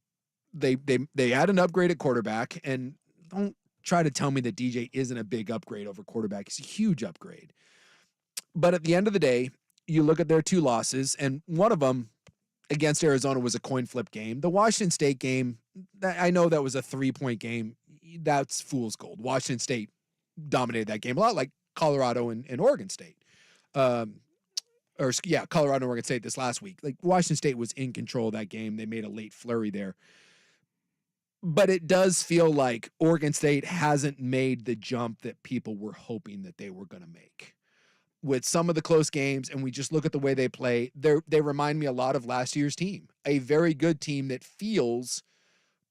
[SPEAKER 1] they had an upgrade at quarterback, and don't try to tell me that DJ isn't a big upgrade over quarterback. It's a huge upgrade. But at the end of the day, you look at their two losses, and one of them against Arizona was a coin flip game. The Washington State game, I know that was a 3-point game. That's fool's gold. Washington State dominated that game a lot, like Colorado and Oregon State. Colorado and Oregon State this last week. Like, Washington State was in control of that game. They made a late flurry there. But it does feel like Oregon State hasn't made the jump that people were hoping that they were going to make. With some of the close games, and we just look at the way they play, they remind me a lot of last year's team. A very good team that feels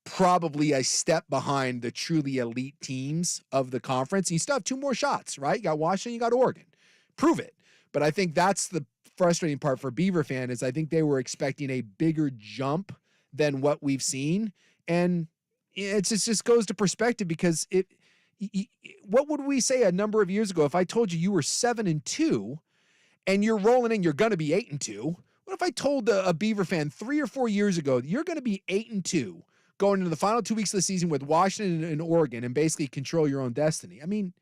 [SPEAKER 1] probably a step behind the truly elite teams of the conference. You still have 2 more shots, right? You got Washington, you got Oregon. Prove it. But I think that's the frustrating part for Beaver fan is I think they were expecting a bigger jump than what we've seen. And it just goes to perspective because what would we say a number of years ago if I told you were 7-2 and you're rolling in, you're going to be 8-2? What if I told a Beaver fan 3 or 4 years ago you're going to be 8-2 going into the final 2 weeks of the season with Washington and Oregon and basically control your own destiny? I mean,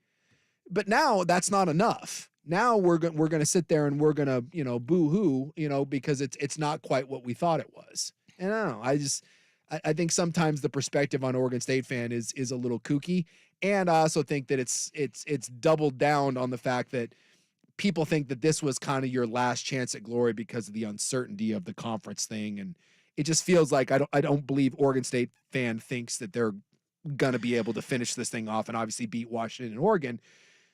[SPEAKER 1] but now that's not enough. Now we're going to sit there and we're going to, boo-hoo, because it's not quite what we thought it was. And I don't know. I think sometimes the perspective on Oregon State fan is a little kooky. And I also think that it's doubled down on the fact that people think that this was kind of your last chance at glory because of the uncertainty of the conference thing. And it just feels like I don't believe Oregon State fan thinks that they're going to be able to finish this thing off and obviously beat Washington and Oregon,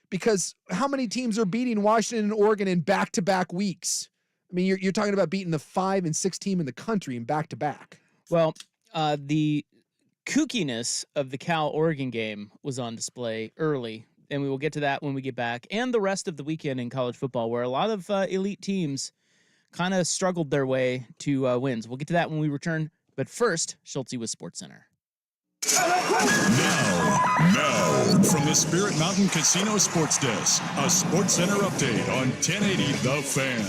[SPEAKER 1] because how many teams are beating Washington and Oregon in back-to-back weeks? I mean, you're talking about beating the 5 and 6 team in the country in back-to-back.
[SPEAKER 2] Well, the kookiness of the Cal-Oregon game was on display early, and we will get to that when we get back, and the rest of the weekend in college football, where a lot of elite teams kind of struggled their way to wins. We'll get to that when we return, but first, Schulte with SportsCenter.
[SPEAKER 4] Now, from the Spirit Mountain Casino Sports Desk, a SportsCenter update on 1080 The Fan.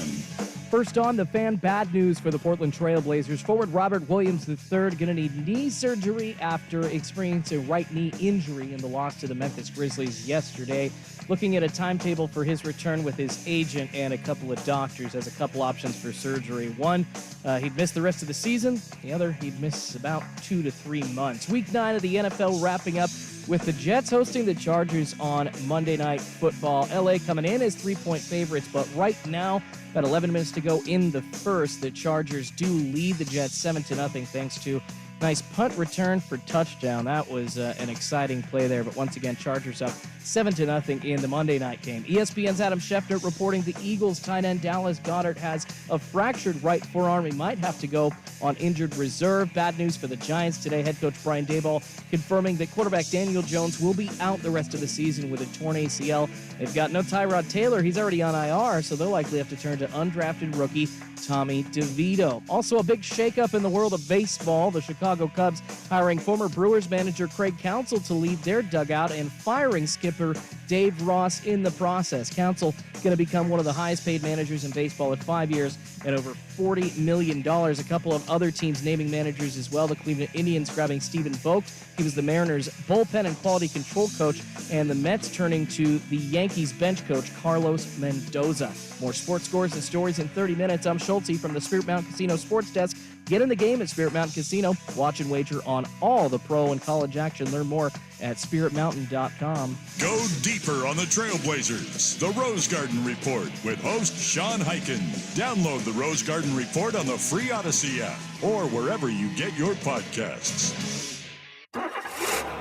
[SPEAKER 3] First on the fan, bad news for the Portland Trail Blazers. Forward Robert Williams III going to need knee surgery after experiencing a right knee injury in the loss to the Memphis Grizzlies yesterday. Looking at a timetable for his return with his agent and a couple of doctors as a couple options for surgery. One, he'd miss the rest of the season. The other, he'd miss about 2 to 3 months. Week 9 of the NFL wrapping up with the Jets hosting the Chargers on Monday Night Football. LA coming in as 3-point favorites, but right now, about 11 minutes to go in the first, the Chargers do lead the Jets 7-0 thanks to nice punt return for touchdown. That was an exciting play there, but once again, Chargers up 7-0 in the Monday night game. ESPN's Adam Schefter reporting the Eagles tight end Dallas Goedert has a fractured right forearm. He might have to go on injured reserve. Bad news for the Giants today. Head coach Brian Daboll confirming that quarterback Daniel Jones will be out the rest of the season with a torn ACL. They've got no Tyrod Taylor. He's already on IR, so they'll likely have to turn to undrafted rookie Tommy DeVito. Also, a big shakeup in the world of baseball. The Chicago Cubs hiring former Brewers manager Craig Counsell to lead their dugout and firing skipper Dave Ross in the process. Counsell going to become one of the highest paid managers in baseball at 5 years and over $40 million. A couple of other teams naming managers as well. The Cleveland Indians grabbing Stephen Vogt. He was the Mariners' bullpen and quality control coach, and the Mets turning to the Yankees bench coach Carlos Mendoza. More sports scores and stories in 30 minutes. I'm Schulte from the Spirit Mountain Casino Sports Desk. Get in the game at Spirit Mountain Casino. Watch and wager on all the pro and college action. Learn more at spiritmountain.com.
[SPEAKER 4] Go deeper on the Trailblazers. The Rose Garden Report with host Sean Hyken. Download the Rose Garden Report on the free Odyssey app or wherever you get your podcasts.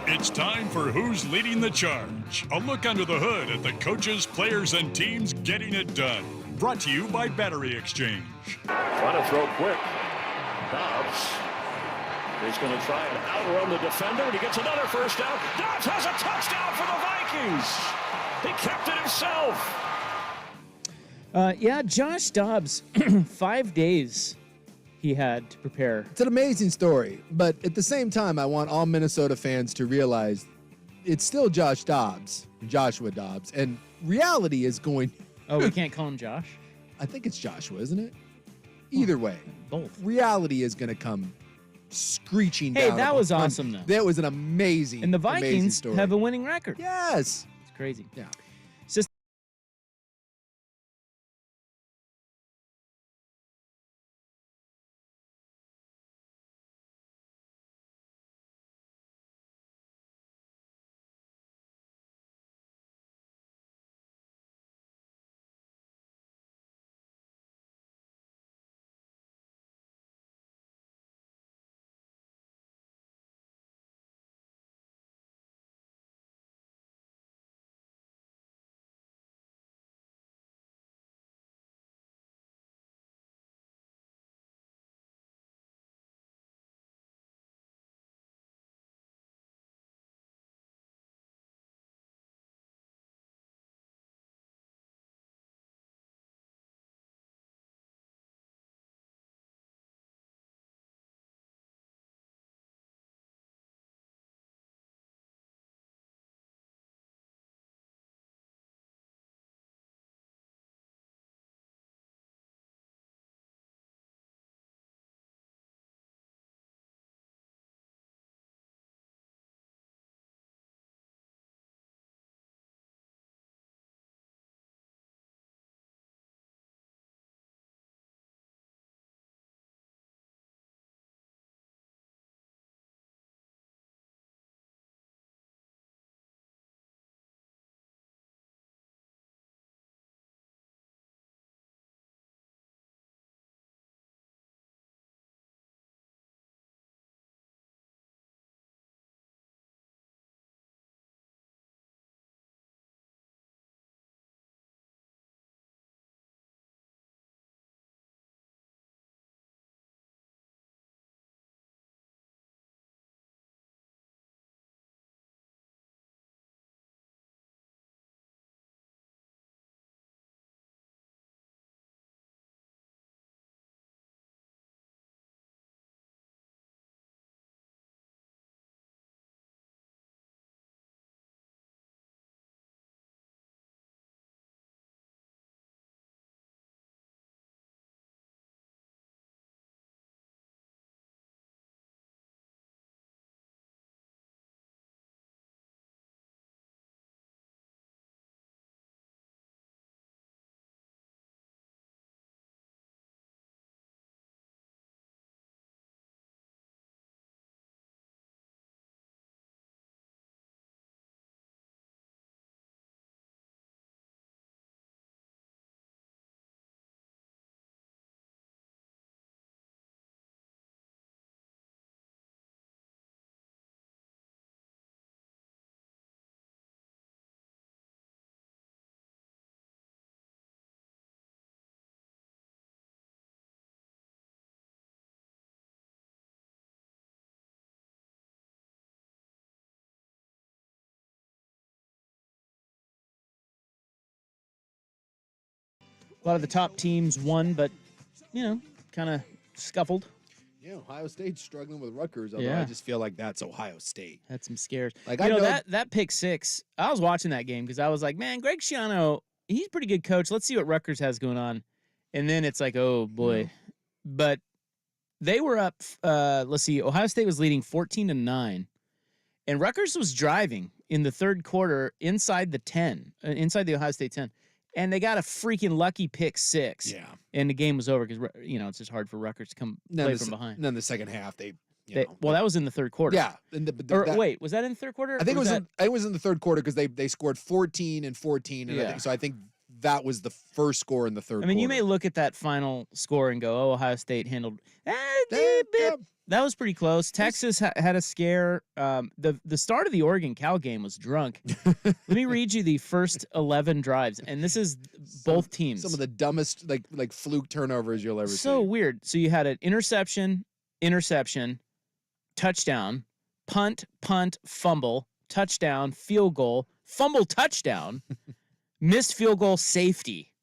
[SPEAKER 4] It's time for Who's Leading the Charge. A look under the hood at the coaches, players, and teams getting it done. Brought to you by Battery Exchange.
[SPEAKER 7] Trying to throw quick. Dobbs is going to try and outrun the defender, and he gets another first down. Dobbs has a touchdown for the Vikings. He kept it himself.
[SPEAKER 2] Yeah, Josh Dobbs, 5 days he had to prepare.
[SPEAKER 1] It's an amazing story, but at the same time, I want all Minnesota fans to realize it's still Josh Dobbs, Joshua Dobbs, and reality is going...
[SPEAKER 2] Oh, we can't call him Josh?
[SPEAKER 1] I think it's Joshua, isn't it? Either way.
[SPEAKER 2] Both.
[SPEAKER 1] Reality is going to come screeching down.
[SPEAKER 2] Hey, that was awesome, though.
[SPEAKER 1] That was an amazing,
[SPEAKER 2] and the
[SPEAKER 1] amazing
[SPEAKER 2] Vikings
[SPEAKER 1] story.
[SPEAKER 2] have a winning record.
[SPEAKER 1] Yes.
[SPEAKER 2] It's crazy.
[SPEAKER 1] Yeah.
[SPEAKER 2] A lot of the top teams won, but, kind of scuffled.
[SPEAKER 1] Yeah, Ohio State's struggling with Rutgers, although
[SPEAKER 2] Yeah.
[SPEAKER 1] I just feel like that's Ohio State.
[SPEAKER 2] Had some scares.
[SPEAKER 1] Like,
[SPEAKER 2] that pick six, I was watching that game because I was like, man, Greg Schiano, he's a pretty good coach. Let's see what Rutgers has going on. And then it's like, oh, boy.
[SPEAKER 1] Yeah.
[SPEAKER 2] But they were up, let's see, Ohio State was leading 14-9. And Rutgers was driving in the third quarter inside the 10, inside the Ohio State 10. And they got a freaking lucky pick six.
[SPEAKER 1] Yeah.
[SPEAKER 2] And the game was over because, it's just hard for Rutgers to come play from behind.
[SPEAKER 1] And then the second half,
[SPEAKER 2] well, that was in the third quarter.
[SPEAKER 1] Yeah.
[SPEAKER 2] Wait, was that in the third quarter?
[SPEAKER 1] I think it was in the third quarter because they scored 14 and 14. And I think that was the first score in the third quarter.
[SPEAKER 2] You may look at that final score and go, oh, Ohio State handled that was pretty close. Texas had a scare. The start of the Oregon-Cal game was drunk. Let me read you the first 11 drives, and this is both teams.
[SPEAKER 1] Some of the dumbest like fluke turnovers you'll ever see.
[SPEAKER 2] So weird. So you had an interception, touchdown, punt, fumble, touchdown, field goal, fumble, touchdown, missed field goal, safety,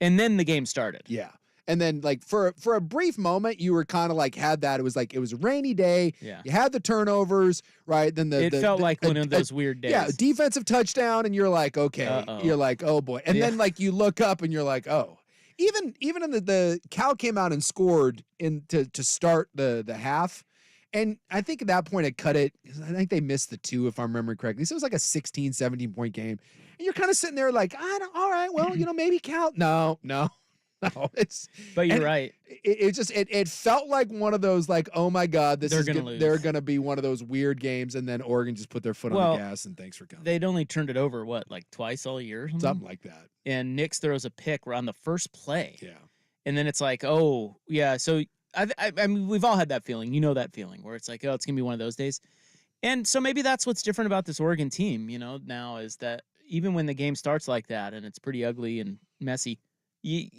[SPEAKER 2] and then the game started.
[SPEAKER 1] Yeah. And then, for a brief moment, you were kind of had that. It was it was a rainy day.
[SPEAKER 2] Yeah.
[SPEAKER 1] You had the turnovers, right? Then
[SPEAKER 2] it felt like one of those weird days.
[SPEAKER 1] Yeah, defensive touchdown, and you're like, okay.
[SPEAKER 2] Uh-oh.
[SPEAKER 1] You're like, oh boy. And then you look up and you're like, oh. Even in the Cal came out and scored to start the half. And I think at that point it cut it. I think they missed the 2, if I'm remembering correctly. So it was like a 16, 17-point game. And you're kind of sitting there like, all right, well, maybe Cal. No. No,
[SPEAKER 2] but you're right.
[SPEAKER 1] It felt like one of those oh my God,
[SPEAKER 2] they're
[SPEAKER 1] gonna be one of those weird games, and then Oregon just put their foot on the gas and thanks for coming.
[SPEAKER 2] They'd only turned it over twice all year, or
[SPEAKER 1] something like that.
[SPEAKER 2] And Nix throws a pick on the first play.
[SPEAKER 1] Yeah,
[SPEAKER 2] and then it's like, oh yeah. So I mean, we've all had that feeling. You know that feeling where it's like, oh, it's gonna be one of those days. And so maybe that's what's different about this Oregon team. Now is that even when the game starts like that and it's pretty ugly and messy. They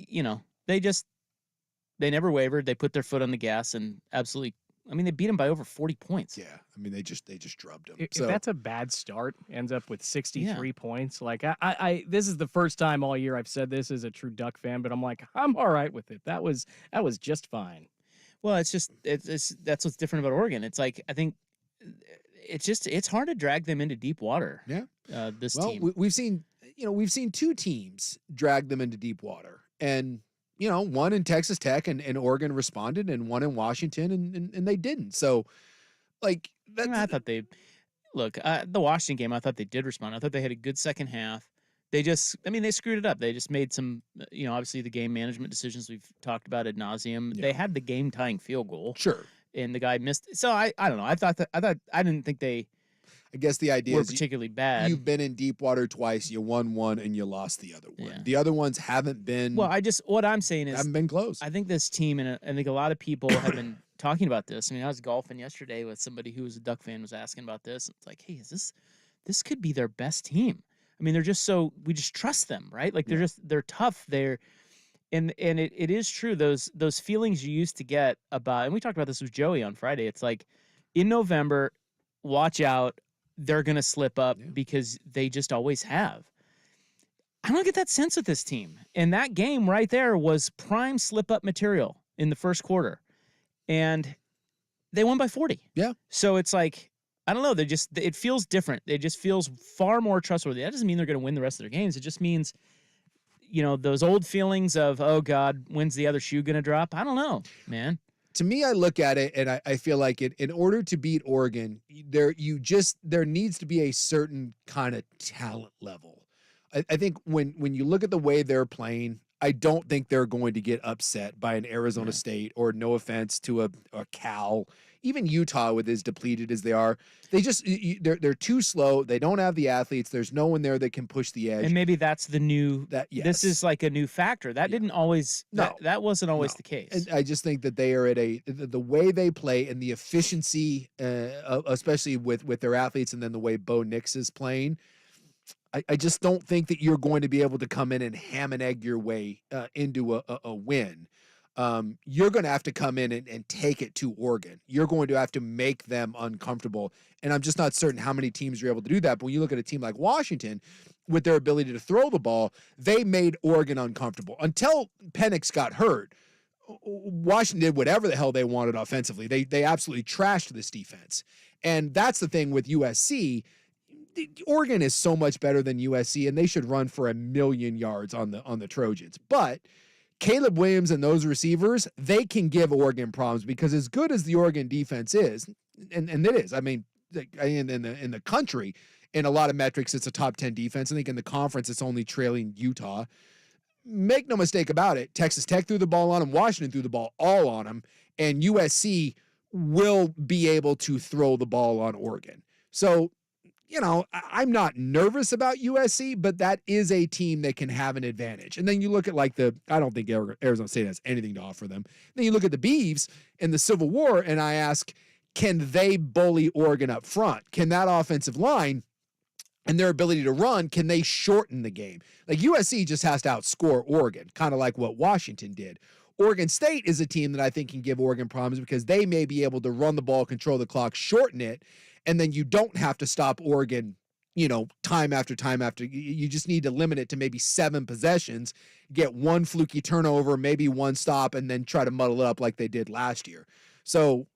[SPEAKER 2] never wavered. They put their foot on the gas and absolutely. I mean, they beat them by over 40 points.
[SPEAKER 1] Yeah, I mean, they just drubbed them.
[SPEAKER 3] If that's a bad start, ends up with 63 points. I this is the first time all year I've said this as a true Duck fan, but I'm like, I'm all right with it. That was just fine.
[SPEAKER 2] Well, it's that's what's different about Oregon. It's like I think it's hard to drag them into deep water.
[SPEAKER 1] Yeah,
[SPEAKER 2] this team.
[SPEAKER 1] Well, we've seen 2 teams drag them into deep water, and one in Texas Tech and Oregon responded, and one in Washington and they didn't. So, I
[SPEAKER 2] thought they the Washington game. I thought they did respond. I thought they had a good second half. They screwed it up. They just made some, obviously the game management decisions we've talked about ad nauseum. Yeah. They had the game tying field goal.
[SPEAKER 1] Sure.
[SPEAKER 2] And the guy missed. So I don't know. I didn't think they.
[SPEAKER 1] I guess the idea
[SPEAKER 2] were
[SPEAKER 1] is
[SPEAKER 2] particularly bad.
[SPEAKER 1] You've been in deep water twice. You won one and you lost the other one.
[SPEAKER 2] Yeah.
[SPEAKER 1] The other ones haven't been.
[SPEAKER 2] Well, what I'm saying is
[SPEAKER 1] haven't been close.
[SPEAKER 2] I think this team, and I think a lot of people have been talking about this. I mean, I was golfing yesterday with somebody who was a Duck fan, was asking about this. It's like, hey, this could be their best team. I mean, they're just we just trust them, right? Like they're tough. And it is true. Those feelings you used to get about, and we talked about this with Joey on Friday. It's like in November, watch out. They're going to slip up because they just always have. I don't get that sense with this team. And that game right there was prime slip-up material in the first quarter. And they won by 40.
[SPEAKER 1] Yeah.
[SPEAKER 2] So it's like, I don't know. It feels different. It just feels far more trustworthy. That doesn't mean they're going to win the rest of their games. It just means, those old feelings of, oh, God, when's the other shoe going to drop? I don't know, man.
[SPEAKER 1] To me, I look at it and I feel like in order to beat Oregon, there needs to be a certain kind of talent level. I think when you look at the way they're playing, I don't think they're going to get upset by an Arizona State, or no offense to a Cal, even Utah with as depleted as they are. They're too slow. They don't have the athletes. There's no one there that can push the edge.
[SPEAKER 2] And maybe that's the new. This is like a new factor that didn't always. That wasn't always the case.
[SPEAKER 1] And I just think that they are at the way they play and the efficiency, especially with their athletes, and then the way Bo Nix is playing. I just don't think that you're going to be able to come in and ham and egg your way into a win. you're going to have to come in and take it to Oregon. You're going to have to make them uncomfortable. And I'm just not certain how many teams are able to do that. But when you look at a team like Washington, with their ability to throw the ball, they made Oregon uncomfortable. Until Penix got hurt, Washington did whatever the hell they wanted offensively. They absolutely trashed this defense. And that's the thing with USC. Oregon is so much better than USC, and they should run for 1,000,000 yards on the Trojans. But Caleb Williams and those receivers, they can give Oregon problems, because as good as the Oregon defense is, and it is, I mean, in the country, in a lot of metrics, it's a top 10 defense. I think in the conference, it's only trailing Utah. Make no mistake about it, Texas Tech threw the ball on them, Washington threw the ball all on them, and USC will be able to throw the ball on Oregon. So, I'm not nervous about USC, but that is a team that can have an advantage. And then you look at I don't think Arizona State has anything to offer them. Then you look at the Beavs in the Civil War, and I ask, can they bully Oregon up front? Can that offensive line and their ability to run, can they shorten the game? Like USC just has to outscore Oregon, kind of like what Washington did. Oregon State is a team that I think can give Oregon problems, because they may be able to run the ball, control the clock, shorten it, and then you don't have to stop Oregon, time after time after. You just need to limit it to maybe 7 possessions, get one fluky turnover, maybe one stop, and then try to muddle it up like they did last year. So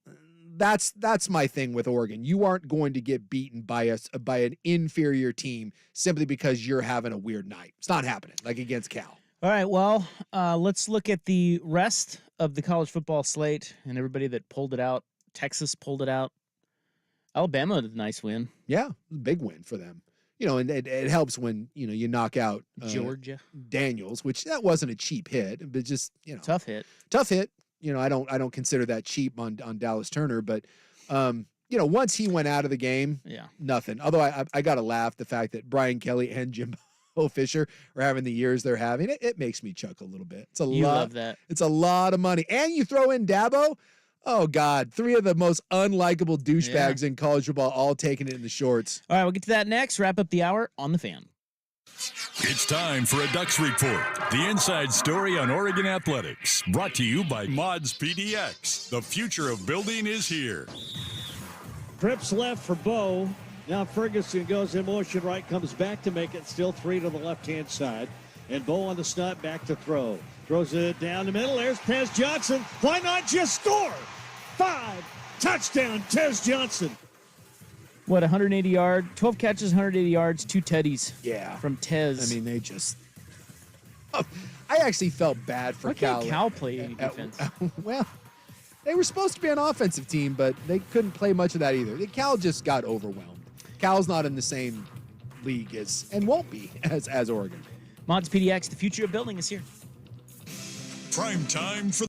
[SPEAKER 1] that's my thing with Oregon. You aren't going to get beaten by an inferior team simply because you're having a weird night. It's not happening, like against Cal.
[SPEAKER 2] All right, well, let's look at the rest of the college football slate and everybody that pulled it out. Texas pulled it out. Alabama had a nice win.
[SPEAKER 1] Yeah, big win for them. And it helps when, you knock out
[SPEAKER 2] Georgia
[SPEAKER 1] Daniels, which that wasn't a cheap hit, but just,
[SPEAKER 2] tough hit.
[SPEAKER 1] I don't consider that cheap on Dallas Turner, but once he went out of the game, nothing. Although I got to laugh the fact that Brian Kelly and Jimbo Fisher are having the years they're having. It makes me chuckle a little bit. It's a lot.
[SPEAKER 2] Love that.
[SPEAKER 1] It's a lot of money. And you throw in Dabo. Oh, God. 3 of the most unlikable douchebags in college football, all taking it in the shorts.
[SPEAKER 2] All right, we'll get to that next. Wrap up the hour on The Fan.
[SPEAKER 4] It's time for a Ducks Report, the inside story on Oregon athletics. Brought to you by Mods PDX. The future of building is here.
[SPEAKER 13] Trips left for Bo. Now Ferguson goes in motion right, comes back to make it still 3 to the left-hand side. And Bo on the snap, back to throw. Throws it down the middle. There's Tez Johnson. Why not just score? 5. Touchdown, Tez Johnson.
[SPEAKER 2] What, 180 yards, 12 catches, 180 yards, 2 teddies.
[SPEAKER 1] Yeah.
[SPEAKER 2] From Tez.
[SPEAKER 1] I mean, they just... I actually felt bad for Cal.
[SPEAKER 2] Why can't Cal play any defense?
[SPEAKER 1] Well, they were supposed to be an offensive team, but they couldn't play much of that either. Cal just got overwhelmed. Cal's not in the same league as, and won't be, as Oregon.
[SPEAKER 2] Mods PDX, the future of building is here.
[SPEAKER 4] Prime time for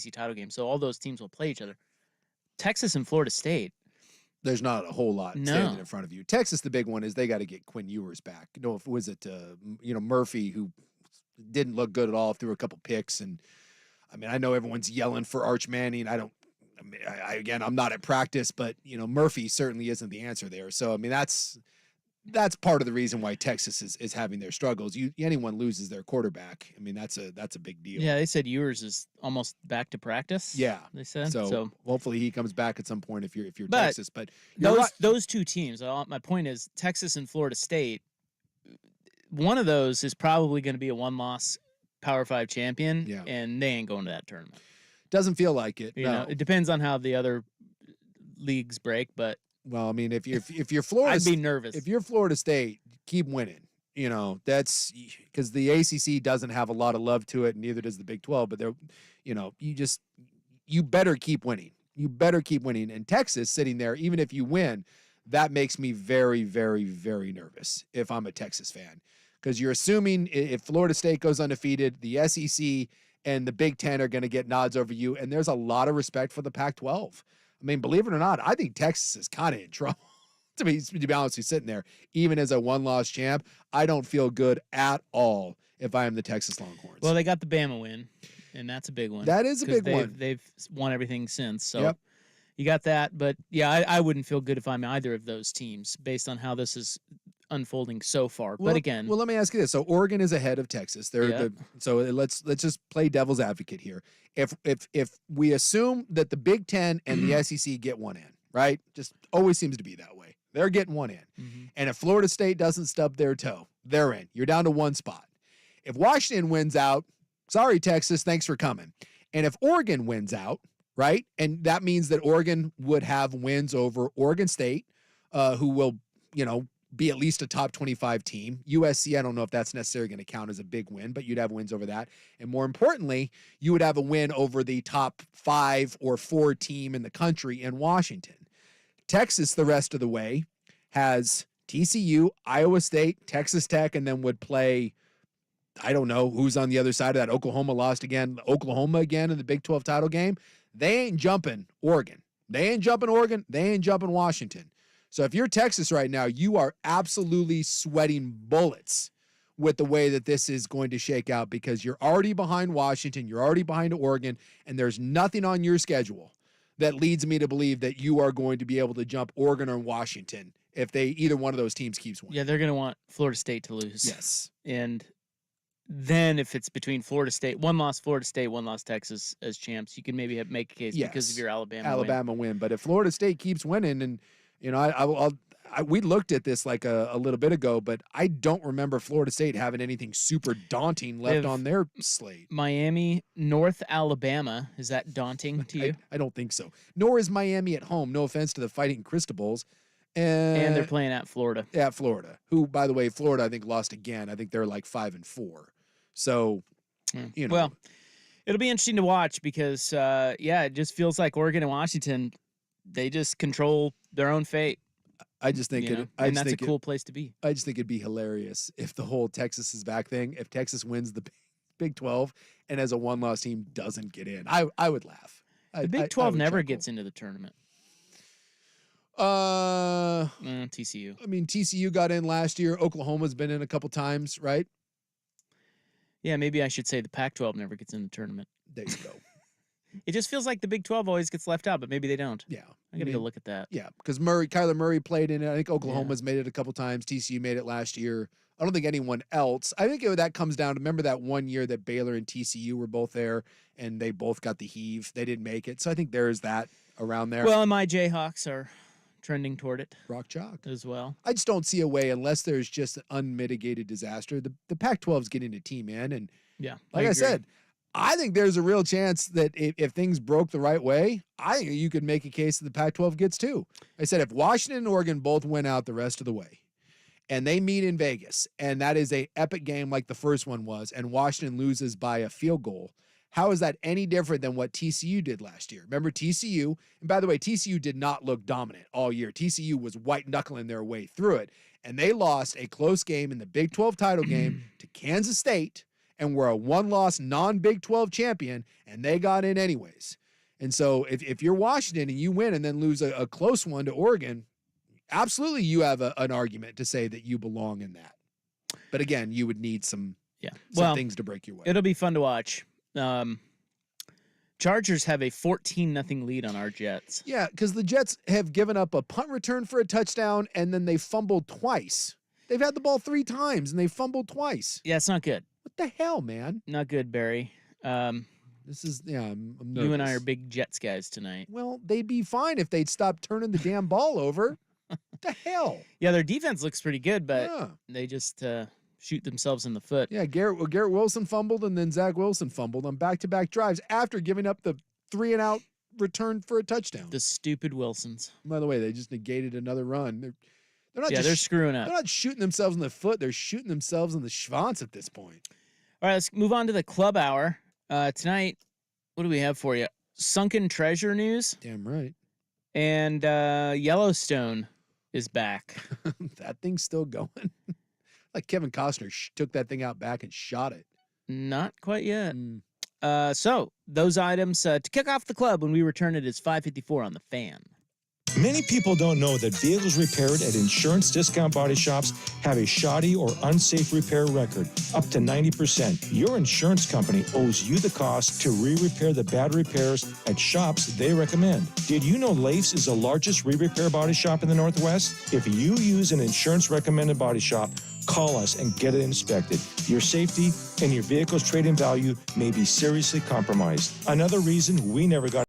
[SPEAKER 2] ACC title game. So all those teams will play each other. Texas and Florida State.
[SPEAKER 1] There's not a whole lot standing in front of you. Texas, the big one is they got to get Quinn Ewers back. Was it Murphy, who didn't look good at all, threw a couple picks, and I mean, I know everyone's yelling for Arch Manning. I'm not at practice, but Murphy certainly isn't the answer there. So I mean, that's part of the reason why Texas is having their struggles. Anyone loses their quarterback, I mean, that's a big deal.
[SPEAKER 2] Yeah, they said Ewers is almost back to practice.
[SPEAKER 1] Yeah,
[SPEAKER 2] they said
[SPEAKER 1] so. Hopefully he comes back at some point if you're Texas. But
[SPEAKER 2] those two teams. My point is Texas and Florida State. One of those is probably going to be a one-loss Power 5 champion, and they ain't going to that tournament.
[SPEAKER 1] Doesn't feel like it.
[SPEAKER 2] You know, it depends on how the other leagues break, but.
[SPEAKER 1] Well, I mean, if you're Florida,
[SPEAKER 2] I'd be nervous.
[SPEAKER 1] If you're Florida State, keep winning. That's because the ACC doesn't have a lot of love to it, and neither does the Big 12. But you better keep winning. You better keep winning. And Texas sitting there, even if you win, that makes me very, very, very nervous if I'm a Texas fan, because you're assuming if Florida State goes undefeated, the SEC and the Big 10 are going to get nods over you, and there's a lot of respect for the Pac-12. I mean, believe it or not, I think Texas is kind of in trouble, to be honest with you, sitting there. Even as a one-loss champ, I don't feel good at all if I am the Texas Longhorns.
[SPEAKER 2] Well, they got the Bama win, and that's a big one.
[SPEAKER 1] That is a big one.
[SPEAKER 2] They've won everything since, so you got that. But, yeah, I wouldn't feel good if I'm either of those teams based on how this is unfolding so far. But again,
[SPEAKER 1] let me ask you this: so Oregon is ahead of Texas. So let's just play devil's advocate here. If we assume that the Big 10 and the SEC get one in, right? Just always seems to be that way. They're getting one in, and if Florida State doesn't stub their toe, they're in. You're down to one spot. If Washington wins out, sorry Texas, thanks for coming. And if Oregon wins out, right, and that means that Oregon would have wins over Oregon State, who will be at least a top 25 team. USC, I don't know if that's necessarily going to count as a big win, but you'd have wins over that. And more importantly, you would have a win over the top 5 or 4 team in the country in Washington. Texas, the rest of the way, has TCU, Iowa State, Texas Tech, and then would play, I don't know who's on the other side of that. Oklahoma lost again. Oklahoma again in the Big 12 title game. They ain't jumping Oregon. They ain't jumping Oregon. They ain't jumping Washington. So if you're Texas right now, you are absolutely sweating bullets with the way that this is going to shake out, because you're already behind Washington, you're already behind Oregon, and there's nothing on your schedule that leads me to believe that you are going to be able to jump Oregon or Washington if either one of those teams keeps winning.
[SPEAKER 2] Yeah, they're going to want Florida State to lose.
[SPEAKER 1] Yes.
[SPEAKER 2] And then if it's between Florida State, one loss Texas as champs, you can maybe make a case because of your Alabama
[SPEAKER 1] win. But if Florida State keeps winning, and we looked at this like a little bit ago, but I don't remember Florida State having anything super daunting left on their slate.
[SPEAKER 2] Miami, North Alabama. Is that daunting to you?
[SPEAKER 1] I don't think so. Nor is Miami at home. No offense to the Fighting Cristobal's.
[SPEAKER 2] And they're playing at Florida.
[SPEAKER 1] At Florida, who, by the way, Florida I think lost again. I think they're like 5-4. So,
[SPEAKER 2] Well, it'll be interesting to watch because, it just feels like Oregon and Washington, they just control their own fate.
[SPEAKER 1] I just think
[SPEAKER 2] that's a cool place to be.
[SPEAKER 1] I just think it'd be hilarious if the whole Texas is back thing, if Texas wins the Big 12 and as a one-loss team doesn't get in. I would laugh.
[SPEAKER 2] The Big 12 never gets into the tournament. TCU.
[SPEAKER 1] I mean, TCU got in last year. Oklahoma's been in a couple times, right?
[SPEAKER 2] Yeah, maybe I should say the Pac-12 never gets in the tournament.
[SPEAKER 1] There you go.
[SPEAKER 2] It just feels like the Big 12 always gets left out, but maybe they don't.
[SPEAKER 1] Yeah.
[SPEAKER 2] I got to go look at that.
[SPEAKER 1] Yeah, because Kyler Murray played in it. I think Oklahoma's made it a couple times. TCU made it last year. I don't think anyone else. I think that comes down to, remember that one year that Baylor and TCU were both there, and they both got the heave. They didn't make it. So I think there's that around there.
[SPEAKER 2] Well, and my Jayhawks are trending toward it.
[SPEAKER 1] Rock chalk.
[SPEAKER 2] As well.
[SPEAKER 1] I just don't see a way, unless there's just an unmitigated disaster. The Pac-12's getting a team in, and like I said, I think there's a real chance that if things broke the right way, I think you could make a case that the Pac-12 gets two. I said if Washington and Oregon both win out the rest of the way, and they meet in Vegas, and that is a epic game like the first one was, and Washington loses by a field goal, how is that any different than what TCU did last year? Remember TCU? And by the way, TCU did not look dominant all year. TCU was white-knuckling their way through it, and they lost a close game in the Big 12 title game to Kansas State, and were a one-loss non-Big 12 champion, and they got in anyways. And so if you're Washington and you win and then lose a close one to Oregon, absolutely you have an argument to say that you belong in that. But again, you would need some things to break your way.
[SPEAKER 2] It'll be fun to watch. Chargers have a 14-0 lead on our Jets.
[SPEAKER 1] Yeah, because the Jets have given up a punt return for a touchdown, and then they fumbled twice. They've had the ball 3 times, and they fumbled twice.
[SPEAKER 2] Yeah, it's not good.
[SPEAKER 1] What the hell, man?
[SPEAKER 2] Not good, Barry.
[SPEAKER 1] This is, I'm nervous.
[SPEAKER 2] You and I are big Jets guys tonight.
[SPEAKER 1] Well, they'd be fine if they'd stop turning the damn ball over. What the hell?
[SPEAKER 2] Yeah, their defense looks pretty good, but they just shoot themselves in the foot.
[SPEAKER 1] Yeah, Garrett Wilson fumbled, and then Zach Wilson fumbled on back-to-back drives after giving up the 3-and-out return for a touchdown.
[SPEAKER 2] The stupid Wilsons.
[SPEAKER 1] By the way, they just negated another run. They're not
[SPEAKER 2] they're screwing up.
[SPEAKER 1] They're not shooting themselves in the foot. They're shooting themselves in the schwanz at this point.
[SPEAKER 2] All right, let's move on to the club hour. Tonight, what do we have for you? Sunken treasure news.
[SPEAKER 1] Damn right.
[SPEAKER 2] And Yellowstone is back.
[SPEAKER 1] That thing's still going. Like Kevin Costner took that thing out back and shot it.
[SPEAKER 2] Not quite yet. So those items to kick off the club when we return, it is 5:54 on the Fan.
[SPEAKER 16] Many people don't know that vehicles repaired at insurance discount body shops have a shoddy or unsafe repair record, up to 90%. Your insurance company owes you the cost to re-repair the bad repairs at shops they recommend. Did you know Leif's is the largest re-repair body shop in the Northwest? If you use an insurance-recommended body shop, call us and get it inspected. Your safety and your vehicle's trade-in value may be seriously compromised. Another reason we never got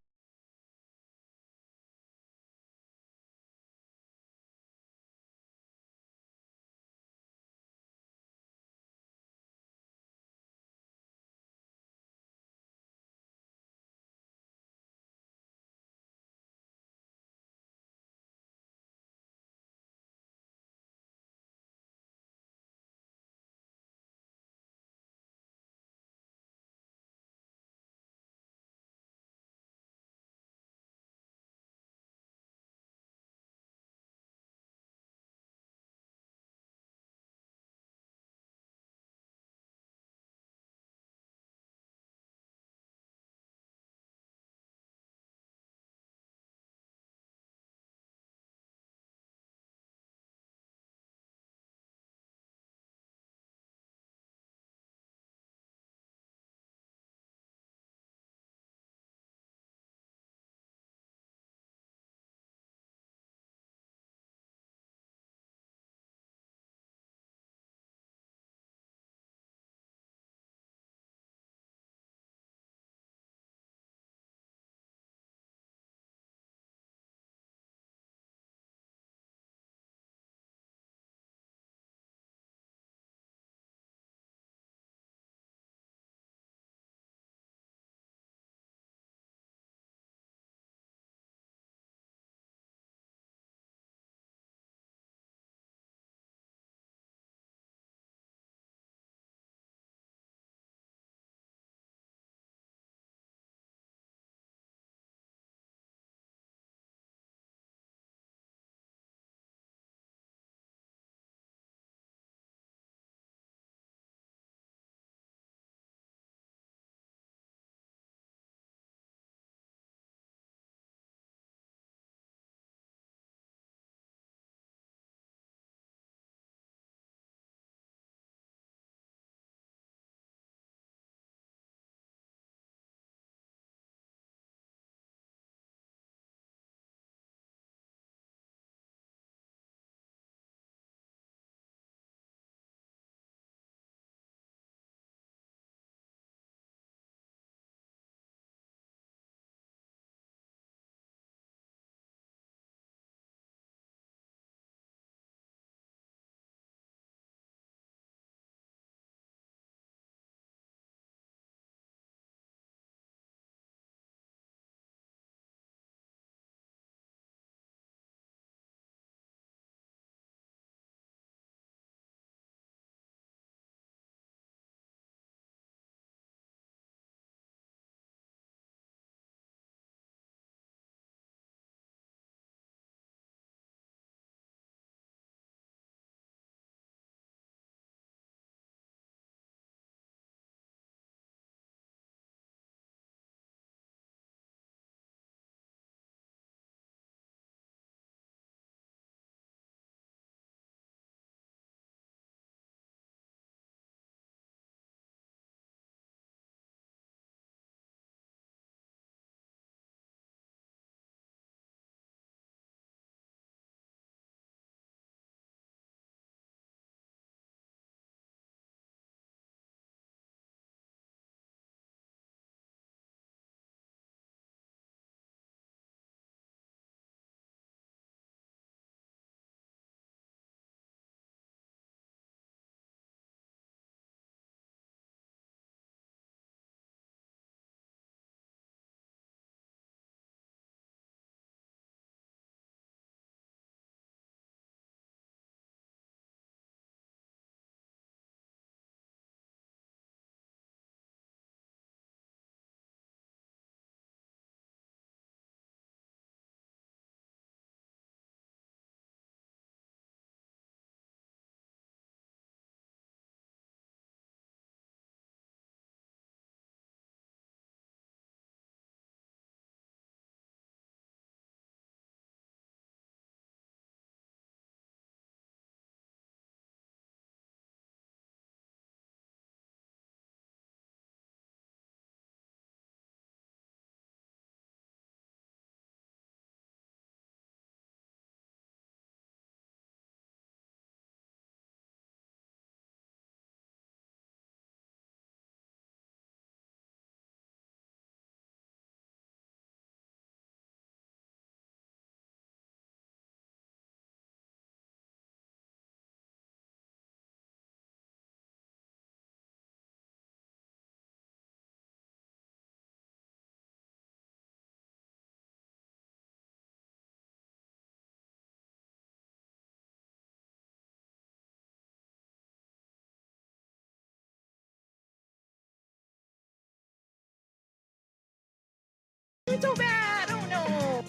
[SPEAKER 3] it's so bad. Oh no.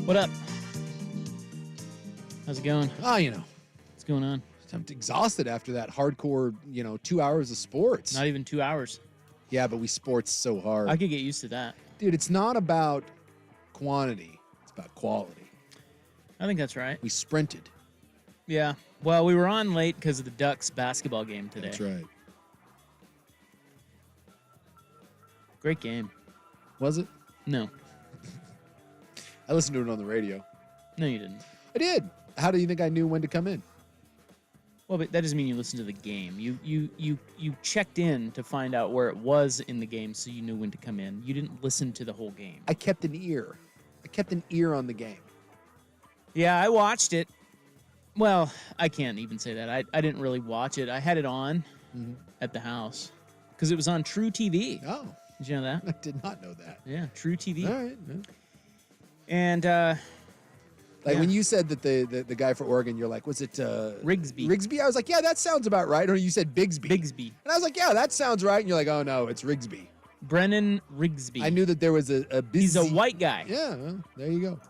[SPEAKER 2] What up? How's it going?
[SPEAKER 1] Oh, you know.
[SPEAKER 2] What's going on?
[SPEAKER 1] I'm exhausted after that hardcore, 2 hours of sports.
[SPEAKER 2] Not even 2 hours.
[SPEAKER 1] Yeah, but we sports so hard.
[SPEAKER 2] I could get used to that.
[SPEAKER 1] Dude, it's not about quantity. It's about quality.
[SPEAKER 2] I think that's right.
[SPEAKER 1] We sprinted.
[SPEAKER 2] Yeah. Well, we were on late because of the Ducks basketball game today.
[SPEAKER 1] That's right.
[SPEAKER 2] Great game.
[SPEAKER 1] Was it?
[SPEAKER 2] No.
[SPEAKER 1] I listened to it on the radio.
[SPEAKER 2] No, you didn't.
[SPEAKER 1] I did. How do you think I knew when to come in?
[SPEAKER 2] Well, but that doesn't mean you listened to the game. You checked in to find out where it was in the game, so you knew when to come in. You didn't listen to the whole game.
[SPEAKER 1] I kept an ear. I kept an ear on the game.
[SPEAKER 2] Yeah, I watched it. Well, I can't even say that. I didn't really watch it. I had it on at the house because it was on True TV.
[SPEAKER 1] Oh.
[SPEAKER 2] Did you know that?
[SPEAKER 1] I did not know that.
[SPEAKER 2] Yeah, True TV.
[SPEAKER 1] All right. Yeah.
[SPEAKER 2] And
[SPEAKER 1] when you said that the guy for Oregon, you're like, was it
[SPEAKER 2] Rigsby?
[SPEAKER 1] Rigsby? I was like, yeah, that sounds about right. Or you said Bigsby.
[SPEAKER 2] Bigsby.
[SPEAKER 1] And I was like, yeah, that sounds right. And you're like, oh no, it's Rigsby.
[SPEAKER 2] Brennan Rigsby.
[SPEAKER 1] I knew that there was a busy...
[SPEAKER 2] He's a white guy.
[SPEAKER 1] Yeah, well, there you go.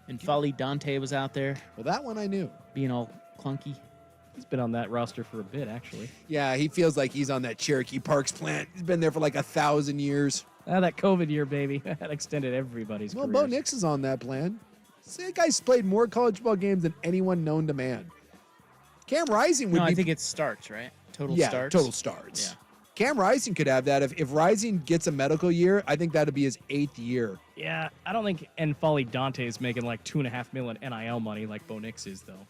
[SPEAKER 2] And Folly Dante was out there.
[SPEAKER 1] Well, that one I knew.
[SPEAKER 2] Being all clunky.
[SPEAKER 3] He's been on that roster for a bit, actually.
[SPEAKER 1] Yeah, he feels like he's on that Cherokee Parks plant. He's been there for like 1,000 years.
[SPEAKER 3] That COVID year, baby. That extended everybody's
[SPEAKER 1] Well,
[SPEAKER 3] careers.
[SPEAKER 1] Bo Nix is on that plan. That guy's played more college football games than anyone known to man. Cam Rising would
[SPEAKER 2] No,
[SPEAKER 1] be...
[SPEAKER 2] I think it's starts, right? Total
[SPEAKER 1] yeah,
[SPEAKER 2] starts?
[SPEAKER 1] total starts.
[SPEAKER 2] Yeah.
[SPEAKER 1] Cam Rising could have that. If Rising gets a medical year, I think that'd be his 8th year.
[SPEAKER 3] Yeah, I don't think N'Faly Dante is making like $2.5 million NIL money like Bo Nix is, though.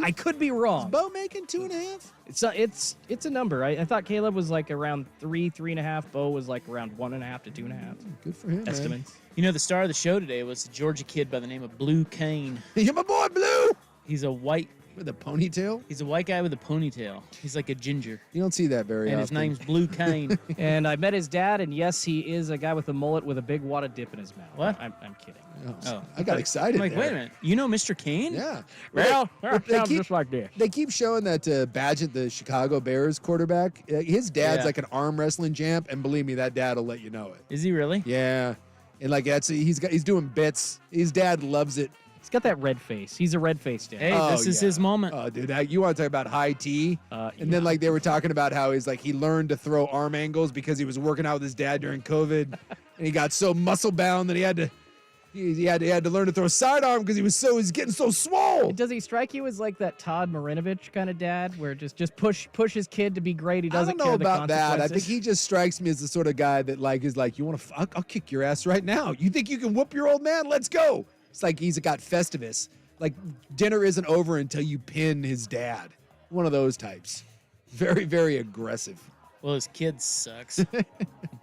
[SPEAKER 3] I could be wrong.
[SPEAKER 1] Is Bo making 2.5?
[SPEAKER 3] It's a number. I thought Caleb was like around 3.5. Bo was like around 1.5 to 2.5.
[SPEAKER 1] Good for him,
[SPEAKER 3] Estimates.
[SPEAKER 1] man.
[SPEAKER 2] You know, the star of the show today was a Georgia kid by the name of Blue Kane.
[SPEAKER 1] You're my boy, Blue!
[SPEAKER 2] He's a white...
[SPEAKER 1] With a ponytail?
[SPEAKER 2] He's a white guy with a ponytail. He's like a ginger.
[SPEAKER 1] You don't see that very
[SPEAKER 2] and
[SPEAKER 1] often.
[SPEAKER 2] his name's Blue Kane.
[SPEAKER 3] And I met his dad, and yes, he is a guy with a mullet with a big wad of dip in his mouth.
[SPEAKER 2] What?
[SPEAKER 3] I'm kidding.
[SPEAKER 1] Oh, I got excited
[SPEAKER 2] I'm like,
[SPEAKER 1] there.
[SPEAKER 2] wait a minute. You know Mr. Kane?
[SPEAKER 1] Yeah.
[SPEAKER 3] Well,
[SPEAKER 1] They
[SPEAKER 3] sounds
[SPEAKER 1] keep-
[SPEAKER 3] just like this.
[SPEAKER 1] They keep showing that Badgett, the Chicago Bears quarterback, his dad's
[SPEAKER 2] Yeah.
[SPEAKER 1] like an arm wrestling champ, and believe me, that dad will let you know it.
[SPEAKER 2] Is he really?
[SPEAKER 1] Yeah. And like he's doing bits. His dad loves it.
[SPEAKER 3] He's got that red face. He's a red face dad.
[SPEAKER 2] Hey,
[SPEAKER 1] Oh,
[SPEAKER 2] this is
[SPEAKER 1] yeah.
[SPEAKER 2] his moment.
[SPEAKER 1] Oh, dude, you want to talk about high T? And then like they were talking about how he learned to throw arm angles because he was working out with his dad during COVID, and he got so muscle bound that he had to learn to throw sidearm because he was getting so swole.
[SPEAKER 3] Does he strike you as like that Todd Marinovich kind of dad, where just push his kid to be great? He doesn't
[SPEAKER 1] I don't know
[SPEAKER 3] care
[SPEAKER 1] about
[SPEAKER 3] the
[SPEAKER 1] that. I
[SPEAKER 3] consequences?
[SPEAKER 1] think he just strikes me as the sort of guy that is like, you want to? I'll kick your ass right now. You think you can whoop your old man? Let's go. It's like he's got Festivus. Like dinner isn't over until you pin his dad. One of those types. Very, very aggressive.
[SPEAKER 2] Well, his kid sucks. I'll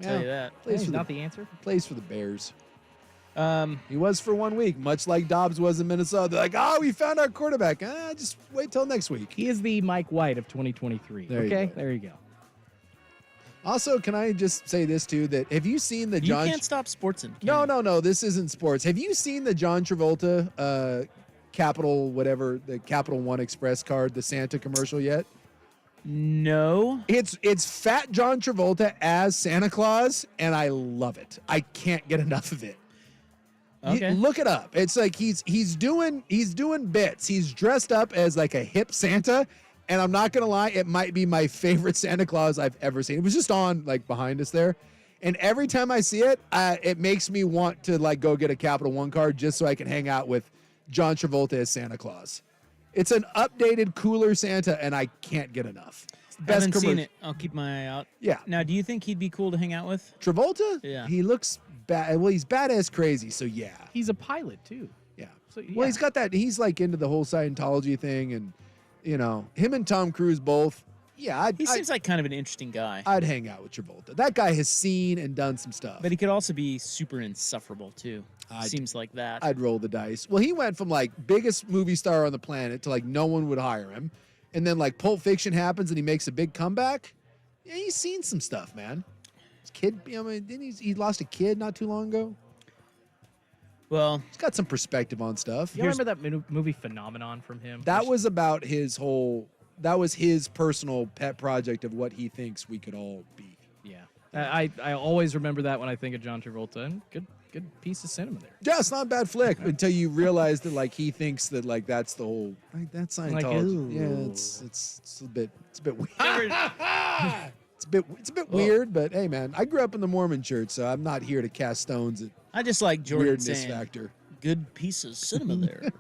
[SPEAKER 2] tell you that.
[SPEAKER 3] He's not the answer.
[SPEAKER 1] Plays for the Bears. He was for 1 week, much like Dobbs was in Minnesota. They're like, we found our quarterback. Just wait till next week.
[SPEAKER 3] He is the Mike White of 2023.
[SPEAKER 1] There you
[SPEAKER 3] okay,
[SPEAKER 1] go.
[SPEAKER 3] there you go.
[SPEAKER 1] Also, can I just say this too? That have you seen the
[SPEAKER 2] You
[SPEAKER 1] John?
[SPEAKER 2] can't stop sportsing.
[SPEAKER 1] No. This isn't sports. Have you seen the John Travolta Capital One Express card, the Santa commercial yet?
[SPEAKER 2] No.
[SPEAKER 1] It's fat John Travolta as Santa Claus, and I love it. I can't get enough of it.
[SPEAKER 2] Okay.
[SPEAKER 1] Look it up. It's like he's doing bits. He's dressed up as like a hip Santa, and I'm not gonna lie, it might be my favorite Santa Claus I've ever seen. It was just on like behind us there, and every time I see it, it makes me want to like go get a Capital One card just so I can hang out with John Travolta as Santa Claus. It's an updated, cooler Santa, and I can't get enough. It's the
[SPEAKER 2] I
[SPEAKER 1] best
[SPEAKER 2] haven't seen
[SPEAKER 1] commercial.
[SPEAKER 2] it. I'll keep my eye out.
[SPEAKER 1] Yeah.
[SPEAKER 2] Now, do you think he'd be cool to hang out with?
[SPEAKER 1] Travolta?
[SPEAKER 2] Yeah.
[SPEAKER 1] He looks bad. Well, he's badass crazy, so yeah.
[SPEAKER 3] He's a pilot too.
[SPEAKER 1] Yeah.
[SPEAKER 3] So,
[SPEAKER 1] Well, he's got that. He's like into the whole Scientology thing, and him and Tom Cruise both. Yeah,
[SPEAKER 2] He seems like kind of an interesting guy.
[SPEAKER 1] I'd hang out with Travolta. That guy has seen and done some stuff.
[SPEAKER 2] But he could also be super insufferable too. Seems like that.
[SPEAKER 1] I'd roll the dice. Well, he went from like biggest movie star on the planet to like no one would hire him, and then like Pulp Fiction happens and he makes a big comeback. Yeah, he's seen some stuff, man. His kid, didn't he lost a kid not too long ago?
[SPEAKER 2] Well,
[SPEAKER 1] he's got some perspective on stuff.
[SPEAKER 3] You remember that movie Phenomenon from him?
[SPEAKER 1] That was about his whole. That was his personal pet project of what he thinks we could all be.
[SPEAKER 3] Yeah. I always remember that when I think of John Travolta. And good piece of cinema there.
[SPEAKER 1] Yeah, it's not a bad flick until you realize that like he thinks that like that's the whole that's Scientology. Yeah, it's a bit weird. It's a bit weird, but hey man, I grew up in the Mormon church, so I'm not here to cast stones at
[SPEAKER 2] I just like Jordan
[SPEAKER 1] weirdness
[SPEAKER 2] saying,
[SPEAKER 1] factor.
[SPEAKER 2] good piece of cinema there.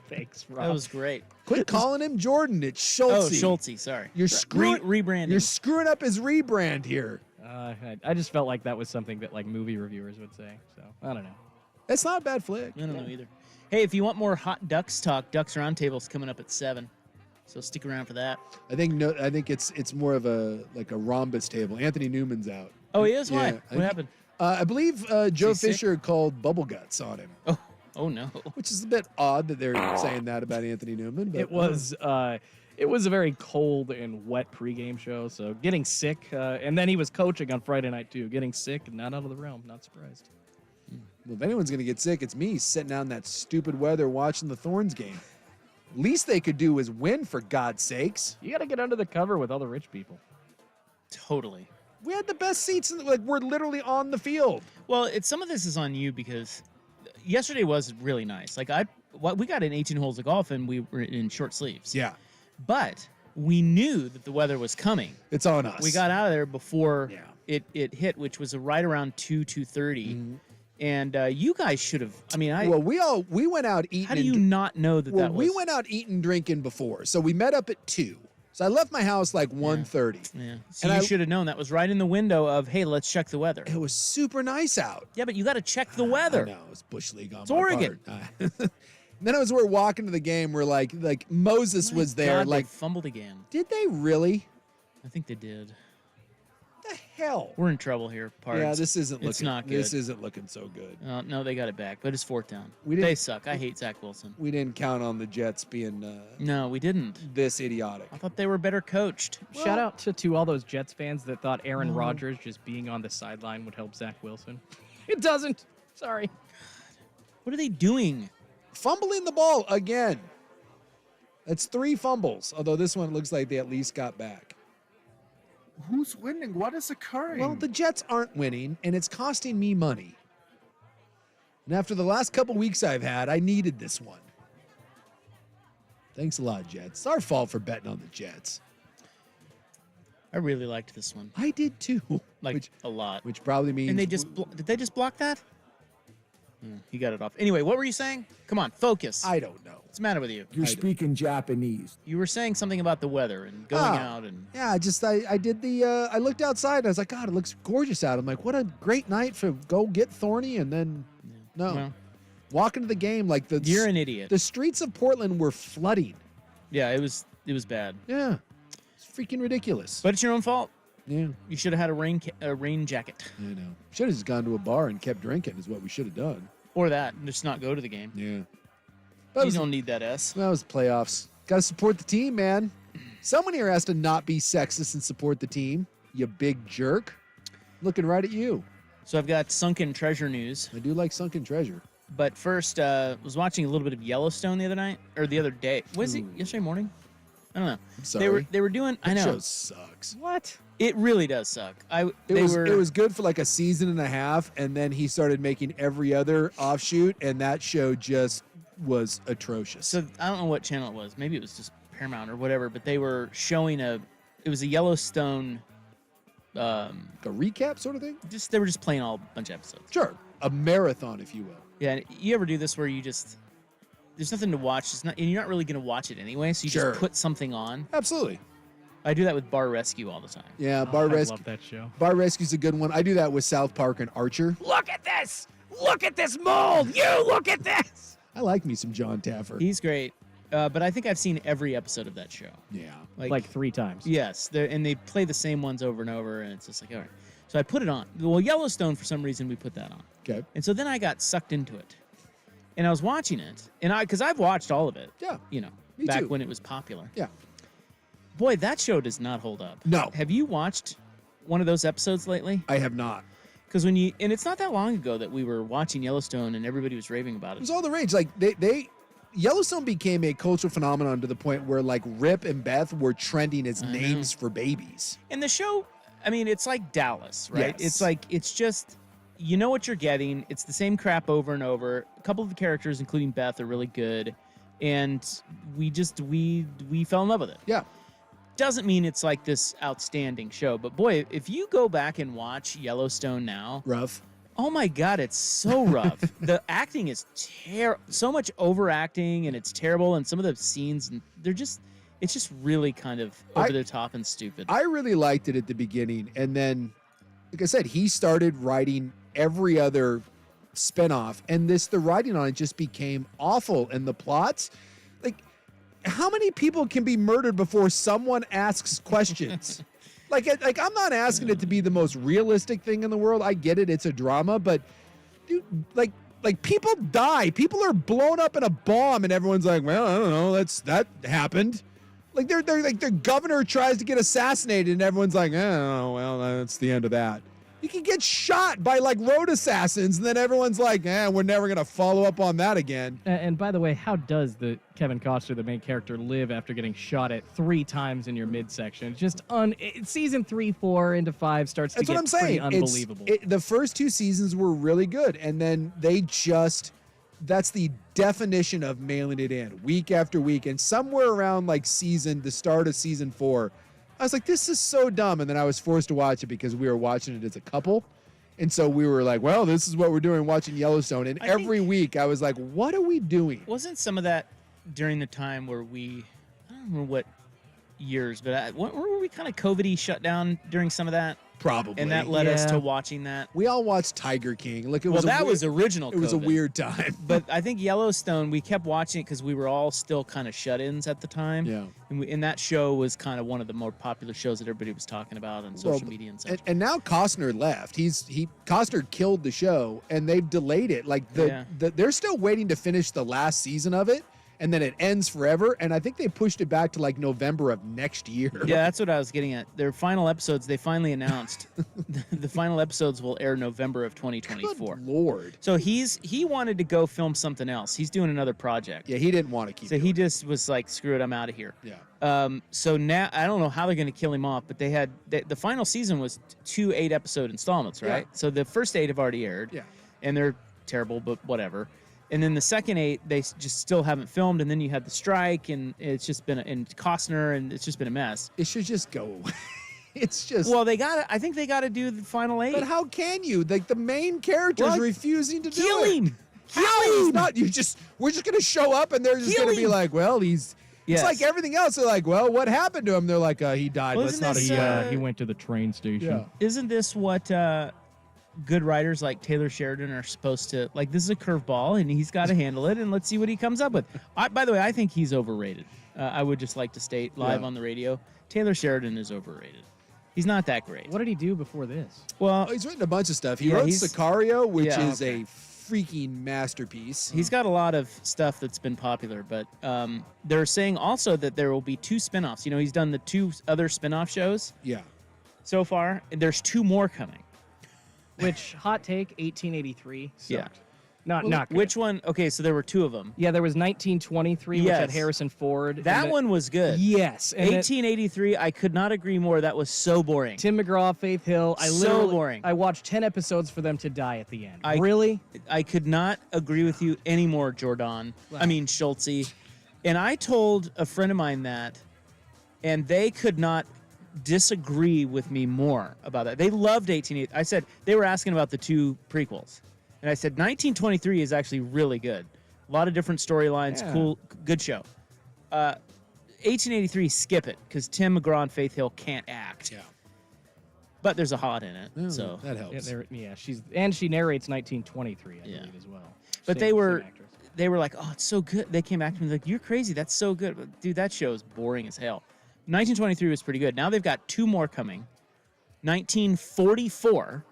[SPEAKER 3] Thanks, Rob.
[SPEAKER 2] That was great.
[SPEAKER 1] Quit calling him Jordan. It's Schultze.
[SPEAKER 2] Oh, Schultze, sorry.
[SPEAKER 1] You're screwing
[SPEAKER 2] rebranding.
[SPEAKER 1] You're screwing up his rebrand here.
[SPEAKER 3] I just felt like that was something that like movie reviewers would say. So I don't know.
[SPEAKER 1] It's not a bad flick.
[SPEAKER 2] I don't know either. Hey, if you want more Hot Ducks talk, Ducks Roundtable's coming up at 7. So stick around for that.
[SPEAKER 1] I think it's more of a rhombus table. Anthony Newman's out.
[SPEAKER 2] Oh, he is?
[SPEAKER 1] Yeah,
[SPEAKER 2] Why? What happened?
[SPEAKER 1] I believe Joe
[SPEAKER 2] Is he
[SPEAKER 1] Fisher called bubble guts on him.
[SPEAKER 2] Oh no.
[SPEAKER 1] Which is a bit odd that they're saying that about Anthony Newman. But
[SPEAKER 3] It was a very cold and wet pregame show, so getting sick, and then he was coaching on Friday night too. Getting sick, not out of the realm. Not surprised.
[SPEAKER 1] Well, if anyone's going to get sick, it's me sitting out in that stupid weather watching the Thorns game. Least they could do is win, for God's sakes.
[SPEAKER 3] You got to get under the cover with all the rich people.
[SPEAKER 2] Totally.
[SPEAKER 1] We had the best seats, we're literally on the field.
[SPEAKER 2] Well, some of this is on you because yesterday was really nice. We got in 18 holes of golf and we were in short sleeves.
[SPEAKER 1] Yeah.
[SPEAKER 2] But we knew that the weather was coming.
[SPEAKER 1] It's on us.
[SPEAKER 2] We got out of there before it hit, which was right around 2:30.
[SPEAKER 1] Mm-hmm.
[SPEAKER 2] And you guys should have. I mean,
[SPEAKER 1] we went out eating.
[SPEAKER 2] How do you not know that that was?
[SPEAKER 1] We went out eating, drinking before, so we met up at 2. So I left my house like 1:30.
[SPEAKER 2] Yeah. So you should have known that was right in the window of, hey, let's check the weather.
[SPEAKER 1] It was super nice out.
[SPEAKER 2] Yeah, but you got to check the weather.
[SPEAKER 1] I know, it's Bush League on
[SPEAKER 2] It's
[SPEAKER 1] my
[SPEAKER 2] Oregon.
[SPEAKER 1] part. Then as we're walking to the game, we're like Moses was there.
[SPEAKER 2] God,
[SPEAKER 1] like
[SPEAKER 2] they fumbled again.
[SPEAKER 1] Did they really?
[SPEAKER 2] I think they did.
[SPEAKER 1] The hell?
[SPEAKER 2] We're in trouble here, Pards.
[SPEAKER 1] Yeah, this isn't looking.
[SPEAKER 2] It's not good.
[SPEAKER 1] This isn't looking so good.
[SPEAKER 2] No, they got it back, but it's 4th down.
[SPEAKER 1] We didn't-
[SPEAKER 2] They suck. I hate Zach Wilson.
[SPEAKER 1] We didn't count on the Jets being.
[SPEAKER 2] No, we didn't.
[SPEAKER 1] This idiotic.
[SPEAKER 2] I thought they were better coached.
[SPEAKER 3] Shout out to all those Jets fans that thought Aaron Rodgers just being on the sideline would help Zach Wilson. It doesn't. Sorry.
[SPEAKER 2] What are they doing?
[SPEAKER 1] Fumbling the ball again. That's 3 fumbles. Although this one looks like they at least got back.
[SPEAKER 17] Who's winning? What is occurring?
[SPEAKER 1] Well, the Jets aren't winning, and it's costing me money. And after the last couple weeks I've had, I needed this one. Thanks a lot, Jets. It's our fault for betting on the Jets.
[SPEAKER 2] I really liked this one.
[SPEAKER 1] I did too.
[SPEAKER 2] A lot.
[SPEAKER 1] Which probably means.
[SPEAKER 2] And they just did they just block that? He got it off. Anyway, what were you saying? Come on, focus.
[SPEAKER 1] I don't know.
[SPEAKER 2] What's the matter with you?
[SPEAKER 18] You're speaking Japanese.
[SPEAKER 2] You were saying something about the weather and going out and.
[SPEAKER 1] Yeah, I did the. I looked outside and I was like, God, it looks gorgeous out. I'm like, what a great night for go get Thorny, and then
[SPEAKER 2] Well,
[SPEAKER 1] walking to the game like the.
[SPEAKER 2] You're an idiot.
[SPEAKER 1] The streets of Portland were flooding.
[SPEAKER 2] Yeah, it was bad.
[SPEAKER 1] Yeah, it's freaking ridiculous.
[SPEAKER 2] But it's your own fault.
[SPEAKER 1] Yeah,
[SPEAKER 2] you should have had a rain jacket.
[SPEAKER 1] I know. Should have just gone to a bar and kept drinking. Is what we should have done.
[SPEAKER 2] Or that, and just not go to the game.
[SPEAKER 1] Yeah.
[SPEAKER 2] You don't need that S.
[SPEAKER 1] That was playoffs. Got to support the team, man. Someone here has to not be sexist and support the team. You big jerk. Looking right at you.
[SPEAKER 2] So I've got Sunken Treasure news.
[SPEAKER 1] I do like Sunken Treasure.
[SPEAKER 2] But first, was watching a little bit of Yellowstone the other day. Was it yesterday morning? I don't know.
[SPEAKER 1] I'm sorry.
[SPEAKER 2] They were doing. I know.
[SPEAKER 1] That show sucks.
[SPEAKER 3] What?
[SPEAKER 2] It really does suck.
[SPEAKER 1] It was good for like a season and a half, and then he started making every other offshoot, and that show just was atrocious.
[SPEAKER 2] So I don't know what channel it was. Maybe it was just Paramount or whatever. But they were showing it was a Yellowstone.
[SPEAKER 1] A recap sort of thing.
[SPEAKER 2] They were just playing all a bunch of episodes.
[SPEAKER 1] Sure, a marathon, if you will.
[SPEAKER 2] Yeah. You ever do this where you just there's nothing to watch. And you're not really going to watch it anyway, so you just put something on.
[SPEAKER 1] Absolutely.
[SPEAKER 2] I do that with Bar Rescue all the time.
[SPEAKER 1] Yeah, Bar Rescue.
[SPEAKER 3] I love that show.
[SPEAKER 1] Bar Rescue's a good one. I do that with South Park and Archer.
[SPEAKER 3] Look at this! Look at this mold! You look at this!
[SPEAKER 1] I like me some John Taffer.
[SPEAKER 2] He's great. But I think I've seen every episode of that show.
[SPEAKER 1] Yeah.
[SPEAKER 3] Like 3 times.
[SPEAKER 2] Yes. And they play the same ones over and over, and it's just like, all right. So I put it on. Well, Yellowstone, for some reason, we put that on.
[SPEAKER 1] Okay.
[SPEAKER 2] And so then I got sucked into it. And I was watching it. And because I've watched all of it.
[SPEAKER 1] Yeah. Me
[SPEAKER 2] back
[SPEAKER 1] too.
[SPEAKER 2] when it was popular.
[SPEAKER 1] Yeah.
[SPEAKER 2] Boy, that show does not hold up.
[SPEAKER 1] No.
[SPEAKER 2] Have you watched one of those episodes lately?
[SPEAKER 1] I have not.
[SPEAKER 2] Because and it's not that long ago that we were watching Yellowstone and everybody was raving about it.
[SPEAKER 1] It was all the rage. Like Yellowstone became a cultural phenomenon to the point where like Rip and Beth were trending as names for babies.
[SPEAKER 2] And the show, I mean, it's like Dallas, right?
[SPEAKER 1] Yes.
[SPEAKER 2] It's like, it's just, you know what you're getting. It's the same crap over and over. A couple of the characters, including Beth, are really good. And we fell in love with it.
[SPEAKER 1] Yeah.
[SPEAKER 2] Doesn't mean it's like this outstanding show. But boy, if you go back and watch Yellowstone now.
[SPEAKER 1] Rough.
[SPEAKER 2] Oh my God, it's so rough. The acting is so much overacting, and it's terrible. And some of the scenes, it's just really kind of over the top and stupid.
[SPEAKER 1] I really liked it at the beginning. And then, like I said, he started writing every other spinoff. And the writing on it just became awful. And the plots, like, how many people can be murdered before someone asks questions? Like, I'm not asking it to be the most realistic thing in the world. I get it. It's a drama. But, dude, like people die. People are blown up in a bomb. And everyone's like, well, I don't know. That happened. Like, they're like, their governor tries to get assassinated. And everyone's like, oh, well, that's the end of that. You can get shot by, like, road assassins. And then everyone's like, we're never going to follow up on that again.
[SPEAKER 3] And by the way, how does the Kevin Costner, the main character, live after getting shot at 3 times in your midsection? It's just season 3, 4 into 5 starts to get pretty unbelievable.
[SPEAKER 1] The first 2 seasons were really good. And then that's the definition of mailing it in week after week. And somewhere around like the start of season 4, I was like, this is so dumb. And then I was forced to watch it because we were watching it as a couple. And so we were like, well, this is what we're doing, watching Yellowstone. And every week I was like, what are we doing?
[SPEAKER 2] Wasn't some of that during the time where I don't remember what years, but were we kind of COVID-y shut down during some of that?
[SPEAKER 1] Probably.
[SPEAKER 2] And that led us to watching that.
[SPEAKER 1] We all watched Tiger King. Look,
[SPEAKER 2] that was original
[SPEAKER 1] It was a weird time.
[SPEAKER 2] But I think Yellowstone, we kept watching it because we were all still kind of shut-ins at the time.
[SPEAKER 1] Yeah.
[SPEAKER 2] And that show was kind of one of the more popular shows that everybody was talking about on social media and such.
[SPEAKER 1] And now Costner left. Costner killed the show, and they've delayed it. Like they're still waiting to finish the last season of it. And then it ends forever. And I think they pushed it back to like November of next year.
[SPEAKER 2] Yeah, that's what I was getting at. Their final episodes, they finally announced the final episodes will air November of 2024.
[SPEAKER 1] Good Lord.
[SPEAKER 2] So he wanted to go film something else. He's doing another project.
[SPEAKER 1] Yeah, he didn't want to keep
[SPEAKER 2] So he just was like, screw it, I'm out of here.
[SPEAKER 1] Yeah.
[SPEAKER 2] So now, I don't know how they're going to kill him off, but the final season was 2 8-episode installments, right?
[SPEAKER 1] Yeah.
[SPEAKER 2] So the first 8 have already aired.
[SPEAKER 1] Yeah.
[SPEAKER 2] And they're terrible, but whatever. And then the second 8, they just still haven't filmed. And then you had the strike, and it's just been and Costner, and it's just been a mess.
[SPEAKER 1] It should just go away. It's just.
[SPEAKER 2] Well, I think they got to do the final 8.
[SPEAKER 1] But how can you? Like the main character is refusing to
[SPEAKER 2] kill
[SPEAKER 1] do it.
[SPEAKER 2] him.
[SPEAKER 1] How? Not you. We're just gonna show up, and they're just gonna be like, well, he's.
[SPEAKER 2] Yes.
[SPEAKER 1] It's like everything else. They're like, well, what happened to him? They're like, he died.
[SPEAKER 2] Well,
[SPEAKER 1] Let's not.
[SPEAKER 3] He went to the train station.
[SPEAKER 1] Yeah.
[SPEAKER 2] Isn't this what good writers like Taylor Sheridan are supposed to like? This is a curveball, and he's got to handle it, and let's see what he comes up with. By the way, I think he's overrated. I would just like to state live on the radio, Taylor Sheridan is overrated. He's not that great.
[SPEAKER 3] What did he do before this?
[SPEAKER 2] Well,
[SPEAKER 1] he's written a bunch of stuff. He wrote Sicario, which is
[SPEAKER 2] okay.
[SPEAKER 1] a freaking masterpiece.
[SPEAKER 2] He's got a lot of stuff that's been popular, but they're saying also that there will be 2 spinoffs. You know, he's done the 2 other spinoff shows.
[SPEAKER 1] Yeah.
[SPEAKER 2] So far, and there's 2 more coming.
[SPEAKER 3] Which, hot take, 1883 sucked.
[SPEAKER 2] Yeah.
[SPEAKER 3] Not good.
[SPEAKER 2] Which one? Okay, so there were 2 of them.
[SPEAKER 3] Yeah, there was 1923, which had Harrison Ford.
[SPEAKER 2] That one was good.
[SPEAKER 3] Yes. And
[SPEAKER 2] 1883, I could not agree more. That was so boring.
[SPEAKER 3] Tim McGraw, Faith Hill.
[SPEAKER 2] So boring.
[SPEAKER 3] I watched 10 episodes for them to die at the end.
[SPEAKER 2] Really? I could not agree with you anymore, Jordan.
[SPEAKER 3] Wow.
[SPEAKER 2] I mean, Schultze. And I told a friend of mine that, and they could not disagree with me more about that. They loved 1880. I said, they were asking about the 2 prequels. And I said, 1923 is actually really good. A lot of different storylines, cool, good show. 1883, skip it, because Tim McGraw and Faith Hill can't act.
[SPEAKER 1] Yeah.
[SPEAKER 2] But there's a hot in it, so
[SPEAKER 1] that helps.
[SPEAKER 3] She narrates 1923, I believe, as well.
[SPEAKER 2] But
[SPEAKER 3] Same
[SPEAKER 2] they were like, oh, it's so good. They came back to me like, you're crazy. That's so good. But, dude, that show is boring as hell. 1923 was pretty good. Now they've got 2 more coming. 1944.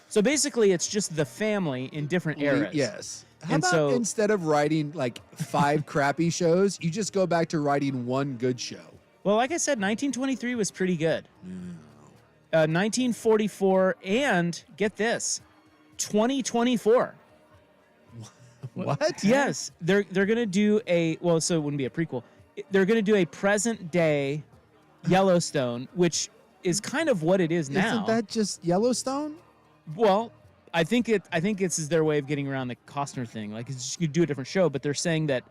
[SPEAKER 2] So basically, it's just the family in different eras.
[SPEAKER 1] Yes. How about instead of writing like 5 crappy shows, you just go back to writing 1 good show?
[SPEAKER 2] Well, like I said, 1923 was pretty good. 1944 and, get this, 2024.
[SPEAKER 1] What?
[SPEAKER 2] Yes. They're going to do so it wouldn't be a prequel. They're going to do a present day Yellowstone, which is kind of what it is now.
[SPEAKER 1] Isn't that just Yellowstone?
[SPEAKER 2] Well, I think it's their way of getting around the Costner thing. Like, it's just, you do a different show, but they're saying that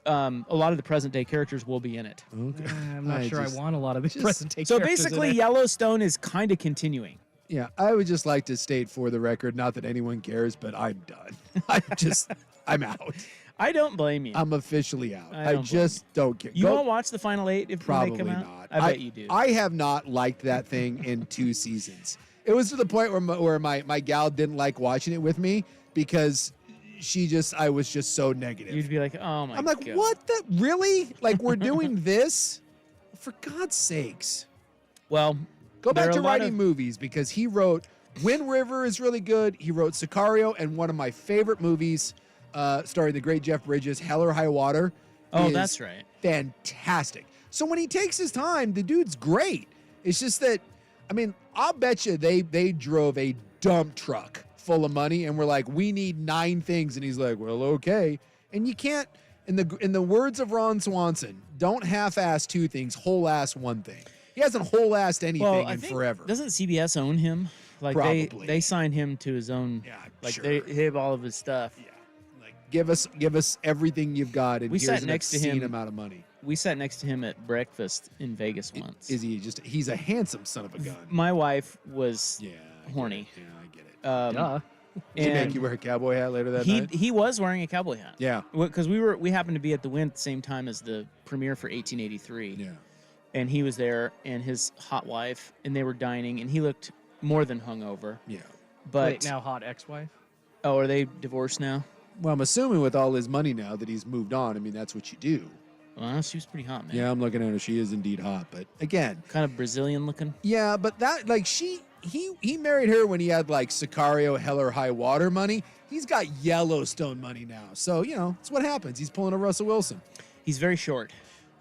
[SPEAKER 2] a lot of the present day characters will be in it.
[SPEAKER 1] Okay.
[SPEAKER 3] I'm not sure I want a lot of the present day
[SPEAKER 2] So
[SPEAKER 3] characters
[SPEAKER 2] basically,
[SPEAKER 3] in it.
[SPEAKER 2] Yellowstone is kind of continuing.
[SPEAKER 1] Yeah, I would just like to state for the record, not that anyone cares, but I'm done. I'm out.
[SPEAKER 2] I don't blame you.
[SPEAKER 1] I'm officially out.
[SPEAKER 2] I
[SPEAKER 1] I
[SPEAKER 2] don't
[SPEAKER 1] just don't care.
[SPEAKER 2] You won't watch the final 8 if when they
[SPEAKER 1] Probably
[SPEAKER 2] come out?
[SPEAKER 1] not.
[SPEAKER 2] I bet you do.
[SPEAKER 1] I have not liked that thing in 2 seasons. It was to the point where my gal didn't like watching it with me because I was just so negative.
[SPEAKER 2] You'd be like, oh my God.
[SPEAKER 1] I'm like, what the, really? Like, we're doing this? For God's sakes.
[SPEAKER 2] Well,
[SPEAKER 1] go
[SPEAKER 2] there
[SPEAKER 1] back
[SPEAKER 2] are
[SPEAKER 1] to
[SPEAKER 2] a lot
[SPEAKER 1] writing
[SPEAKER 2] of-
[SPEAKER 1] movies because he wrote Wind River is really good. He wrote Sicario, and one of my favorite movies, starring the great Jeff Bridges, Hell or High Water.
[SPEAKER 2] Oh,
[SPEAKER 1] is
[SPEAKER 2] that's right.
[SPEAKER 1] Fantastic. So when he takes his time, the dude's great. It's just that, I mean, I'll bet you they drove a dump truck full of money and were like, we need 9 things. And he's like, well, okay. And you can't, in the words of Ron Swanson, don't half-ass 2 things, whole-ass 1 thing. He hasn't whole-assed anything
[SPEAKER 2] I
[SPEAKER 1] in
[SPEAKER 2] think-
[SPEAKER 1] forever.
[SPEAKER 2] Doesn't CBS own him? Like
[SPEAKER 1] Probably.
[SPEAKER 2] they signed him to his own.
[SPEAKER 1] Yeah,
[SPEAKER 2] like
[SPEAKER 1] sure.
[SPEAKER 2] they have all of his stuff.
[SPEAKER 1] Yeah. Like give us everything you've got, and
[SPEAKER 2] We
[SPEAKER 1] here's
[SPEAKER 2] sat
[SPEAKER 1] an
[SPEAKER 2] next to
[SPEAKER 1] obscene
[SPEAKER 2] him.
[SPEAKER 1] amount of money.
[SPEAKER 2] We sat next to him at breakfast in Vegas once.
[SPEAKER 1] He's a handsome son of a gun.
[SPEAKER 2] My wife was
[SPEAKER 1] I
[SPEAKER 2] horny.
[SPEAKER 1] Yeah, I get it.
[SPEAKER 3] Duh.
[SPEAKER 1] Did he make
[SPEAKER 2] and
[SPEAKER 1] you wear a cowboy hat later that night?
[SPEAKER 2] he was wearing a cowboy hat.
[SPEAKER 1] Yeah.
[SPEAKER 2] Because we happened to be at the Wynn at the same time as the premiere for 1883.
[SPEAKER 1] Yeah.
[SPEAKER 2] And he was there, and his hot wife, and they were dining, and he looked more than hungover.
[SPEAKER 1] Yeah.
[SPEAKER 2] But
[SPEAKER 3] Wait, now hot ex-wife?
[SPEAKER 2] Oh, are they divorced now?
[SPEAKER 1] Well, I'm assuming with all his money now that he's moved on. I mean, that's what you do.
[SPEAKER 2] Well, she was pretty hot, man.
[SPEAKER 1] Yeah, I'm looking at her. She is indeed hot. But again,
[SPEAKER 2] kind of Brazilian looking.
[SPEAKER 1] Yeah, but that like he married her when he had like Sicario, Hell or High Water money. He's got Yellowstone money now. So, it's what happens. He's pulling a Russell Wilson.
[SPEAKER 2] He's very short.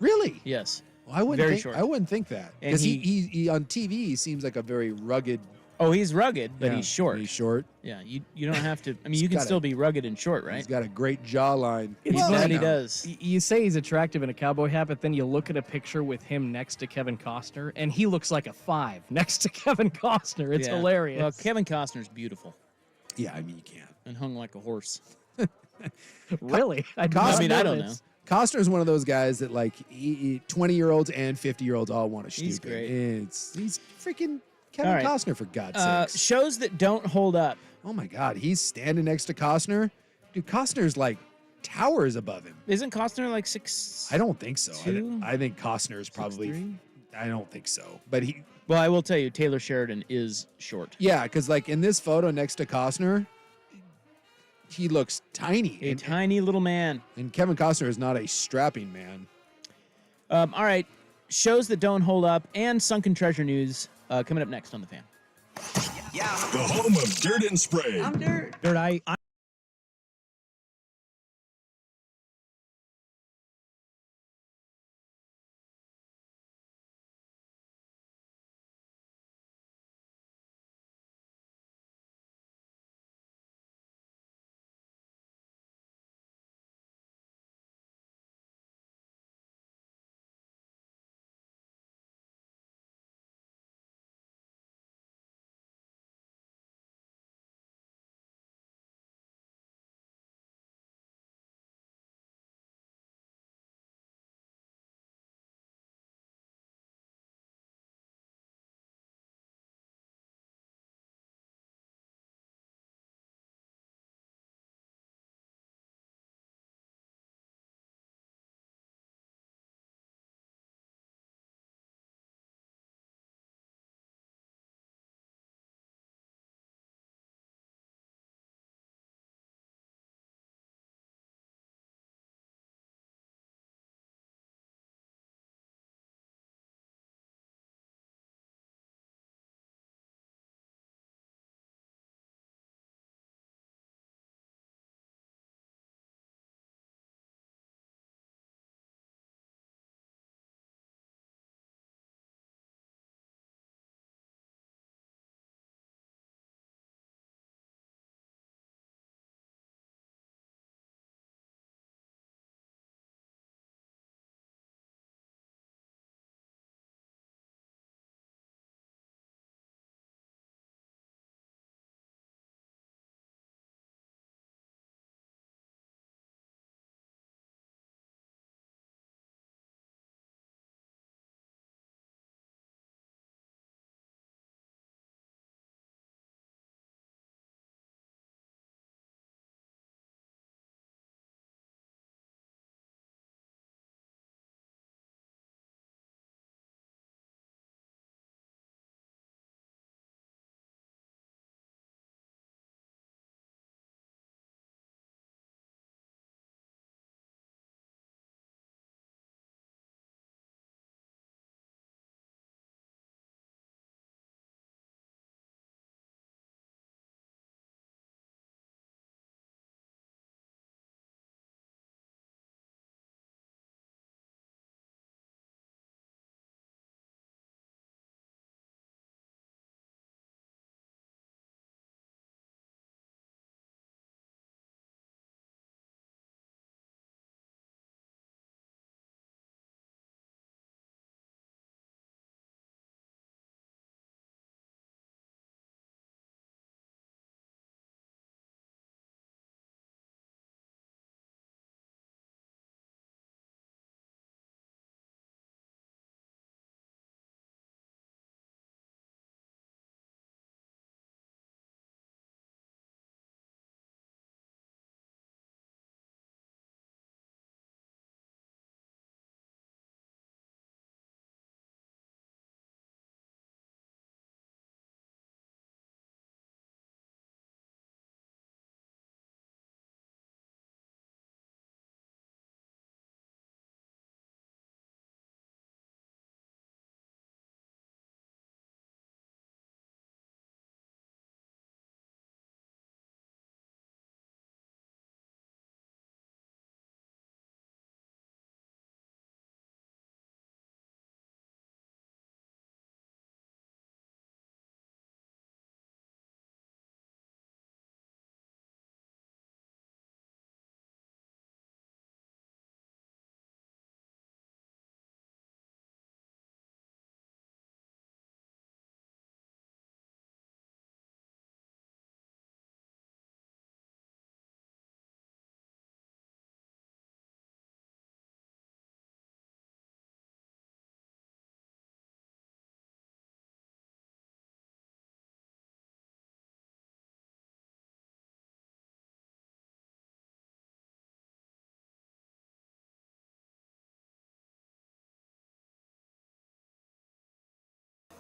[SPEAKER 1] Really?
[SPEAKER 2] Yes.
[SPEAKER 1] Well, I wouldn't
[SPEAKER 2] Very
[SPEAKER 1] think
[SPEAKER 2] short.
[SPEAKER 1] I wouldn't think that.
[SPEAKER 2] And
[SPEAKER 1] Because he on TV he seems like a very rugged.
[SPEAKER 2] Oh, he's rugged, but
[SPEAKER 1] Yeah,
[SPEAKER 2] he's short.
[SPEAKER 1] He's short.
[SPEAKER 2] Yeah, you don't have to. I mean,
[SPEAKER 1] He's
[SPEAKER 2] you can
[SPEAKER 1] got
[SPEAKER 2] still
[SPEAKER 1] a-
[SPEAKER 2] be rugged and short, right?
[SPEAKER 1] He's got a great jawline.
[SPEAKER 2] That he does.
[SPEAKER 3] You say he's attractive in a cowboy hat, but then you look at a picture with him next to Kevin Costner, and he looks like a 5 next to Kevin Costner. It's
[SPEAKER 2] Yeah.
[SPEAKER 3] hilarious.
[SPEAKER 2] Well, Kevin Costner's beautiful
[SPEAKER 1] Yeah, I mean you can't.
[SPEAKER 2] and hung like a horse.
[SPEAKER 3] Really?
[SPEAKER 2] I mean, I don't know.
[SPEAKER 1] Costner's one of those guys that like 20-year-olds and 50-year-olds all want to shoot.
[SPEAKER 2] He's great.
[SPEAKER 1] He's freaking Kevin
[SPEAKER 2] All right.
[SPEAKER 1] Costner for God's sakes.
[SPEAKER 2] Shows that don't hold up.
[SPEAKER 1] Oh my God, he's standing next to Costner. Dude, Costner's like towers above him.
[SPEAKER 2] Isn't Costner like 6'?
[SPEAKER 1] I don't think so.
[SPEAKER 2] Two?
[SPEAKER 1] I think Costner's probably.
[SPEAKER 2] 6'3"?
[SPEAKER 1] I don't think so. But he.
[SPEAKER 2] Well, I will tell you, Taylor Sheridan is short.
[SPEAKER 1] Yeah, because like in this photo next to Costner, he looks tiny.
[SPEAKER 2] A tiny little man.
[SPEAKER 1] And Kevin Costner is not a strapping man.
[SPEAKER 2] All right, shows that don't hold up and sunken treasure news coming up next on the Fan.
[SPEAKER 4] The home of Dirt and Spray.
[SPEAKER 10] Dirt, I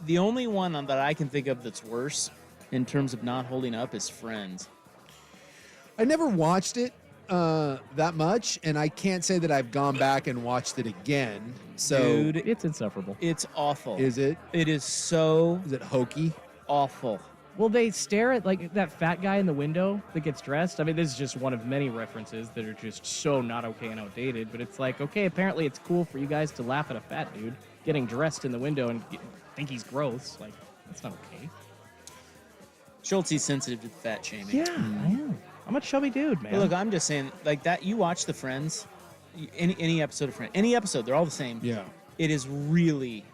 [SPEAKER 2] The only one that I can think of that's worse in terms of not holding up is Friends.
[SPEAKER 1] I never watched it that much, and I can't say that I've gone back and watched it again. So
[SPEAKER 2] Dude,
[SPEAKER 3] it's insufferable.
[SPEAKER 2] It's awful.
[SPEAKER 1] Is it?
[SPEAKER 2] It is so.
[SPEAKER 1] Is it hokey?
[SPEAKER 2] Awful.
[SPEAKER 3] Well, they stare at like that fat guy in the window that gets dressed. I mean, this is just one of many references that are just so not okay and outdated. But it's like, okay, apparently it's cool for you guys to laugh at a fat dude getting dressed in the window and think he's gross. Like, that's not okay.
[SPEAKER 2] Schultze's sensitive to the fat shaming.
[SPEAKER 3] Yeah, I am. I'm a chubby dude, man.
[SPEAKER 2] But look, I'm just saying, like that. You watch the Friends, any episode of Friends, any episode, they're all the same.
[SPEAKER 1] Yeah.
[SPEAKER 2] It is really,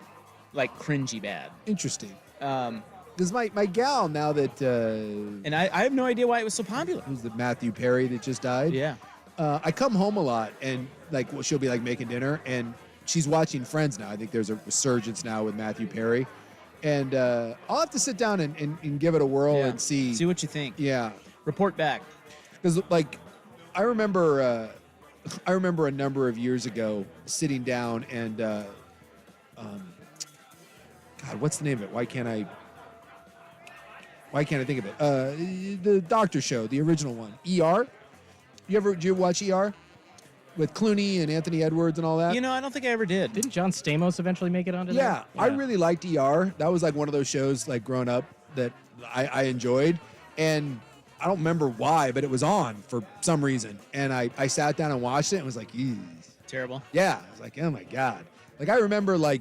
[SPEAKER 2] like, cringy bad.
[SPEAKER 1] Interesting. Because my gal, now that
[SPEAKER 2] and I have no idea why it was so popular.
[SPEAKER 1] Who's the Matthew Perry that just died?
[SPEAKER 2] Yeah.
[SPEAKER 1] I come home a lot, and like she'll be like making dinner, and she's watching Friends now. I think there's a resurgence now with Matthew Perry, and I'll have to sit down and give it a whirl and see
[SPEAKER 2] what you think.
[SPEAKER 1] Yeah.
[SPEAKER 2] Report back.
[SPEAKER 1] Because like I remember a number of years ago sitting down and God, what's the name of it? Why can't I think of it? The Doctor Show, the original one, ER. Did you watch ER with Clooney and Anthony Edwards and all that?
[SPEAKER 2] You know, I don't think I ever did.
[SPEAKER 3] Didn't John Stamos eventually make it onto
[SPEAKER 1] Yeah, I really liked ER. That was like one of those shows like growing up that I enjoyed, and I don't remember why, but it was on for some reason, and I sat down and watched it and was like, eesh.
[SPEAKER 2] Terrible.
[SPEAKER 1] Yeah, I was like, oh my God. Like I remember that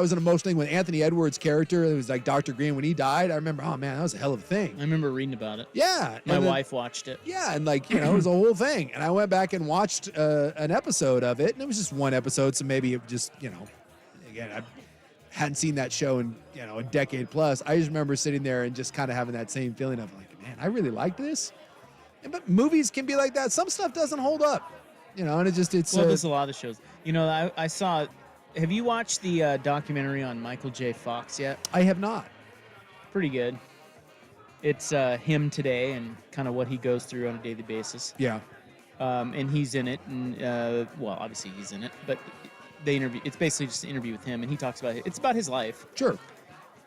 [SPEAKER 1] was an emotional thing with Anthony Edwards' character. It was like Dr. Green when he died. I remember, oh man, that was a hell of a thing.
[SPEAKER 2] I remember reading about it.
[SPEAKER 1] Yeah.
[SPEAKER 2] My wife watched it.
[SPEAKER 1] Yeah, and like, it was a whole thing. And I went back and watched an episode of it, and it was just one episode, so maybe it just, again, I hadn't seen that show in, a decade plus. I just remember sitting there and just kind of having that same feeling of like, man, I really liked this. But movies can be like that. Some stuff doesn't hold up, and
[SPEAKER 2] Well, there's a lot of shows. I saw. Have you watched the documentary on Michael J. Fox yet?
[SPEAKER 1] I have not.
[SPEAKER 2] Pretty good. It's him today and kind of what he goes through on a daily basis.
[SPEAKER 1] Yeah.
[SPEAKER 2] And he's in it, and well, obviously he's in it, but they interview. It's basically just an interview with him, and he talks about it. It's about his life.
[SPEAKER 1] Sure.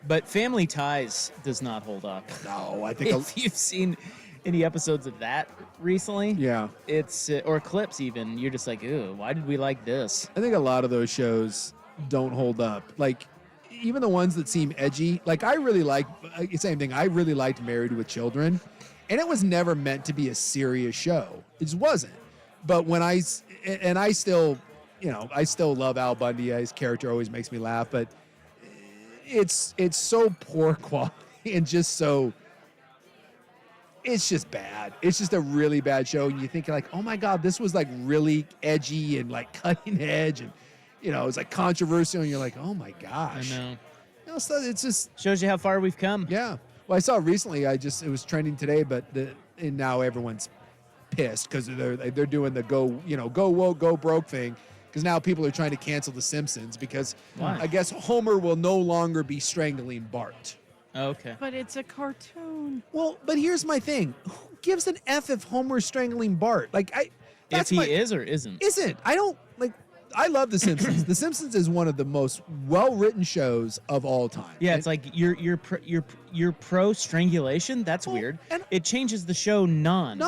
[SPEAKER 2] But Family Ties does not hold up.
[SPEAKER 1] No, I think
[SPEAKER 2] if you've seen any episodes of that recently,
[SPEAKER 1] yeah,
[SPEAKER 2] it's or clips even, you're just like, ew, why did we like this?
[SPEAKER 1] I think a lot of those shows don't hold up. Like, even the ones that seem edgy. Like, I really like, same thing, I really liked Married with Children. And it was never meant to be a serious show. It just wasn't. But when I still love Al Bundy. His character always makes me laugh. But it's so poor quality and just so... It's just bad. It's just a really bad show. And you think like, oh my God, this was like really edgy and like cutting edge. And, it's like controversial. And you're like, oh my gosh.
[SPEAKER 2] I know.
[SPEAKER 1] So it's just...
[SPEAKER 2] Shows you how far we've come.
[SPEAKER 1] Yeah. Well, I saw recently, it was trending today, but and now everyone's pissed because they're doing the go woke, go broke thing. Because now people are trying to cancel The Simpsons because I guess Homer will no longer be strangling Bart.
[SPEAKER 2] Okay.
[SPEAKER 3] But it's a cartoon.
[SPEAKER 1] Well, but here's my thing. Who gives an F if Homer's strangling Bart?
[SPEAKER 2] If he is or isn't.
[SPEAKER 1] Isn't. I love The Simpsons. The Simpsons is one of the most well-written shows of all time.
[SPEAKER 2] Yeah, it's like you're pro strangulation. That's weird. And it changes the show none.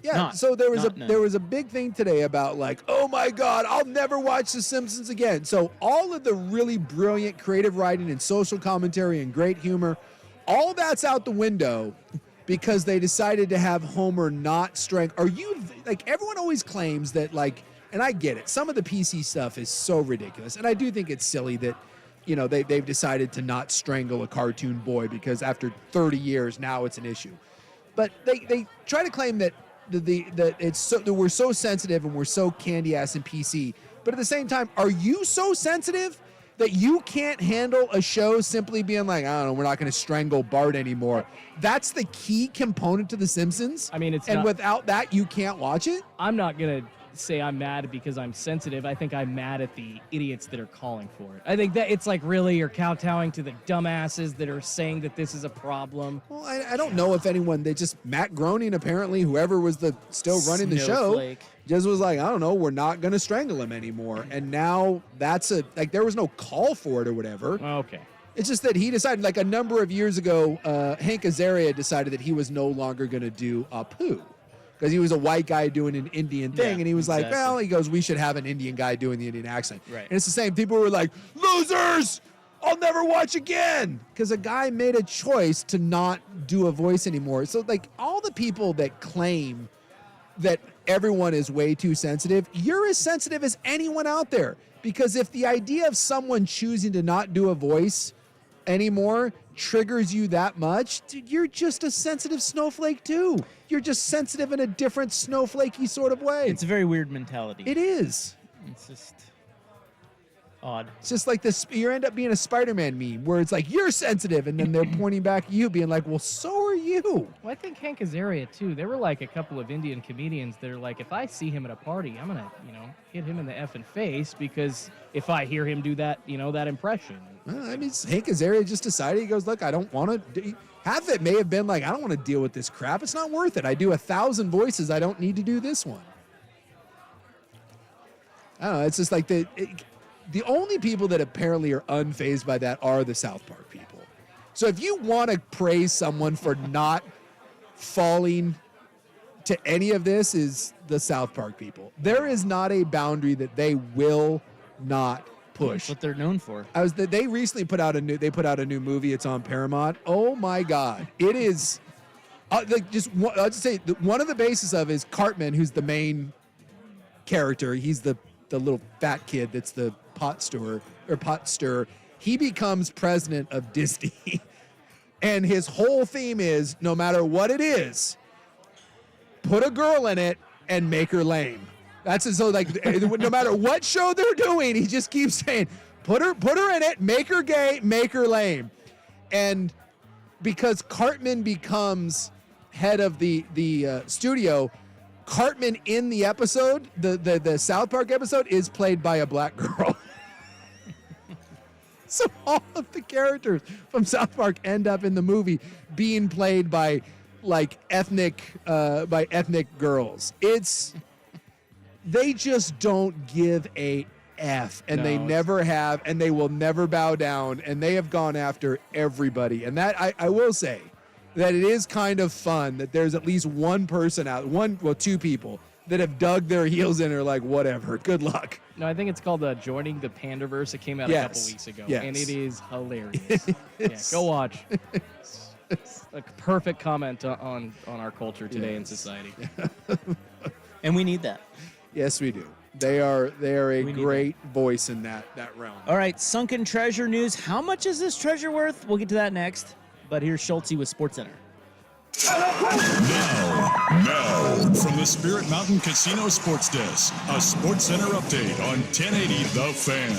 [SPEAKER 1] Yeah.
[SPEAKER 2] Not,
[SPEAKER 1] so there
[SPEAKER 2] none.
[SPEAKER 1] was a big thing today about like, oh my God, I'll never watch The Simpsons again. So all of the really brilliant creative writing and social commentary and great humor, all that's out the window because they decided to have Homer not strangle. Everyone always claims that like. And I get it. Some of the PC stuff is so ridiculous. And I do think it's silly that, they've decided to not strangle a cartoon boy because after 30 years, now it's an issue. But they try to claim that that we're so sensitive and we're so candy ass and PC. But at the same time, are you so sensitive that you can't handle a show simply being like, I don't know, we're not going to strangle Bart anymore? That's the key component to The Simpsons.
[SPEAKER 3] I mean,
[SPEAKER 1] without that, you can't watch it.
[SPEAKER 3] I'm not going to say I'm mad because I'm sensitive. I think I'm mad at the idiots that are calling for it. I think that it's like, really, you're kowtowing to the dumbasses that are saying that this is a problem.
[SPEAKER 1] Well, I don't know if anyone, Matt Groening, apparently, whoever was still running the show, just was like, I don't know, we're not going to strangle him anymore. And now there was no call for it or whatever.
[SPEAKER 3] Okay.
[SPEAKER 1] It's just that he decided, like a number of years ago, Hank Azaria decided that he was no longer going to do Apu because he was a white guy doing an Indian thing. And he was like, well, he goes, we should have an Indian guy doing the Indian accent.
[SPEAKER 2] Right.
[SPEAKER 1] And it's the same. People were like, losers! I'll never watch again. Because a guy made a choice to not do a voice anymore. So, like, all the people that claim that everyone is way too sensitive, you're as sensitive as anyone out there. Because if the idea of someone choosing to not do a voice anymore triggers you that much, dude, you're just a sensitive snowflake too. You're just sensitive in a different snowflakey sort of way.
[SPEAKER 2] It's a very weird mentality.
[SPEAKER 1] It is.
[SPEAKER 2] It's just odd.
[SPEAKER 1] It's just like this. You end up being a Spider-Man meme where it's like, you're sensitive, and then they're pointing back at you being like, well, so are you.
[SPEAKER 3] Well, I think Hank Azaria too. There were like a couple of Indian comedians that are like, if I see him at a party, I'm gonna, hit him in the effing face because if I hear him do that, that impression.
[SPEAKER 1] I mean, Hank Azaria just decided, he goes, look, I don't want to. Half of it may have been like, I don't want to deal with this crap. It's not worth it. I do 1,000 voices. I don't need to do this one. I don't know. It's just like the only people that apparently are unfazed by that are the South Park people. So if you want to praise someone for not falling to any of this, is the South Park people. There is not a boundary that they will not push.
[SPEAKER 2] That's what they're known for.
[SPEAKER 1] They recently put out a new movie. It's on Paramount. Oh my God. It is I'll just say one of the bases of is Cartman, who's the main character. He's the little fat kid that's the pot stirrer. He becomes president of Disney. And his whole theme is, no matter what it is, put a girl in it and make her lame. That's so like no matter what show they're doing, he just keeps saying, put her in it, make her gay, make her lame. And because Cartman becomes head of the studio, Cartman in the episode, the South Park episode, is played by a black girl. So all of the characters from South Park end up in the movie being played by ethnic girls. They just don't give a F, and they never have, and they will never bow down, and they have gone after everybody. And that I will say that it is kind of fun that there's at least one person two people that have dug their heels in and are like, whatever, good luck.
[SPEAKER 3] No, I think it's called Joining the Pandaverse. It came out a couple weeks ago, and it is hilarious. Go watch. It's a perfect comment on our culture today in society.
[SPEAKER 2] And we need that.
[SPEAKER 1] Yes, we do. They are a great voice in that realm.
[SPEAKER 2] All right, Sunken Treasure news. How much is this treasure worth? We'll get to that next. But here's Schulte with SportsCenter.
[SPEAKER 4] Now, from the Spirit Mountain Casino Sports Desk, a SportsCenter update on 1080 The Fan.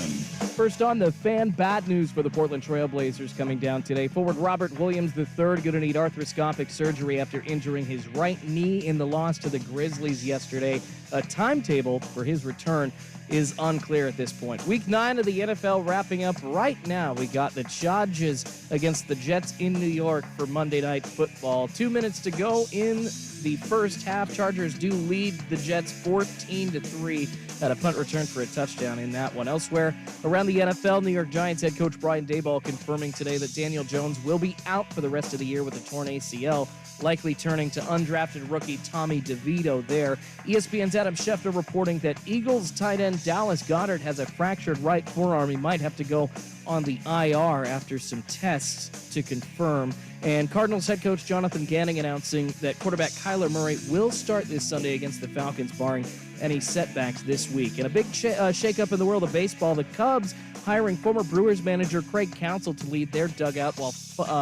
[SPEAKER 3] First on the Fan, bad news for the Portland Trailblazers coming down today. Forward Robert Williams III going to need arthroscopic surgery after injuring his right knee in the loss to the Grizzlies yesterday. A timetable for his return is unclear at this point. Week 9 of the NFL wrapping up right now. We got the Chargers against the Jets in New York for Monday Night Football. 2 minutes to go in the first half. Chargers do lead the Jets 14-3. Had a punt return for a touchdown in that one. Elsewhere around the NFL, New York Giants head coach Brian Daboll confirming today that Daniel Jones will be out for the rest of the year with a torn ACL, likely turning to undrafted rookie Tommy DeVito there. ESPN's Adam Schefter reporting that Eagles tight end Dallas Goedert has a fractured right forearm. He might have to go on the IR after some tests to confirm. And Cardinals head coach Jonathan Gannon announcing that quarterback Kyler Murray will start this Sunday against the Falcons, barring any setbacks this week. And a big shakeup in the world of baseball. The Cubs hiring former Brewers manager Craig Counsell to lead their dugout while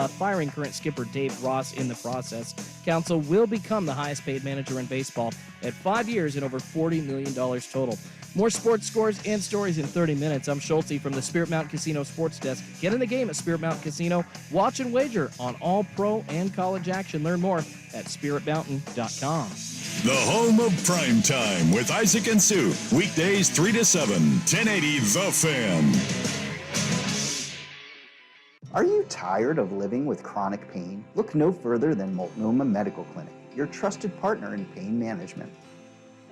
[SPEAKER 3] firing current skipper Dave Ross in the process. Counsell will become the highest paid manager in baseball at 5 years and over $40 million total. More sports scores and stories in 30 minutes. I'm Schulte from the Spirit Mountain Casino Sports Desk. Get in the game at Spirit Mountain Casino. Watch and wager on all pro and college action. Learn more at spiritmountain.com.
[SPEAKER 4] The home of Primetime with Isaac and Sue. Weekdays 3 to 7, 1080 The Fan.
[SPEAKER 18] Are you tired of living with chronic pain? Look no further than Multnomah Medical Clinic, your trusted partner in pain management.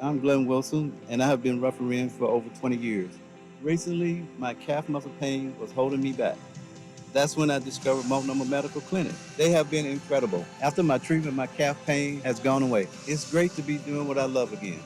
[SPEAKER 19] I'm Glenn Wilson, and I have been refereeing for over 20 years. Recently, my calf muscle pain was holding me back. That's when I discovered Multnomah Medical Clinic. They have been incredible. After my treatment, my calf pain has gone away. It's great to be doing what I love again.